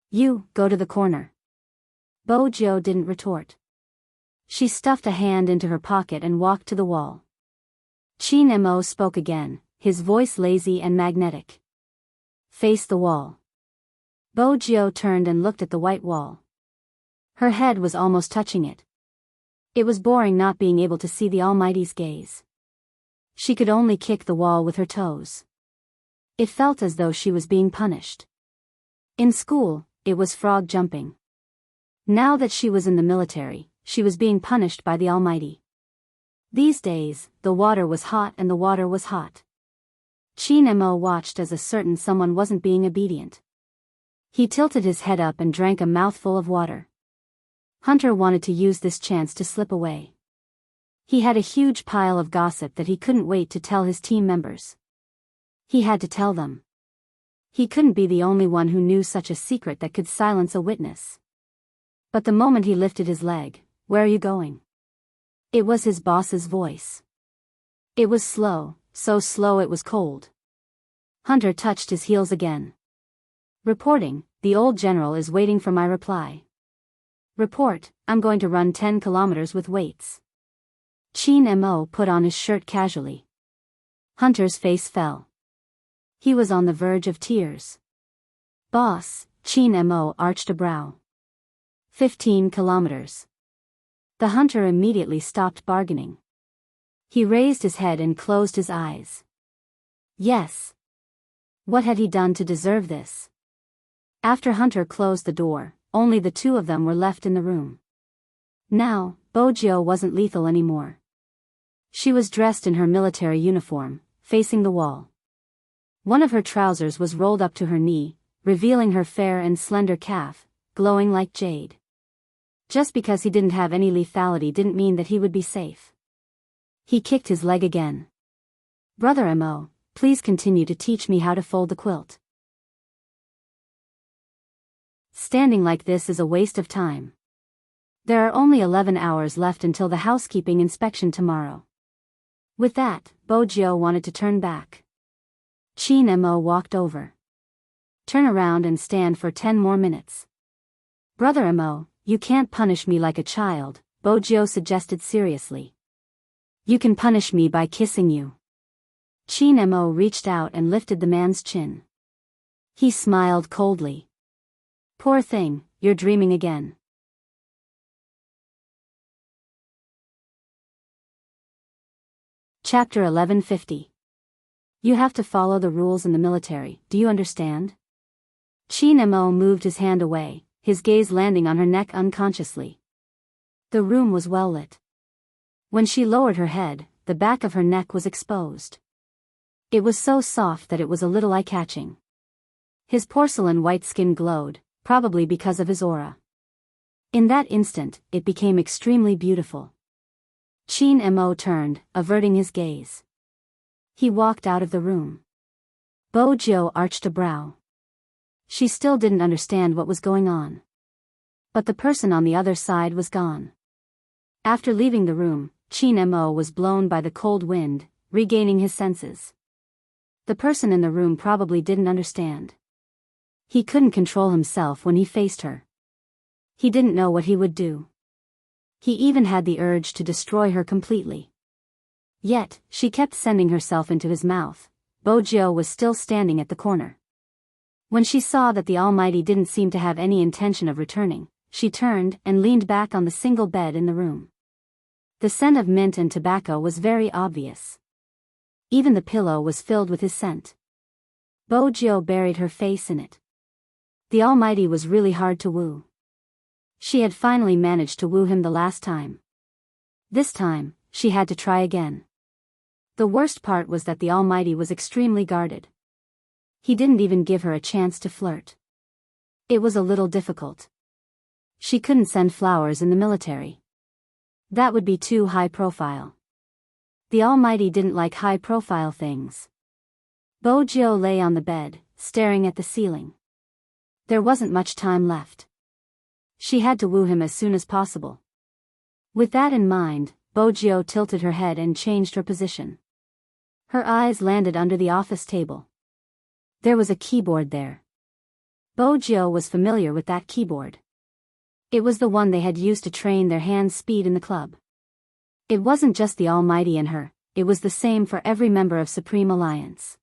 You, go to the corner. Bo Jiao didn't retort. She stuffed a hand into her pocket and walked to the wall. Chin Mo spoke again, his voice lazy and magnetic. Face the wall. Bo Jiao turned and looked at the white wall. Her head was almost touching it. It was boring not being able to see the Almighty's gaze. She could only kick the wall with her toes. It felt as though she was being punished. In school, it was frog jumping. Now that she was in the military, she was being punished by the Almighty. These days, the water was hot and the water was hot. Chin Mo watched as a certain someone wasn't being obedient. He tilted his head up and drank a mouthful of water. Hunter wanted to use this chance to slip away. He had a huge pile of gossip that he couldn't wait to tell his team members. He had to tell them. He couldn't be the only one who knew such a secret that could silence a witness. But the moment he lifted his leg, "Where are you going?" It was his boss's voice. It was slow, so slow it was cold. Hunter touched his heels again. Reporting, the old general is waiting for my reply. Report, I'm going to run 10 kilometers with weights. Chin Mo put on his shirt casually. Hunter's face fell. He was on the verge of tears. Boss, Chin Mo arched a brow. 15 kilometers. The hunter immediately stopped bargaining. He raised his head and closed his eyes. Yes. What had he done to deserve this? After Hunter closed the door, only the two of them were left in the room. Now, Bo Jiao wasn't lethal anymore. She was dressed in her military uniform, facing the wall. One of her trousers was rolled up to her knee, revealing her fair and slender calf, glowing like jade. Just because he didn't have any lethality didn't mean that he would be safe. He kicked his leg again. Brother Mo, please continue to teach me how to fold the quilt. Standing like this is a waste of time. There are only 11 hours left until the housekeeping inspection tomorrow. With that, Bojo wanted to turn back. Chin Mo walked over. Turn around and stand for 10 more minutes. Brother Mo, you can't punish me like a child, Bojo suggested seriously. You can punish me by kissing you. Chin Mo reached out and lifted the man's chin. He smiled coldly. Poor thing, you're dreaming again. Chapter 1150. You have to follow the rules in the military, do you understand? Chin Mo moved his hand away, his gaze landing on her neck unconsciously. The room was well lit. When she lowered her head, the back of her neck was exposed. It was so soft that it was a little eye-catching. His porcelain white skin glowed, probably because of his aura. In that instant, it became extremely beautiful. Chin Mo turned, averting his gaze. He walked out of the room. Bojo arched a brow. She still didn't understand what was going on. But the person on the other side was gone. After leaving the room, Chin Mo was blown by the cold wind, regaining his senses. The person in the room probably didn't understand. He couldn't control himself when he faced her. He didn't know what he would do. He even had the urge to destroy her completely. Yet, she kept sending herself into his mouth. Bojo was still standing at the corner. When she saw that the Almighty didn't seem to have any intention of returning, she turned and leaned back on the single bed in the room. The scent of mint and tobacco was very obvious. Even the pillow was filled with his scent. Bojo buried her face in it. The Almighty was really hard to woo. She had finally managed to woo him the last time. This time, she had to try again. The worst part was that the Almighty was extremely guarded. He didn't even give her a chance to flirt. It was a little difficult. She couldn't send flowers in the military. That would be too high profile. The Almighty didn't like high profile things. Bojo lay on the bed, staring at the ceiling. There wasn't much time left. She had to woo him as soon as possible. With that in mind, Bojo tilted her head and changed her position. Her eyes landed under the office table. There was a keyboard there. Bojo was familiar with that keyboard. It was the one they had used to train their hand speed in the club. It wasn't just the Almighty and her, it was the same for every member of Supreme Alliance.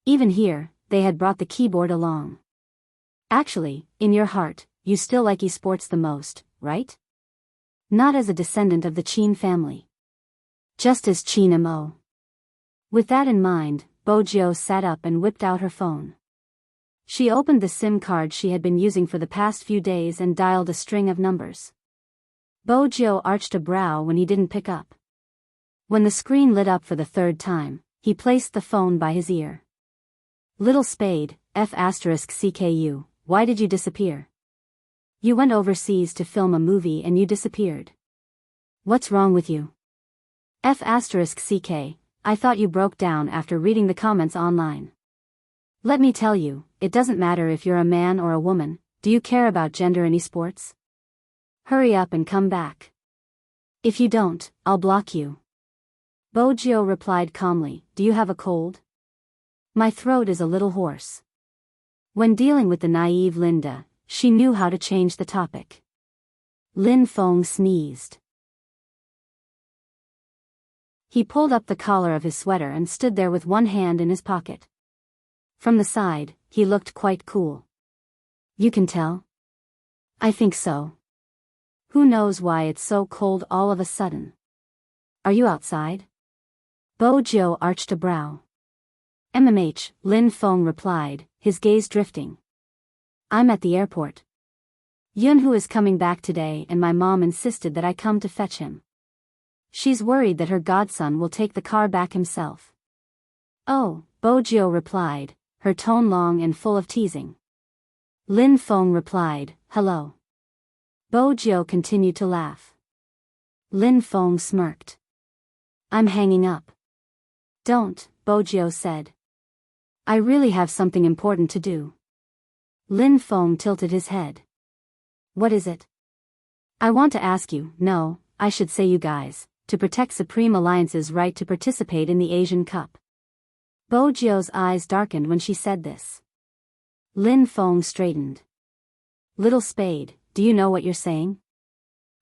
Even here, they had brought the keyboard along. Actually, in your heart, you still like esports the most, right? Not as a descendant of the Chin family. Just as Chin Mo. With that in mind, Bojo sat up and whipped out her phone. She opened the SIM card she had been using for the past few days and dialed a string of numbers. Bojo arched a brow when he didn't pick up. When the screen lit up for the third time, he placed the phone by his ear. Little Spade, F***CKU, why did you disappear? You went overseas to film a movie and you disappeared. What's wrong with you? F***CK, I thought you broke down after reading the comments online. Let me tell you, it doesn't matter if you're a man or a woman, do you care about gender in esports? Hurry up and come back. If you don't, I'll block you. Bojo replied calmly, do you have a cold? My throat is a little hoarse. When dealing with the naive Linda, she knew how to change the topic. Lin Feng sneezed. He pulled up the collar of his sweater and stood there with one hand in his pocket. From the side, he looked quite cool. You can tell? I think so. Who knows why it's so cold all of a sudden? Are you outside? Bojo arched a brow. MMH, Lin Feng replied, his gaze drifting. I'm at the airport. Yunhu is coming back today and my mom insisted that I come to fetch him. She's worried that her godson will take the car back himself. Oh, Bojo replied, her tone long and full of teasing. Lin Feng replied, hello. Bojo continued to laugh. Lin Feng smirked. I'm hanging up. Don't, Bojo said. I really have something important to do. Lin Feng tilted his head. What is it? I want to ask you, no, I should say you guys, to protect Supreme Alliance's right to participate in the Asian Cup. Bo Jio's eyes darkened when she said this. Lin Feng straightened. Little Spade, do you know what you're saying?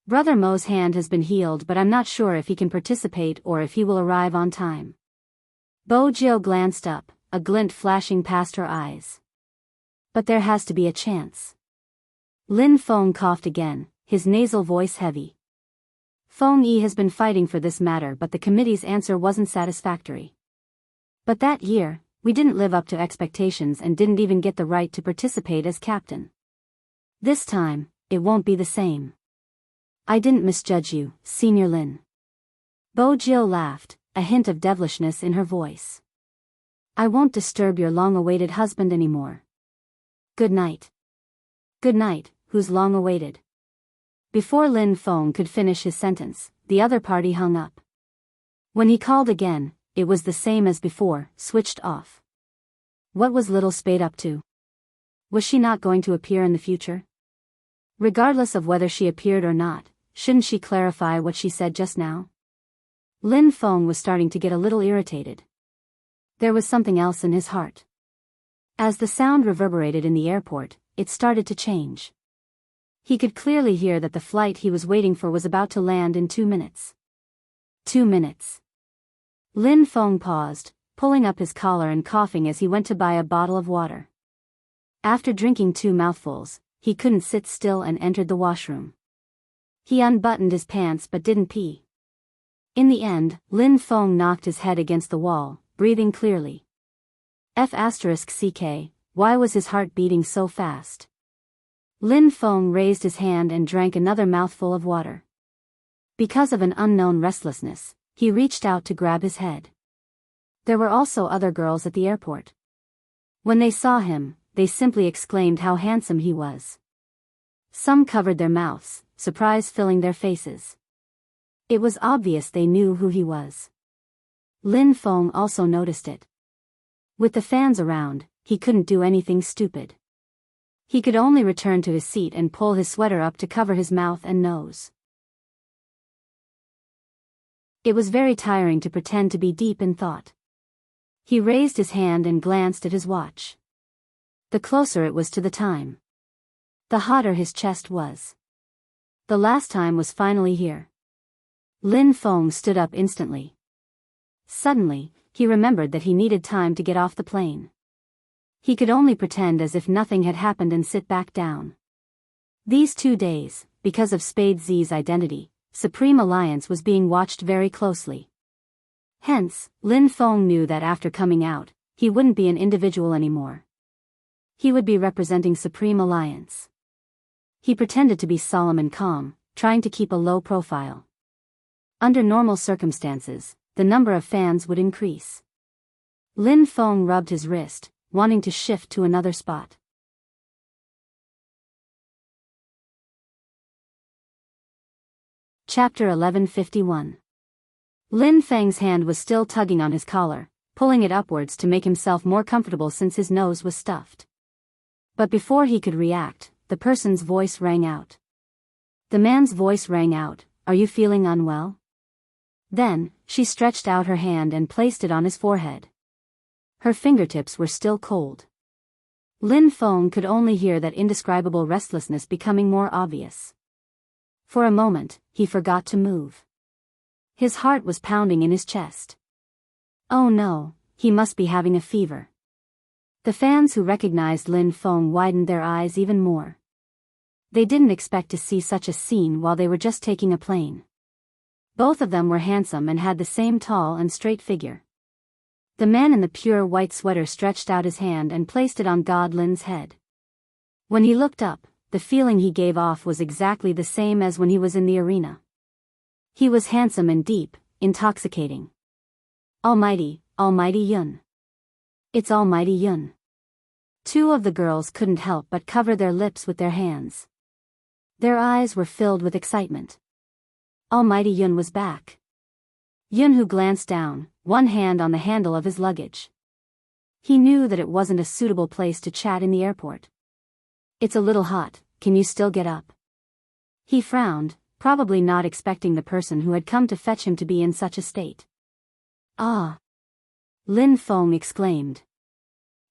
Brother Mo's hand has been healed, but I'm not sure if he can participate or if he will arrive on time. Bo Jio glanced up, a glint flashing past her eyes. But there has to be a chance. Lin Feng coughed again, his nasal voice heavy. Feng Yi has been fighting for this matter, but the committee's answer wasn't satisfactory. But that year, we didn't live up to expectations and didn't even get the right to participate as captain. This time, it won't be the same. I didn't misjudge you, Senior Lin. Bo Jio laughed, a hint of devilishness in her voice. I won't disturb your long-awaited husband anymore. Good night. Good night, who's long-awaited? Before Lin Feng could finish his sentence, the other party hung up. When he called again, it was the same as before, switched off. What was Little Spade up to? Was she not going to appear in the future? Regardless of whether she appeared or not, shouldn't she clarify what she said just now? Lin Feng was starting to get a little irritated. There was something else in his heart. As the sound reverberated in the airport, it started to change. He could clearly hear that the flight he was waiting for was about to land in 2 minutes. 2 minutes. Lin Feng paused, pulling up his collar and coughing as he went to buy a bottle of water. After drinking 2 mouthfuls, he couldn't sit still and entered the washroom. He unbuttoned his pants but didn't pee. In the end, Lin Feng knocked his head against the wall, breathing clearly. F***ck, why was his heart beating so fast? Lin Feng raised his hand and drank another mouthful of water. Because of an unknown restlessness, he reached out to grab his head. There were also other girls at the airport. When they saw him, they simply exclaimed how handsome he was. Some covered their mouths, surprise filling their faces. It was obvious they knew who he was. Lin Feng also noticed it. With the fans around, he couldn't do anything stupid. He could only return to his seat and pull his sweater up to cover his mouth and nose. It was very tiring to pretend to be deep in thought. He raised his hand and glanced at his watch. The closer it was to the time, the hotter his chest was. The last time was finally here. Lin Feng stood up instantly. Suddenly, he remembered that he needed time to get off the plane. He could only pretend as if nothing had happened and sit back down. These 2 days, because of Spade Z's identity, Supreme Alliance was being watched very closely. Hence, Lin Feng knew that after coming out, he wouldn't be an individual anymore. He would be representing Supreme Alliance. He pretended to be solemn and calm, trying to keep a low profile. Under normal circumstances, the number of fans would increase. Lin Feng rubbed his wrist, wanting to shift to another spot. Chapter 1151. Lin Feng's hand was still tugging on his collar, pulling it upwards to make himself more comfortable since his nose was stuffed. But before he could react, the person's voice rang out. The man's voice rang out, "Are you feeling unwell?" Then, she stretched out her hand and placed it on his forehead. Her fingertips were still cold. Lin Feng could only hear that indescribable restlessness becoming more obvious. For a moment, he forgot to move. His heart was pounding in his chest. Oh no, he must be having a fever. The fans who recognized Lin Feng widened their eyes even more. They didn't expect to see such a scene while they were just taking a plane. Both of them were handsome and had the same tall and straight figure. The man in the pure white sweater stretched out his hand and placed it on God Lin's head. When he looked up, the feeling he gave off was exactly the same as when he was in the arena. He was handsome and deep, intoxicating. Almighty, Almighty Yun. It's Almighty Yun. 2 of the girls couldn't help but cover their lips with their hands. Their eyes were filled with excitement. Almighty Yun was back. Yun, who glanced down, one hand on the handle of his luggage. He knew that it wasn't a suitable place to chat in the airport. It's a little hot, can you still get up? He frowned, probably not expecting the person who had come to fetch him to be in such a state. Ah! Lin Feng exclaimed.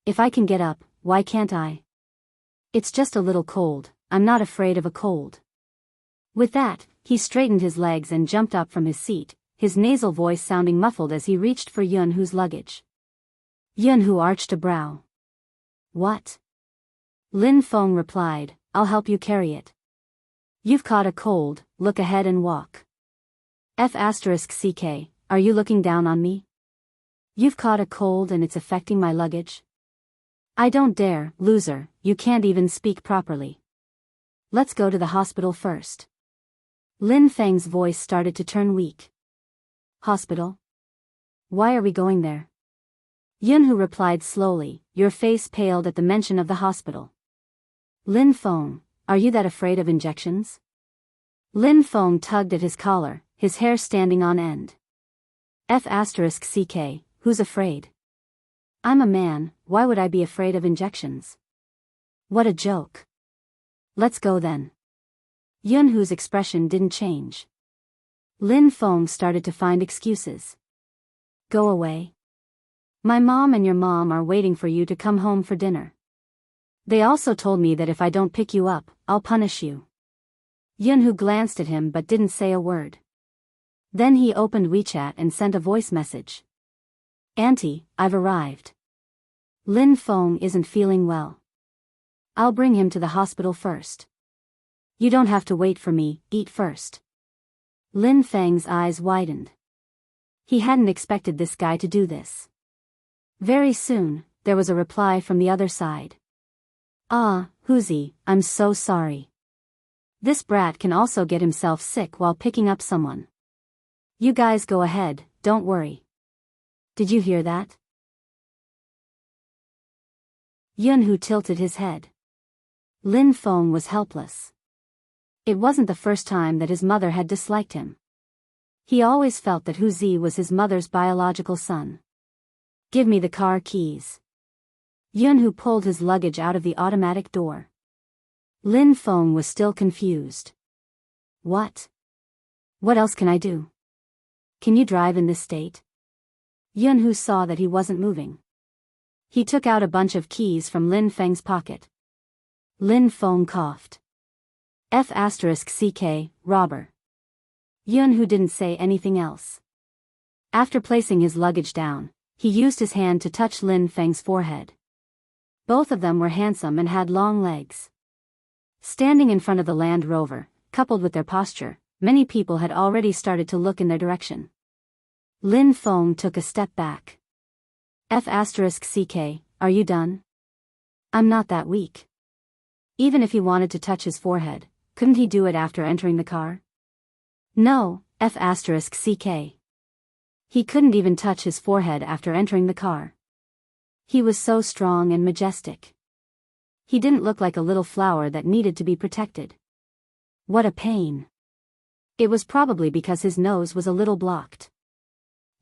If I can get up, why can't I? It's just a little cold, I'm not afraid of a cold. With that, he straightened his legs and jumped up from his seat, his nasal voice sounding muffled as he reached for Yunhu's luggage. Yunhu arched a brow. What? Lin Feng replied, I'll help you carry it. You've caught a cold, look ahead and walk. F***ck, are you looking down on me? You've caught a cold and it's affecting my luggage? I don't dare, loser, you can't even speak properly. Let's go to the hospital first. Lin Feng's voice started to turn weak. Hospital? Why are we going there? Yunhu replied slowly, your face paled at the mention of the hospital. Lin Feng, are you that afraid of injections? Lin Feng tugged at his collar, his hair standing on end. F***ck, who's afraid? I'm a man, why would I be afraid of injections? What a joke. Let's go then. Yunhu's expression didn't change. Lin Feng started to find excuses. Go away. My mom and your mom are waiting for you to come home for dinner. They also told me that if I don't pick you up, I'll punish you. Yunhu glanced at him but didn't say a word. Then he opened WeChat and sent a voice message. Auntie, I've arrived. Lin Feng isn't feeling well. I'll bring him to the hospital first. You don't have to wait for me, eat first. Lin Feng's eyes widened. He hadn't expected this guy to do this. Very soon, there was a reply from the other side. Ah, Huzi, I'm so sorry. This brat can also get himself sick while picking up someone. You guys go ahead, don't worry. Did you hear that? Yunhu tilted his head. Lin Feng was helpless. It wasn't the first time that his mother had disliked him. He always felt that Huzi was his mother's biological son. Give me the car keys. Yunhu pulled his luggage out of the automatic door. Lin Feng was still confused. What? What else can I do? Can you drive in this state? Yunhu saw that he wasn't moving. He took out a bunch of keys from Lin Feng's pocket. Lin Feng coughed. F***ck, robber. Yunhu didn't say anything else. After placing his luggage down, he used his hand to touch Lin Feng's forehead. Both of them were handsome and had long legs. Standing in front of the Land Rover, coupled with their posture, many people had already started to look in their direction. Lin Feng took a step back. F***ck, are you done? I'm not that weak. Even if he wanted to touch his forehead, couldn't he do it after entering the car? No, F***ck. He couldn't even touch his forehead after entering the car. He was so strong and majestic. He didn't look like a little flower that needed to be protected. What a pain. It was probably because his nose was a little blocked.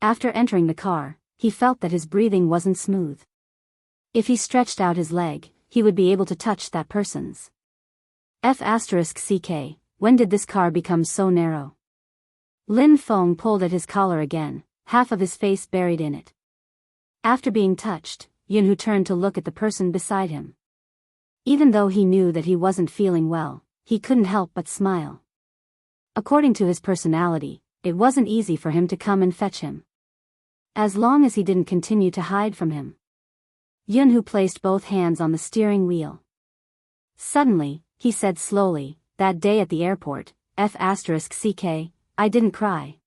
After entering the car, he felt that his breathing wasn't smooth. If he stretched out his leg, he would be able to touch that person's. F***ck, when did this car become so narrow? Lin Feng pulled at his collar again, half of his face buried in it. After being touched, Yunhu turned to look at the person beside him. Even though he knew that he wasn't feeling well, he couldn't help but smile. According to his personality, it wasn't easy for him to come and fetch him. As long as he didn't continue to hide from him. Yunhu placed both hands on the steering wheel. Suddenly, he said slowly, that day at the airport, F***ck, I didn't cry.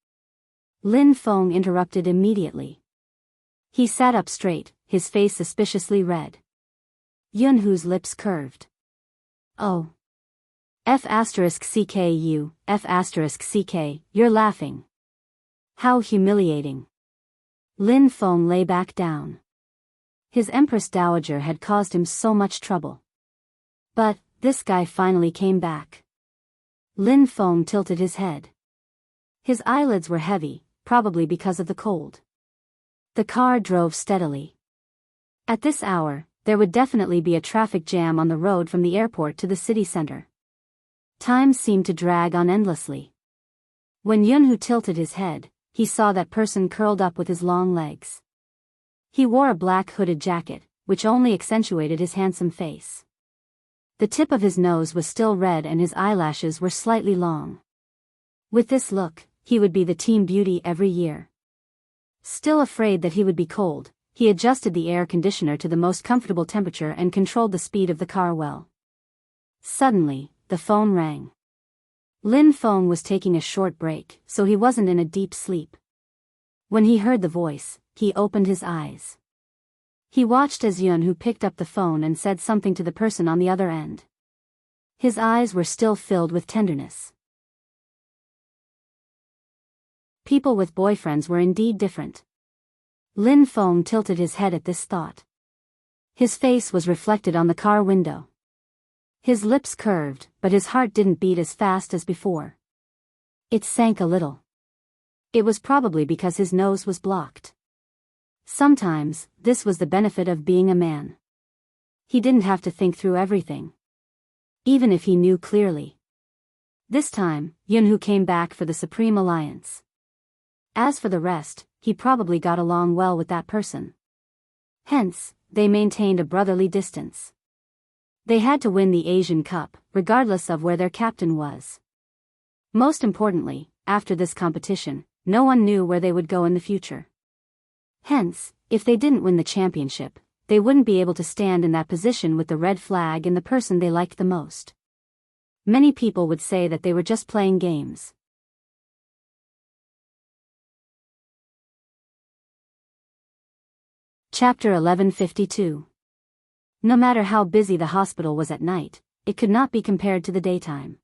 Lin Feng interrupted immediately. He sat up straight, his face suspiciously red. Yunhu's lips curved. Oh. F***ck, you're laughing. How humiliating. Lin Feng lay back down. His Empress Dowager had caused him so much trouble. But, this guy finally came back. Lin Feng tilted his head. His eyelids were heavy, probably because of the cold. The car drove steadily. At this hour, there would definitely be a traffic jam on the road from the airport to the city center. Time seemed to drag on endlessly. When Yunhu tilted his head, he saw that person curled up with his long legs. He wore a black hooded jacket, which only accentuated his handsome face. The tip of his nose was still red and his eyelashes were slightly long. With this look, he would be the team beauty every year. Still afraid that he would be cold, he adjusted the air conditioner to the most comfortable temperature and controlled the speed of the car well. Suddenly, the phone rang. Lin Feng was taking a short break, so he wasn't in a deep sleep. When he heard the voice, he opened his eyes. He watched as Yunhu picked up the phone and said something to the person on the other end. His eyes were still filled with tenderness. People with boyfriends were indeed different. Lin Feng tilted his head at this thought. His face was reflected on the car window. His lips curved, but his heart didn't beat as fast as before. It sank a little. It was probably because his nose was blocked. Sometimes, this was the benefit of being a man. He didn't have to think through everything. Even if he knew clearly. This time, Yunhu came back for the Supreme Alliance. As for the rest, he probably got along well with that person. Hence, they maintained a brotherly distance. They had to win the Asian Cup, regardless of where their captain was. Most importantly, after this competition, no one knew where they would go in the future. Hence, if they didn't win the championship, they wouldn't be able to stand in that position with the red flag and the person they liked the most. Many people would say that they were just playing games. Chapter 1152. No matter how busy the hospital was at night, it could not be compared to the daytime.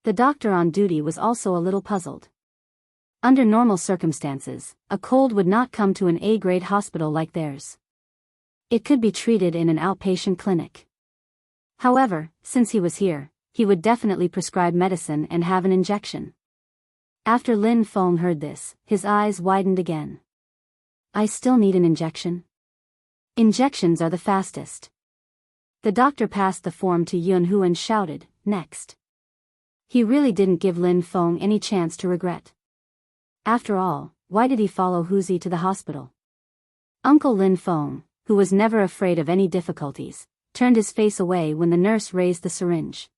The doctor on duty was also a little puzzled. Under normal circumstances, a cold would not come to an A-grade hospital like theirs. It could be treated in an outpatient clinic. However, since he was here, he would definitely prescribe medicine and have an injection. After Lin Feng heard this, his eyes widened again. I still need an injection? Injections are the fastest. The doctor passed the form to Yunhu and shouted, next. He really didn't give Lin Feng any chance to regret. After all, why did he follow Huzi to the hospital? Uncle Lin Feng, who was never afraid of any difficulties, turned his face away when the nurse raised the syringe.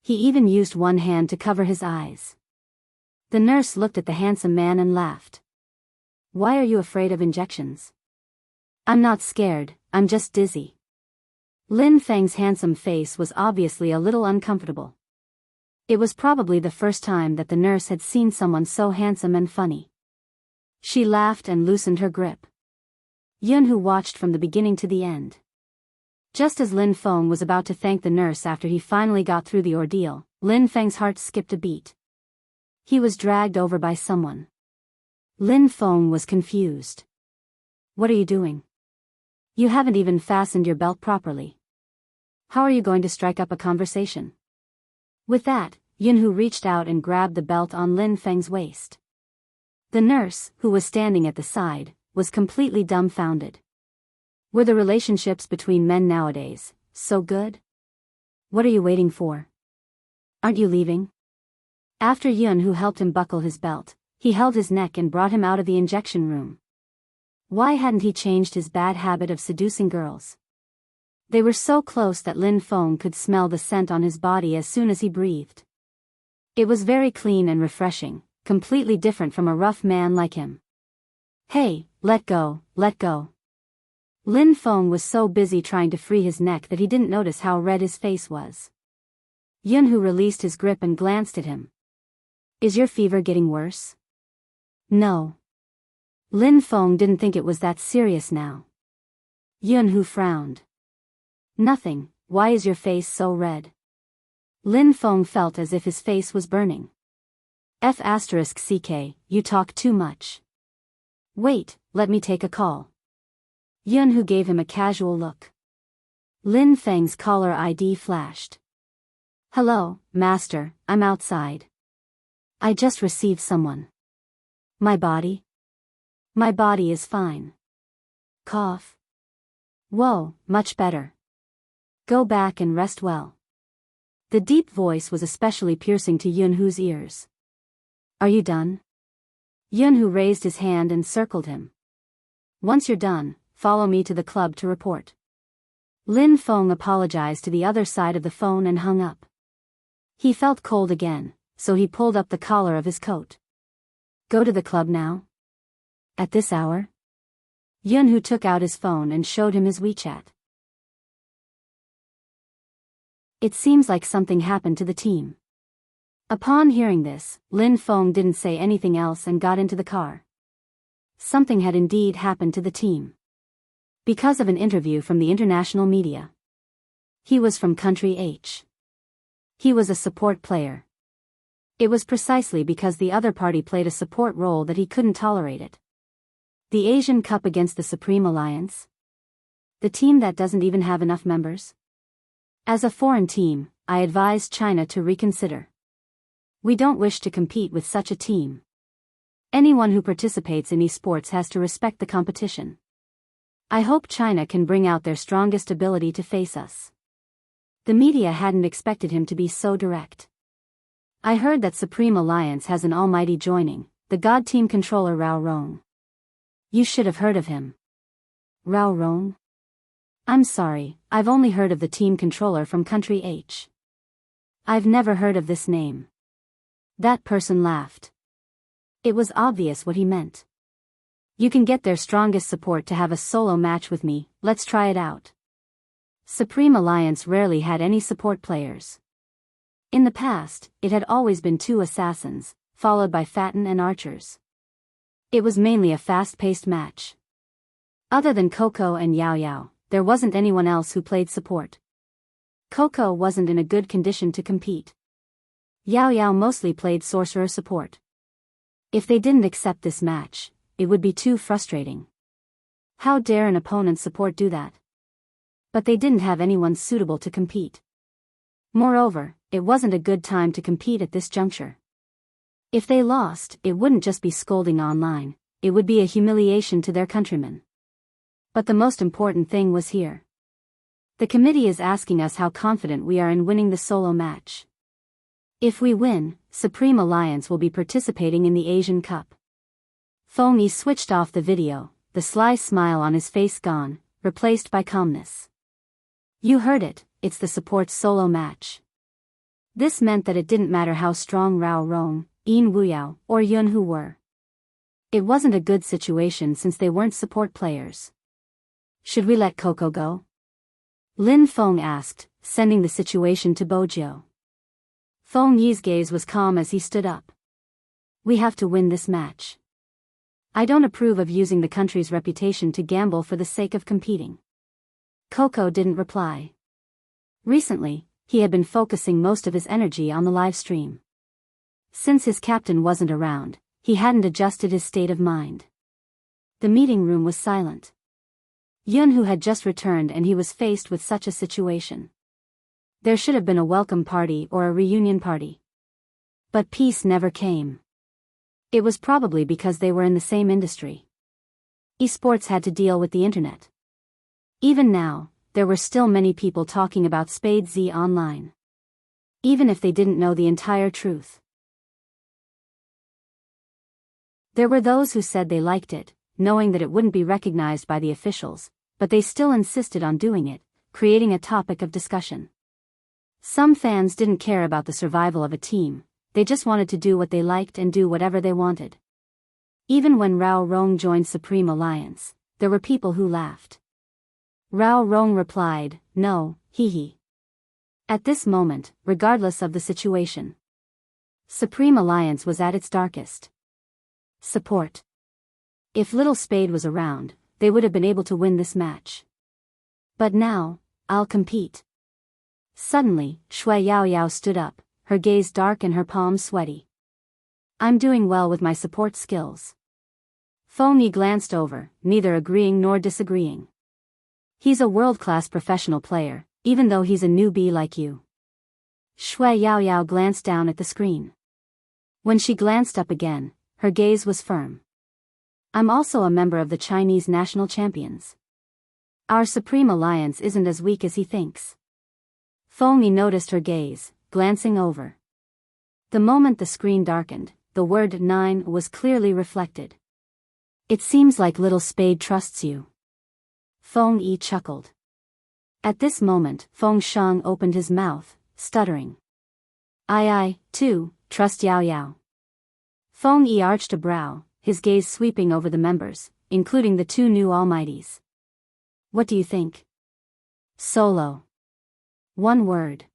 He even used one hand to cover his eyes. The nurse looked at the handsome man and laughed. Why are you afraid of injections? I'm not scared, I'm just dizzy. Lin Feng's handsome face was obviously a little uncomfortable. It was probably the first time that the nurse had seen someone so handsome and funny. She laughed and loosened her grip. Yunhu watched from the beginning to the end. Just as Lin Feng was about to thank the nurse after he finally got through the ordeal, Lin Feng's heart skipped a beat. He was dragged over by someone. Lin Feng was confused. What are you doing? You haven't even fastened your belt properly. How are you going to strike up a conversation? With that, Yunhu reached out and grabbed the belt on Lin Feng's waist. The nurse, who was standing at the side, was completely dumbfounded. Were the relationships between men nowadays so good? What are you waiting for? Aren't you leaving? After Yunhu helped him buckle his belt, he held his neck and brought him out of the injection room. Why hadn't he changed his bad habit of seducing girls? They were so close that Lin Feng could smell the scent on his body as soon as he breathed. It was very clean and refreshing, completely different from a rough man like him. Hey, let go, let go. Lin Feng was so busy trying to free his neck that he didn't notice how red his face was. Yunhu released his grip and glanced at him. Is your fever getting worse? No. Lin Feng didn't think it was that serious now. Yunhu frowned. Nothing, why is your face so red? Lin Feng felt as if his face was burning. F***ck, you talk too much. Wait, let me take a call. Yunhu gave him a casual look. Lin Feng's caller ID flashed. Hello, master, I'm outside. I just received someone. My body? My body is fine. Cough. Whoa, much better. Go back and rest well. The deep voice was especially piercing to Yunhu's ears. Are you done? Yunhu raised his hand and circled him. Once you're done, follow me to the club to report. Lin Feng apologized to the other side of the phone and hung up. He felt cold again, so he pulled up the collar of his coat. Go to the club now? At this hour? Yunhu took out his phone and showed him his WeChat. It seems like something happened to the team. Upon hearing this, Lin Feng didn't say anything else and got into the car. Something had indeed happened to the team. Because of an interview from the international media. He was from country H. He was a support player. It was precisely because the other party played a support role that he couldn't tolerate it. The Asian Cup against the Supreme Alliance? The team that doesn't even have enough members? As a foreign team, I advised China to reconsider. We don't wish to compete with such a team. Anyone who participates in esports has to respect the competition. I hope China can bring out their strongest ability to face us. The media hadn't expected him to be so direct. I heard that Supreme Alliance has an almighty joining, the God Team controller Rao Rong. You should have heard of him. Rao Rong? I'm sorry, I've only heard of the team controller from country H. I've never heard of this name. That person laughed. It was obvious what he meant. You can get their strongest support to have a solo match with me, let's try it out. Supreme Alliance rarely had any support players. In the past, it had always been 2 assassins, followed by Fatten and archers. It was mainly a fast-paced match. Other than Coco and Yao Yao, there wasn't anyone else who played support. Coco wasn't in a good condition to compete. Yao Yao mostly played sorcerer support. If they didn't accept this match, it would be too frustrating. How dare an opponent's support do that? But they didn't have anyone suitable to compete. Moreover, it wasn't a good time to compete at this juncture. If they lost, it wouldn't just be scolding online, it would be a humiliation to their countrymen. But the most important thing was here. The committee is asking us how confident we are in winning the solo match. If we win, Supreme Alliance will be participating in the Asian Cup. Feng Yi switched off the video, the sly smile on his face gone, replaced by calmness. You heard it, it's the support solo match. This meant that it didn't matter how strong Rao Rong, Yin Wuyao, or Yunhu were. It wasn't a good situation since they weren't support players. Should we let Coco go? Lin Feng asked, sending the situation to Bojo. Feng Yi's gaze was calm as he stood up. We have to win this match. I don't approve of using the country's reputation to gamble for the sake of competing. Coco didn't reply. Recently, he had been focusing most of his energy on the live stream. Since his captain wasn't around, he hadn't adjusted his state of mind. The meeting room was silent. Yunhu had just returned and he was faced with such a situation. There should have been a welcome party or a reunion party. But peace never came. It was probably because they were in the same industry. Esports had to deal with the internet. Even now, there were still many people talking about Spade Z online. Even if they didn't know the entire truth. There were those who said they liked it, knowing that it wouldn't be recognized by the officials, but they still insisted on doing it, creating a topic of discussion. Some fans didn't care about the survival of a team, they just wanted to do what they liked and do whatever they wanted. Even when Rao Rong joined Supreme Alliance, there were people who laughed. Rao Rong replied, no, hee. At this moment, regardless of the situation, Supreme Alliance was at its darkest. Support. If Little Spade was around, they would have been able to win this match. But now, I'll compete. Suddenly, Shui Yao Yao stood up, her gaze dark and her palms sweaty. I'm doing well with my support skills. Feng Yi glanced over, neither agreeing nor disagreeing. He's a world-class professional player, even though he's a newbie like you. Shui Yao Yao glanced down at the screen. When she glanced up again, her gaze was firm. I'm also a member of the Chinese national champions. Our Supreme Alliance isn't as weak as he thinks. Feng Yi noticed her gaze, glancing over. The moment the screen darkened, the word 9 was clearly reflected. It seems like little Spade trusts you. Feng Yi chuckled. At this moment, Feng Shang opened his mouth, stuttering. I, too, trust Yao Yao. Feng Yi arched a brow, his gaze sweeping over the members, including the two new almighties. What do you think? Solo. One word.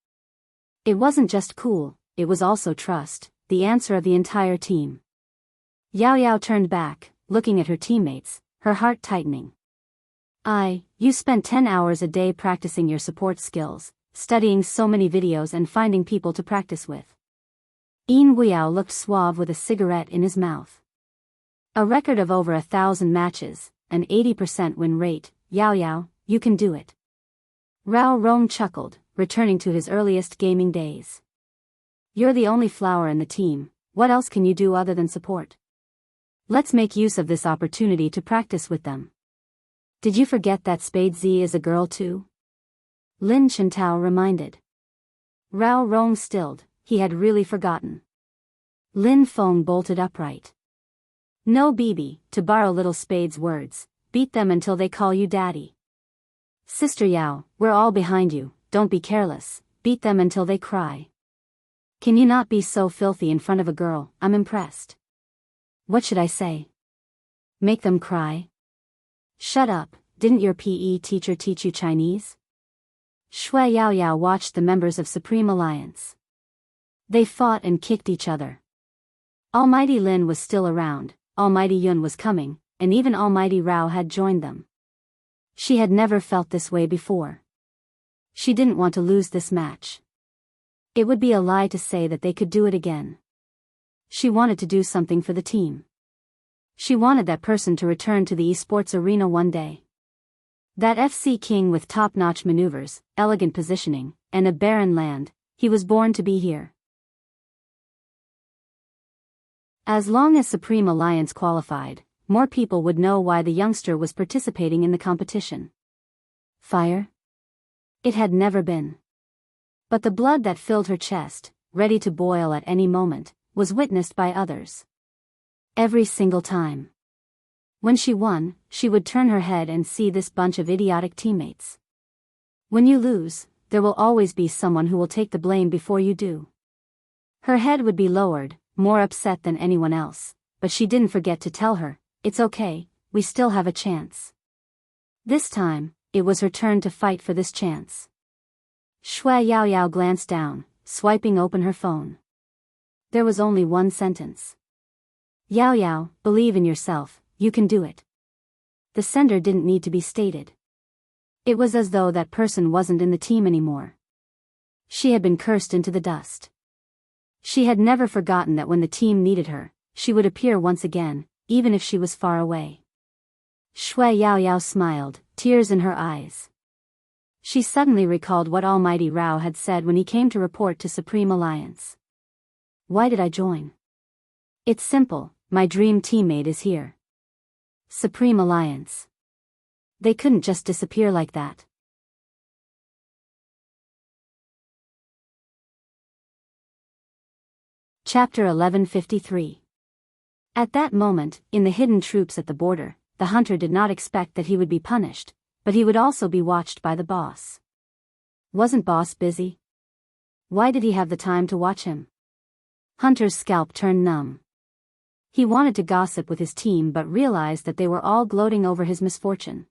It wasn't just cool, it was also trust, the answer of the entire team. Yao Yao turned back, looking at her teammates, her heart tightening. You spent 10 hours a day practicing your support skills, studying so many videos and finding people to practice with. Yin Weiyao looked suave with a cigarette in his mouth. A record of over 1,000 matches, an 80% win rate. Yao Yao, you can do it. Rao Rong chuckled, returning to his earliest gaming days. You're the only flower in the team, what else can you do other than support? Let's make use of this opportunity to practice with them. Did you forget that Spade Z is a girl too? Lin Chintao reminded. Rao Rong stilled, he had really forgotten. Lin Feng bolted upright. No Bibi, to borrow little Spade's words, beat them until they call you daddy. Sister Yao, we're all behind you, don't be careless, beat them until they cry. Can you not be so filthy in front of a girl? I'm impressed. What should I say? Make them cry? Shut up, didn't your PE teacher teach you Chinese? Shui Yao Yao watched the members of Supreme Alliance. They fought and kicked each other. Almighty Lin was still around, Almighty Yun was coming, and even Almighty Rao had joined them. She had never felt this way before. She didn't want to lose this match. It would be a lie to say that they could do it again. She wanted to do something for the team. She wanted that person to return to the esports arena one day. That FC king with top-notch maneuvers, elegant positioning, and a barren land, he was born to be here. As long as Supreme Alliance qualified, more people would know why the youngster was participating in the competition. Fire? It had never been. But the blood that filled her chest, ready to boil at any moment, was witnessed by others. Every single time. When she won, she would turn her head and see this bunch of idiotic teammates. When you lose, there will always be someone who will take the blame before you do. Her head would be lowered, more upset than anyone else, but she didn't forget to tell her, it's okay, we still have a chance. This time, it was her turn to fight for this chance. Shui Yao Yao glanced down, swiping open her phone. There was only one sentence. Yao Yao, believe in yourself, you can do it. The sender didn't need to be stated. It was as though that person wasn't in the team anymore. She had been cursed into the dust. She had never forgotten that when the team needed her, she would appear once again, even if she was far away. Shui Yao Yao smiled, tears in her eyes. She suddenly recalled what Almighty Rao had said when he came to report to Supreme Alliance. Why did I join? It's simple, my dream teammate is here. Supreme Alliance. They couldn't just disappear like that. Chapter 1153. At that moment, in the hidden troops at the border, the hunter did not expect that he would be punished, but he would also be watched by the boss. Wasn't boss busy? Why did he have the time to watch him? Hunter's scalp turned numb. He wanted to gossip with his team but realized that they were all gloating over his misfortune.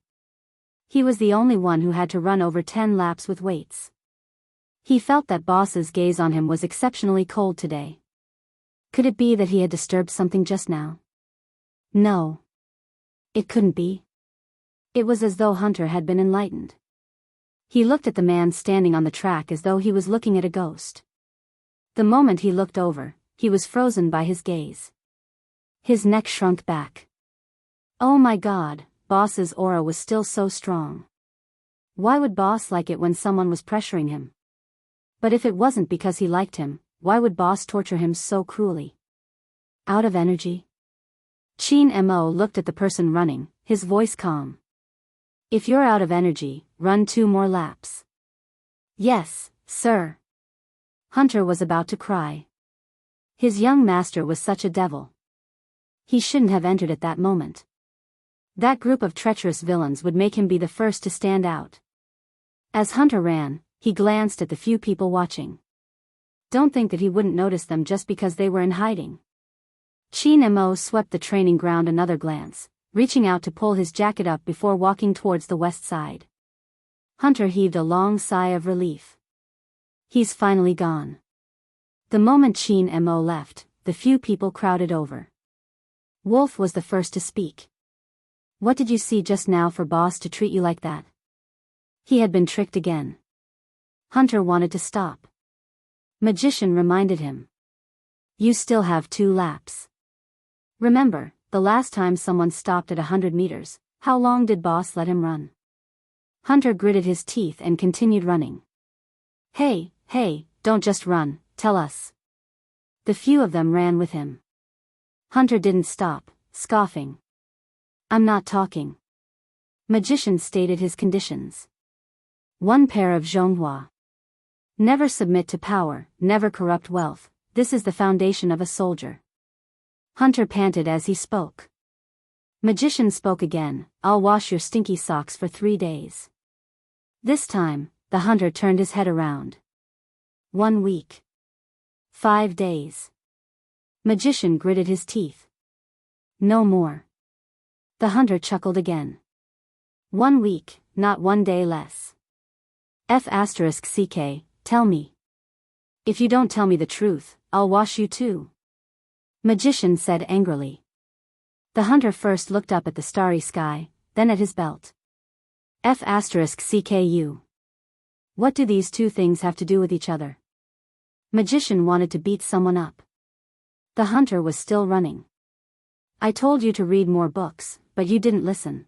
He was the only one who had to run over 10 laps with weights. He felt that boss's gaze on him was exceptionally cold today. Could it be that he had disturbed something just now? No. It couldn't be. It was as though Hunter had been enlightened. He looked at the man standing on the track as though he was looking at a ghost. The moment he looked over, he was frozen by his gaze. His neck shrunk back. Oh my God, boss's aura was still so strong. Why would boss like it when someone was pressuring him? But if it wasn't because he liked him, why would boss torture him so cruelly? Out of energy? Qin Mo looked at the person running, his voice calm. If you're out of energy, run 2 more laps. Yes, sir. Hunter was about to cry. His young master was such a devil. He shouldn't have entered at that moment. That group of treacherous villains would make him be the first to stand out. As Hunter ran, he glanced at the few people watching. Don't think that he wouldn't notice them just because they were in hiding. Chin Mo swept the training ground another glance, reaching out to pull his jacket up before walking towards the west side. Hunter heaved a long sigh of relief. He's finally gone. The moment Chin Mo left, the few people crowded over. Wolf was the first to speak. What did you see just now for boss to treat you like that? He had been tricked again. Hunter wanted to stop. Magician reminded him. You still have 2 laps. Remember, the last time someone stopped at 100 meters, how long did boss let him run? Hunter gritted his teeth and continued running. Hey, don't just run, tell us. The few of them ran with him. Hunter didn't stop, scoffing. I'm not talking. Magician stated his conditions. 1 pair of zhonghua. Never submit to power, never corrupt wealth, this is the foundation of a soldier. Hunter panted as he spoke. Magician spoke again, I'll wash your stinky socks for 3 days. This time, the hunter turned his head around. 1 week. 5 days. Magician gritted his teeth. No more. The hunter chuckled again. 1 week, not 1 day less. F***ck, tell me. If you don't tell me the truth, I'll wash you too. Magician said angrily. The hunter first looked up at the starry sky, then at his belt. F***cku. What do these 2 things have to do with each other? Magician wanted to beat someone up. The hunter was still running. I told you to read more books, but you didn't listen.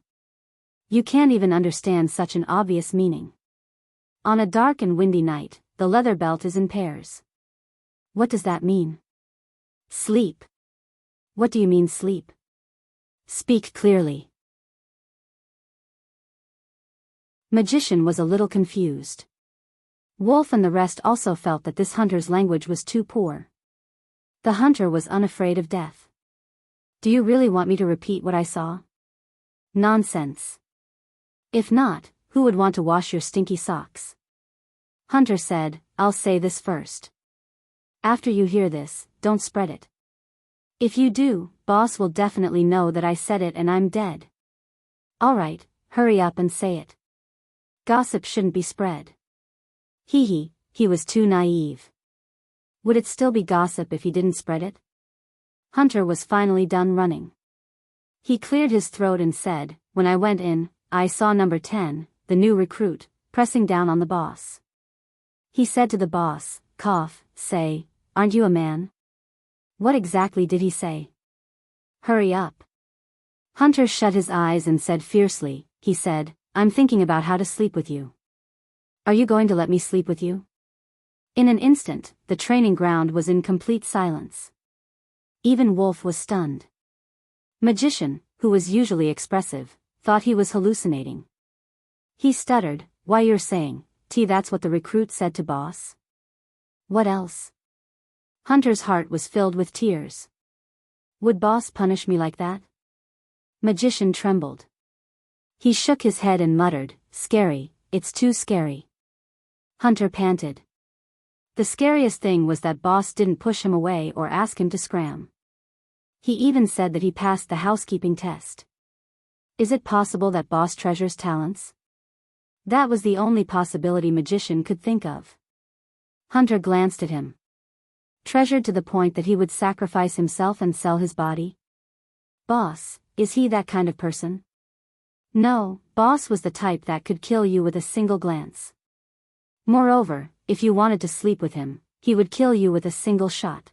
You can't even understand such an obvious meaning. On a dark and windy night, the leather belt is in pairs. What does that mean? Sleep. What do you mean sleep? Speak clearly. Magician was a little confused. Wolf and the rest also felt that this hunter's language was too poor. The hunter was unafraid of death. Do you really want me to repeat what I saw? Nonsense. If not, who would want to wash your stinky socks? Hunter said, I'll say this first. After you hear this, don't spread it. If you do, boss will definitely know that I said it and I'm dead. Alright, hurry up and say it. Gossip shouldn't be spread. He was too naive. Would it still be gossip if he didn't spread it? Hunter was finally done running. He cleared his throat and said, when I went in, I saw number 10, the new recruit, pressing down on the boss. He said to the boss, cough, say, aren't you a man? What exactly did he say? Hurry up. Hunter shut his eyes and said fiercely, he said, I'm thinking about how to sleep with you. Are you going to let me sleep with you? In an instant, the training ground was in complete silence. Even Wolf was stunned. Magician, who was usually expressive, thought he was hallucinating. He stuttered, why you're saying, that's what the recruit said to boss? What else? Hunter's heart was filled with tears. Would boss punish me like that? Magician trembled. He shook his head and muttered, scary, it's too scary. Hunter panted. The scariest thing was that boss didn't push him away or ask him to scram. He even said that he passed the housekeeping test. Is it possible that boss treasures talents? That was the only possibility Magician could think of. Hunter glanced at him. Treasured to the point that he would sacrifice himself and sell his body? Boss, is he that kind of person? No, boss was the type that could kill you with a single glance. Moreover, if you wanted to sleep with him, he would kill you with a single shot.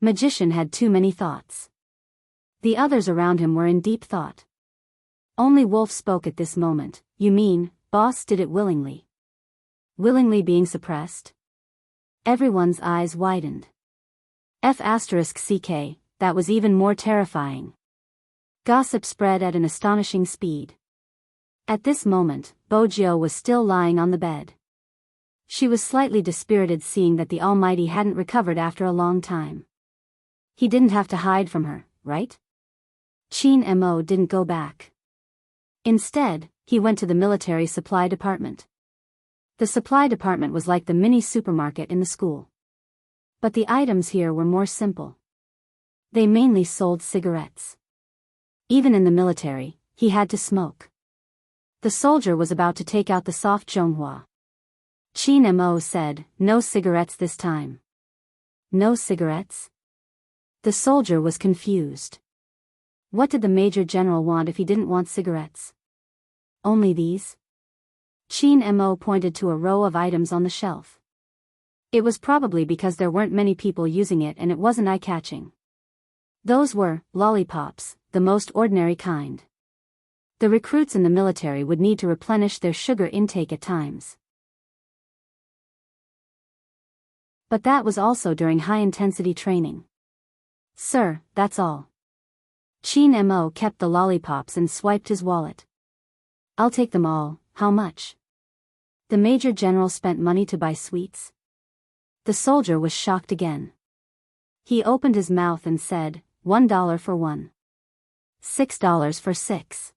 Magician had too many thoughts. The others around him were in deep thought. Only Wolf spoke at this moment. You mean, boss did it willingly? Willingly being suppressed? Everyone's eyes widened. F***ck, that was even more terrifying. Gossip spread at an astonishing speed. At this moment, Bojio was still lying on the bed. She was slightly dispirited seeing that the Almighty hadn't recovered after a long time. He didn't have to hide from her, right? Chin Mo didn't go back. Instead, he went to the military supply department. The supply department was like the mini supermarket in the school. But the items here were more simple. They mainly sold cigarettes. Even in the military, he had to smoke. The soldier was about to take out the soft Zhonghua. Chin Mo said, "No cigarettes this time." No cigarettes? The soldier was confused. What did the Major General want if he didn't want cigarettes? Only these? Chin Mo pointed to a row of items on the shelf. It was probably because there weren't many people using it and it wasn't eye-catching. Those were lollipops, the most ordinary kind. The recruits in the military would need to replenish their sugar intake at times. But that was also during high-intensity training. "Sir, that's all." Chin Mo kept the lollipops and swiped his wallet. "I'll take them all, how much?" The Major General spent money to buy sweets? The soldier was shocked again. He opened his mouth and said, $1 for one. $6 for 6.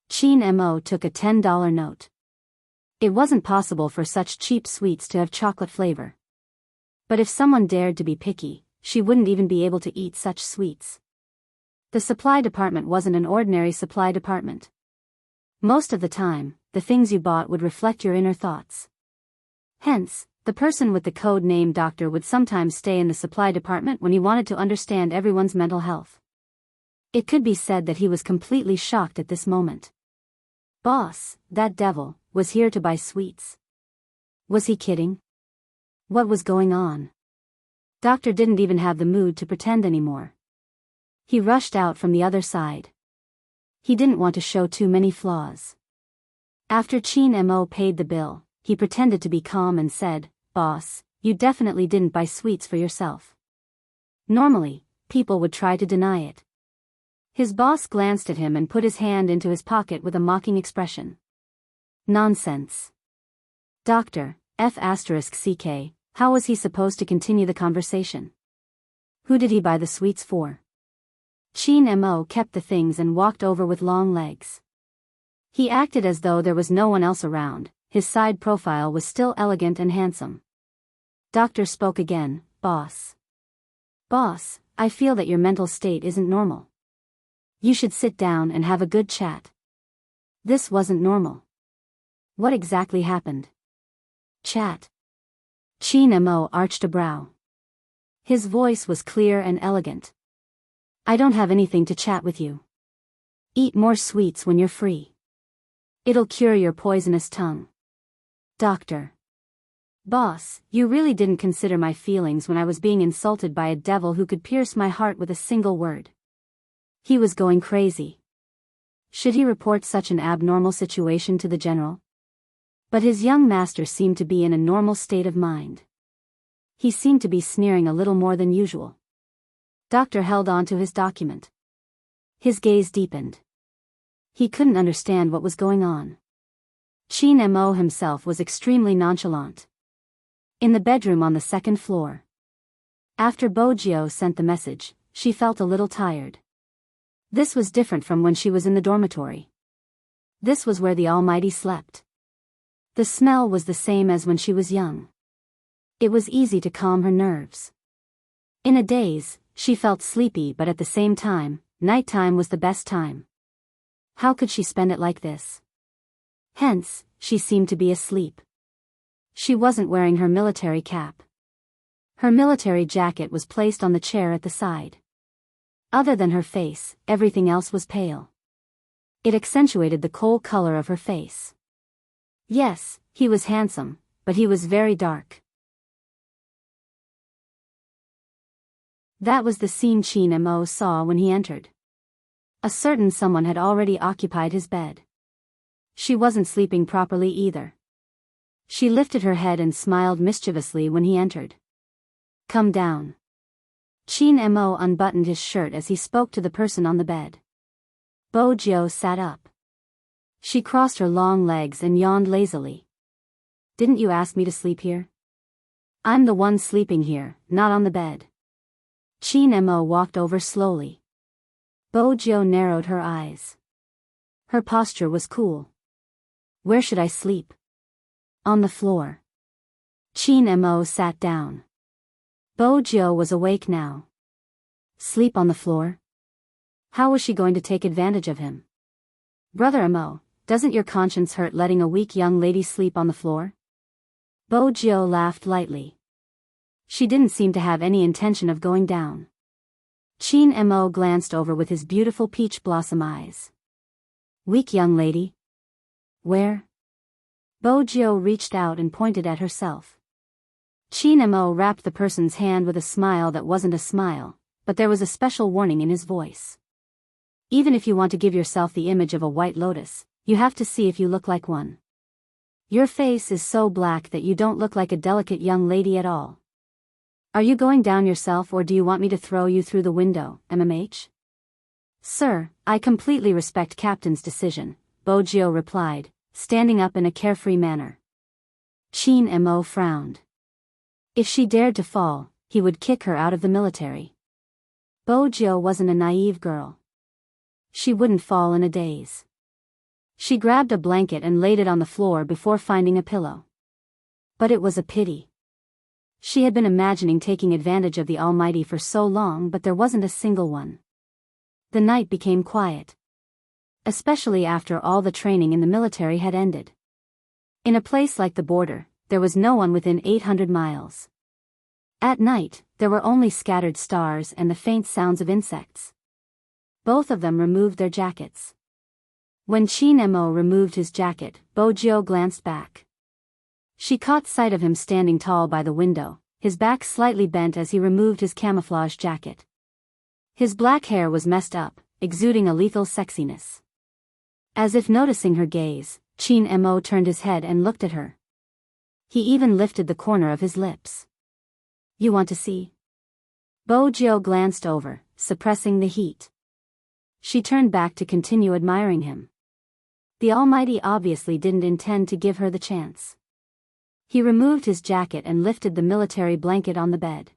Chin Mo took a $10 note. It wasn't possible for such cheap sweets to have chocolate flavor. But if someone dared to be picky, she wouldn't even be able to eat such sweets. The supply department wasn't an ordinary supply department. Most of the time, the things you bought would reflect your inner thoughts. Hence, the person with the code name Doctor would sometimes stay in the supply department when he wanted to understand everyone's mental health. It could be said that he was completely shocked at this moment. Boss, that devil, was here to buy sweets. Was he kidding? What was going on? Doctor didn't even have the mood to pretend anymore. He rushed out from the other side. He didn't want to show too many flaws. After Chin Mo paid the bill, he pretended to be calm and said, "Boss, you definitely didn't buy sweets for yourself." Normally, people would try to deny it. His boss glanced at him and put his hand into his pocket with a mocking expression. Nonsense. Doctor, F***CK, how was he supposed to continue the conversation? Who did he buy the sweets for? Chin Mo kept the things and walked over with long legs. He acted as though there was no one else around. His side profile was still elegant and handsome. Doctor spoke again, "Boss. Boss, I feel that your mental state isn't normal. You should sit down and have a good chat." This wasn't normal. What exactly happened? Chat. Chin Mo arched a brow. His voice was clear and elegant. "I don't have anything to chat with you. Eat more sweets when you're free. It'll cure your poisonous tongue." Doctor. Boss, you really didn't consider my feelings when I was being insulted by a devil who could pierce my heart with a single word. He was going crazy. Should he report such an abnormal situation to the general? But his young master seemed to be in a normal state of mind. He seemed to be sneering a little more than usual. Doctor held on to his document. His gaze deepened. He couldn't understand what was going on. Chin Mo himself was extremely nonchalant. In the bedroom on the second floor. After Bojio sent the message, she felt a little tired. This was different from when she was in the dormitory. This was where the Almighty slept. The smell was the same as when she was young. It was easy to calm her nerves. In a daze, she felt sleepy, but at the same time, nighttime was the best time. How could she spend it like this? Hence, she seemed to be asleep. She wasn't wearing her military cap. Her military jacket was placed on the chair at the side. Other than her face, everything else was pale. It accentuated the coal color of her face. Yes, he was handsome, but he was very dark. That was the scene Chin Mo saw when he entered. A certain someone had already occupied his bed. She wasn't sleeping properly either. She lifted her head and smiled mischievously when he entered. "Come down." Chin Mo unbuttoned his shirt as he spoke to the person on the bed. Bojio sat up. She crossed her long legs and yawned lazily. Didn't you ask me to sleep here? I'm the one sleeping here, not on the bed. Chin Mo walked over slowly. Bojo narrowed her eyes. Her posture was cool. Where should I sleep? On the floor. Chin Mo sat down. Bojo was awake now. Sleep on the floor? How was she going to take advantage of him? Brother Mo, doesn't your conscience hurt letting a weak young lady sleep on the floor? Bojo laughed lightly. She didn't seem to have any intention of going down. Chin Mo glanced over with his beautiful peach blossom eyes. Weak young lady? Where? Bojo reached out and pointed at herself. Chin Mo wrapped the person's hand with a smile that wasn't a smile, but there was a special warning in his voice. Even if you want to give yourself the image of a white lotus, you have to see if you look like one. Your face is so black that you don't look like a delicate young lady at all. Are you going down yourself or do you want me to throw you through the window, MMH? Sir, I completely respect Captain's decision, Bojo replied, standing up in a carefree manner. Chin Mo frowned. If she dared to fall, he would kick her out of the military. Bojo wasn't a naive girl. She wouldn't fall in a daze. She grabbed a blanket and laid it on the floor before finding a pillow. But it was a pity. She had been imagining taking advantage of the Almighty for so long, but there wasn't a single one. The night became quiet. Especially after all the training in the military had ended. In a place like the border, there was no one within 800 miles. At night, there were only scattered stars and the faint sounds of insects. Both of them removed their jackets. When Chin Mo removed his jacket, Bojo glanced back. She caught sight of him standing tall by the window, his back slightly bent as he removed his camouflage jacket. His black hair was messed up, exuding a lethal sexiness. As if noticing her gaze, Chin Mo turned his head and looked at her. He even lifted the corner of his lips. You want to see? Bojo glanced over, suppressing the heat. She turned back to continue admiring him. The Almighty obviously didn't intend to give her the chance. He removed his jacket and lifted the military blanket on the bed.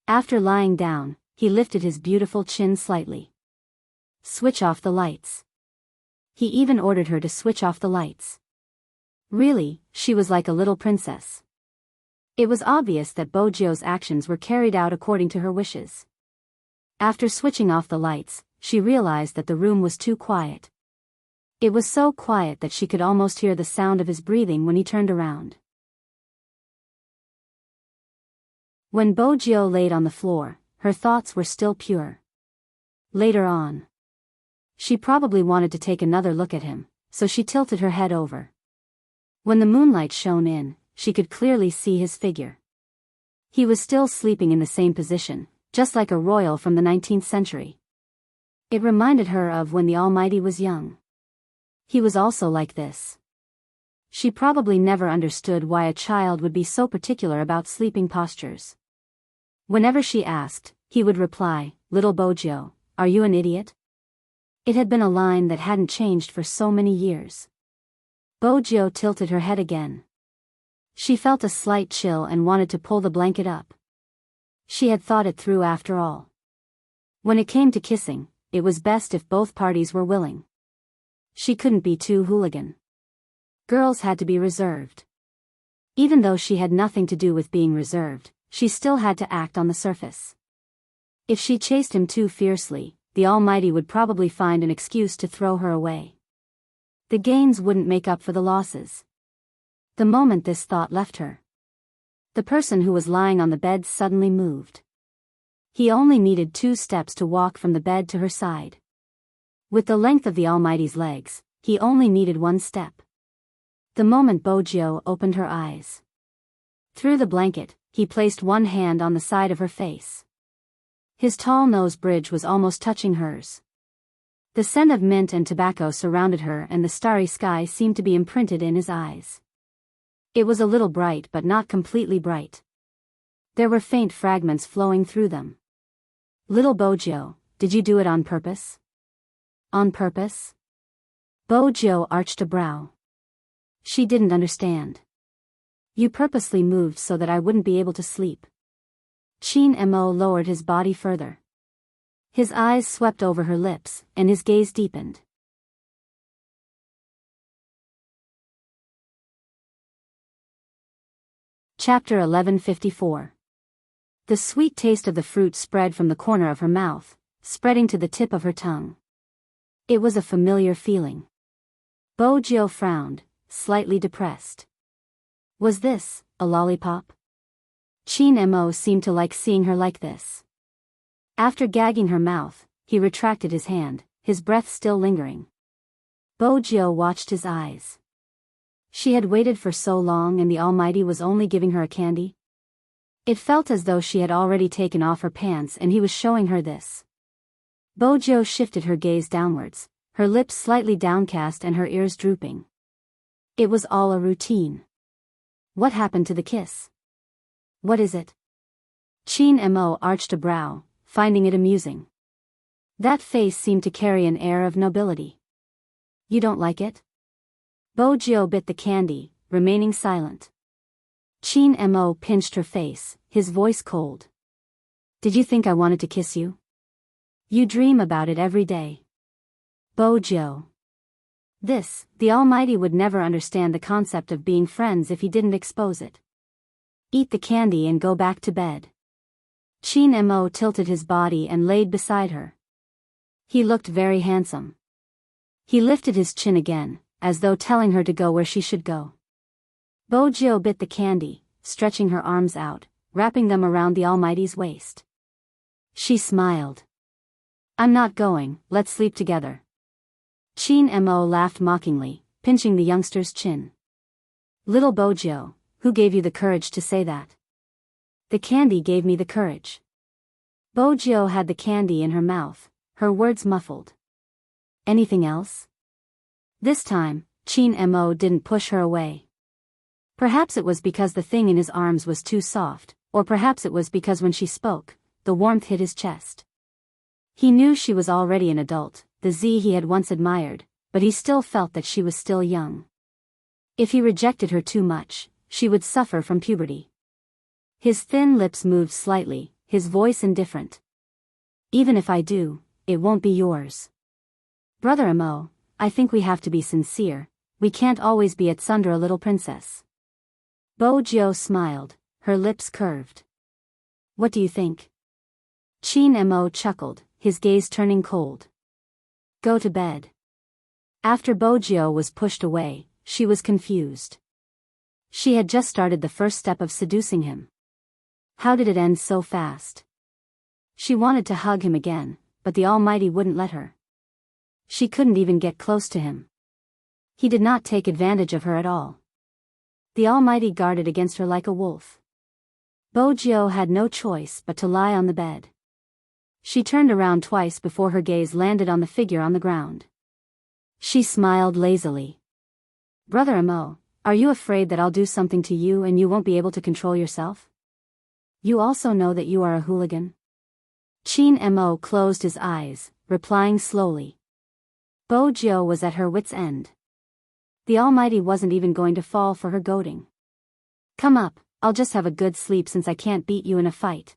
After lying down, he lifted his beautiful chin slightly. Switch off the lights. He even ordered her to switch off the lights. Really, she was like a little princess. It was obvious that Bojo's actions were carried out according to her wishes. After switching off the lights, she realized that the room was too quiet. It was so quiet that she could almost hear the sound of his breathing when he turned around. When Bojo laid on the floor, her thoughts were still pure. Later on, she probably wanted to take another look at him, so she tilted her head over. When the moonlight shone in, she could clearly see his figure. He was still sleeping in the same position, just like a royal from the 19th century. It reminded her of when the Almighty was young. He was also like this. She probably never understood why a child would be so particular about sleeping postures. Whenever she asked, he would reply, "Little Bojo, are you an idiot?" It had been a line that hadn't changed for so many years. Bojo tilted her head again. She felt a slight chill and wanted to pull the blanket up. She had thought it through after all. When it came to kissing, it was best if both parties were willing. She couldn't be too hooligan. Girls had to be reserved. Even though she had nothing to do with being reserved, she still had to act on the surface. If she chased him too fiercely, the Almighty would probably find an excuse to throw her away. The gains wouldn't make up for the losses. The moment this thought left her, the person who was lying on the bed suddenly moved. He only needed 2 steps to walk from the bed to her side. With the length of the Almighty's legs, he only needed 1 step. The moment Bojo opened her eyes. Through the blanket, he placed one hand on the side of her face. His tall nose bridge was almost touching hers. The scent of mint and tobacco surrounded her and the starry sky seemed to be imprinted in his eyes. It was a little bright but not completely bright. There were faint fragments flowing through them. Little Bojo, did you do it on purpose? On purpose? Bojo arched a brow. She didn't understand. You purposely moved so that I wouldn't be able to sleep. Chin Mo lowered his body further. His eyes swept over her lips, and his gaze deepened. Chapter 1154. The sweet taste of the fruit spread from the corner of her mouth, spreading to the tip of her tongue. It was a familiar feeling. Bojo frowned, slightly depressed. Was this a lollipop? Chin Mo seemed to like seeing her like this. After gagging her mouth, he retracted his hand, his breath still lingering. Bojo watched his eyes. She had waited for so long and the Almighty was only giving her a candy? It felt as though she had already taken off her pants and he was showing her this. Bojo shifted her gaze downwards, her lips slightly downcast and her ears drooping. It was all a routine. What happened to the kiss? What is it? Chin Mo arched a brow, finding it amusing. That face seemed to carry an air of nobility. You don't like it? Bojo bit the candy, remaining silent. Chin Mo pinched her face, his voice cold. Did you think I wanted to kiss you? You dream about it every day. Bojo. The Almighty would never understand the concept of being friends if he didn't expose it. Eat the candy and go back to bed. Chin Mo tilted his body and laid beside her. He looked very handsome. He lifted his chin again, as though telling her to go where she should go. Bojo bit the candy, stretching her arms out, wrapping them around the Almighty's waist. She smiled. I'm not going, let's sleep together. Chin Mo laughed mockingly, pinching the youngster's chin. Little Bojo, who gave you the courage to say that? The candy gave me the courage. Bojo had the candy in her mouth, her words muffled. Anything else? This time, Chin Mo didn't push her away. Perhaps it was because the thing in his arms was too soft, or perhaps it was because when she spoke, the warmth hit his chest. He knew she was already an adult, the Z he had once admired, but he still felt that she was still young. If he rejected her too much, she would suffer from puberty. His thin lips moved slightly, his voice indifferent. Even if I do, it won't be yours. Brother Mo, I think we have to be sincere, we can't always be at Sundra little princess. Bojo smiled, her lips curved. What do you think? Chin Mo chuckled, his gaze turning cold. Go to bed. After Bojo was pushed away, she was confused. She had just started the first step of seducing him. How did it end so fast? She wanted to hug him again, but the Almighty wouldn't let her. She couldn't even get close to him. He did not take advantage of her at all. The Almighty guarded against her like a wolf. Bojo had no choice but to lie on the bed. She turned around twice before her gaze landed on the figure on the ground. She smiled lazily. Brother Mo, are you afraid that I'll do something to you and you won't be able to control yourself? You also know that you are a hooligan? Chin Mo closed his eyes, replying slowly. Bojo was at her wit's end. The Almighty wasn't even going to fall for her goading. Come up, I'll just have a good sleep since I can't beat you in a fight.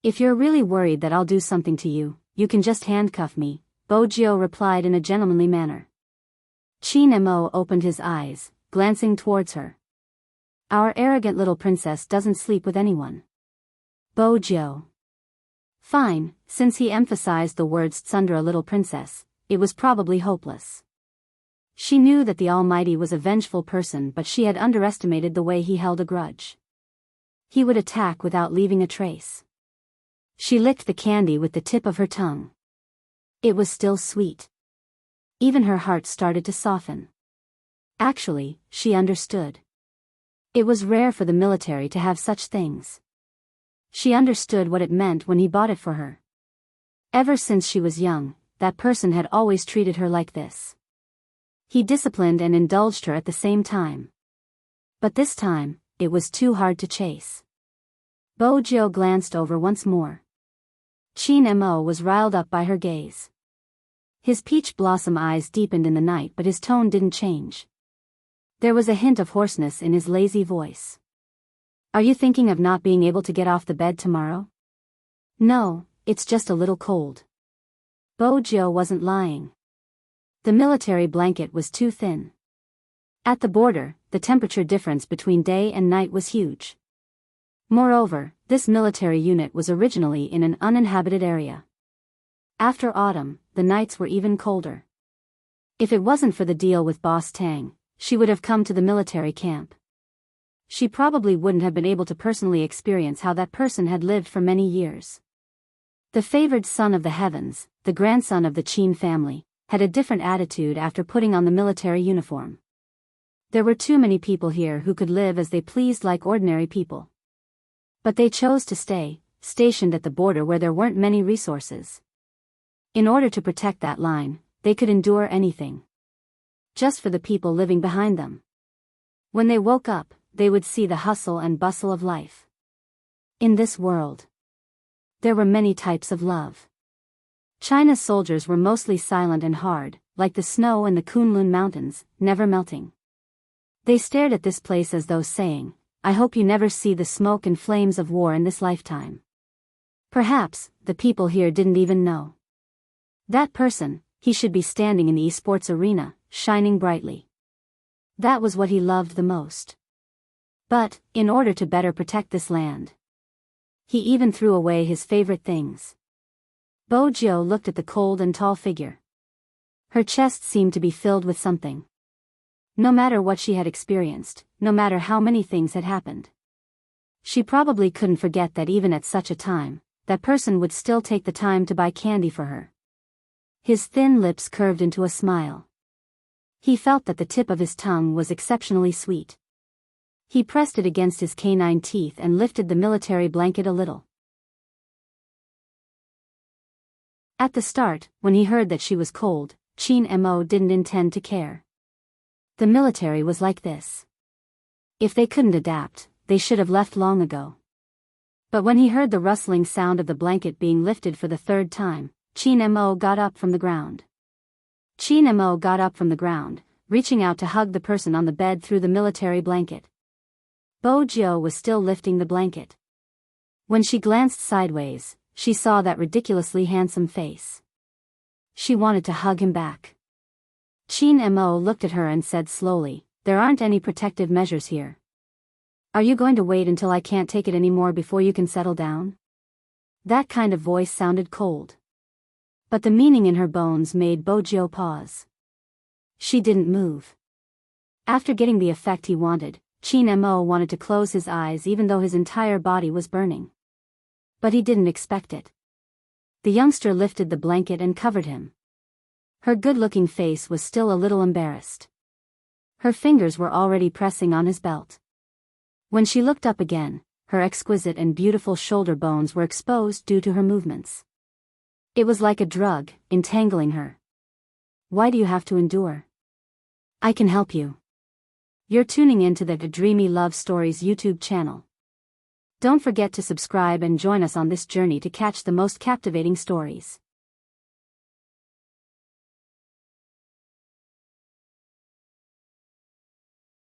If you're really worried that I'll do something to you, you can just handcuff me, Bojo replied in a gentlemanly manner. Chin Mo opened his eyes, glancing towards her. Our arrogant little princess doesn't sleep with anyone. Bojo. Fine, since he emphasized the words Tsundra little princess, it was probably hopeless. She knew that the Almighty was a vengeful person, but she had underestimated the way he held a grudge. He would attack without leaving a trace. She licked the candy with the tip of her tongue. It was still sweet. Even her heart started to soften. Actually, she understood. It was rare for the military to have such things. She understood what it meant when he bought it for her. Ever since she was young, that person had always treated her like this. He disciplined and indulged her at the same time. But this time, it was too hard to chase. Bojo glanced over once more. Chin Mo was riled up by her gaze. His peach blossom eyes deepened in the night, but his tone didn't change. There was a hint of hoarseness in his lazy voice. Are you thinking of not being able to get off the bed tomorrow? No, it's just a little cold. Bojo wasn't lying. The military blanket was too thin. At the border, the temperature difference between day and night was huge. Moreover, this military unit was originally in an uninhabited area. After autumn, the nights were even colder. If it wasn't for the deal with Boss Tang, she would have come to the military camp. She probably wouldn't have been able to personally experience how that person had lived for many years. The favored son of the heavens, the grandson of the Qin family, had a different attitude after putting on the military uniform. There were too many people here who could live as they pleased like ordinary people. But they chose to stay, stationed at the border where there weren't many resources. In order to protect that line, they could endure anything. Just for the people living behind them. When they woke up, they would see the hustle and bustle of life. In this world, there were many types of love. China's soldiers were mostly silent and hard, like the snow in the Kunlun Mountains, never melting. They stared at this place as though saying, I hope you never see the smoke and flames of war in this lifetime. Perhaps, the people here didn't even know. That person, he should be standing in the esports arena, shining brightly. That was what he loved the most. But, in order to better protect this land, he even threw away his favorite things. Bojo looked at the cold and tall figure. Her chest seemed to be filled with something. No matter what she had experienced, no matter how many things had happened, she probably couldn't forget that even at such a time, that person would still take the time to buy candy for her. His thin lips curved into a smile. He felt that the tip of his tongue was exceptionally sweet. He pressed it against his canine teeth and lifted the military blanket a little. At the start, when he heard that she was cold, Qin Mo didn't intend to care. The military was like this. If they couldn't adapt, they should have left long ago. But when he heard the rustling sound of the blanket being lifted for the third time, Qin Mo got up from the ground. Qin Mo got up from the ground, reaching out to hug the person on the bed through the military blanket. Bojo was still lifting the blanket. When she glanced sideways, she saw that ridiculously handsome face. She wanted to hug him back. Qin Mo looked at her and said slowly, there aren't any protective measures here. Are you going to wait until I can't take it anymore before you can settle down? That kind of voice sounded cold. But the meaning in her bones made Bojo pause. She didn't move. After getting the effect he wanted, Qin Mo wanted to close his eyes even though his entire body was burning. But he didn't expect it. The youngster lifted the blanket and covered him. Her good-looking face was still a little embarrassed. Her fingers were already pressing on his belt. When she looked up again, her exquisite and beautiful shoulder bones were exposed due to her movements. It was like a drug, entangling her. Why do you have to endure? I can help you. You're tuning into the Dreamy Love Stories YouTube channel. Don't forget to subscribe and join us on this journey to catch the most captivating stories.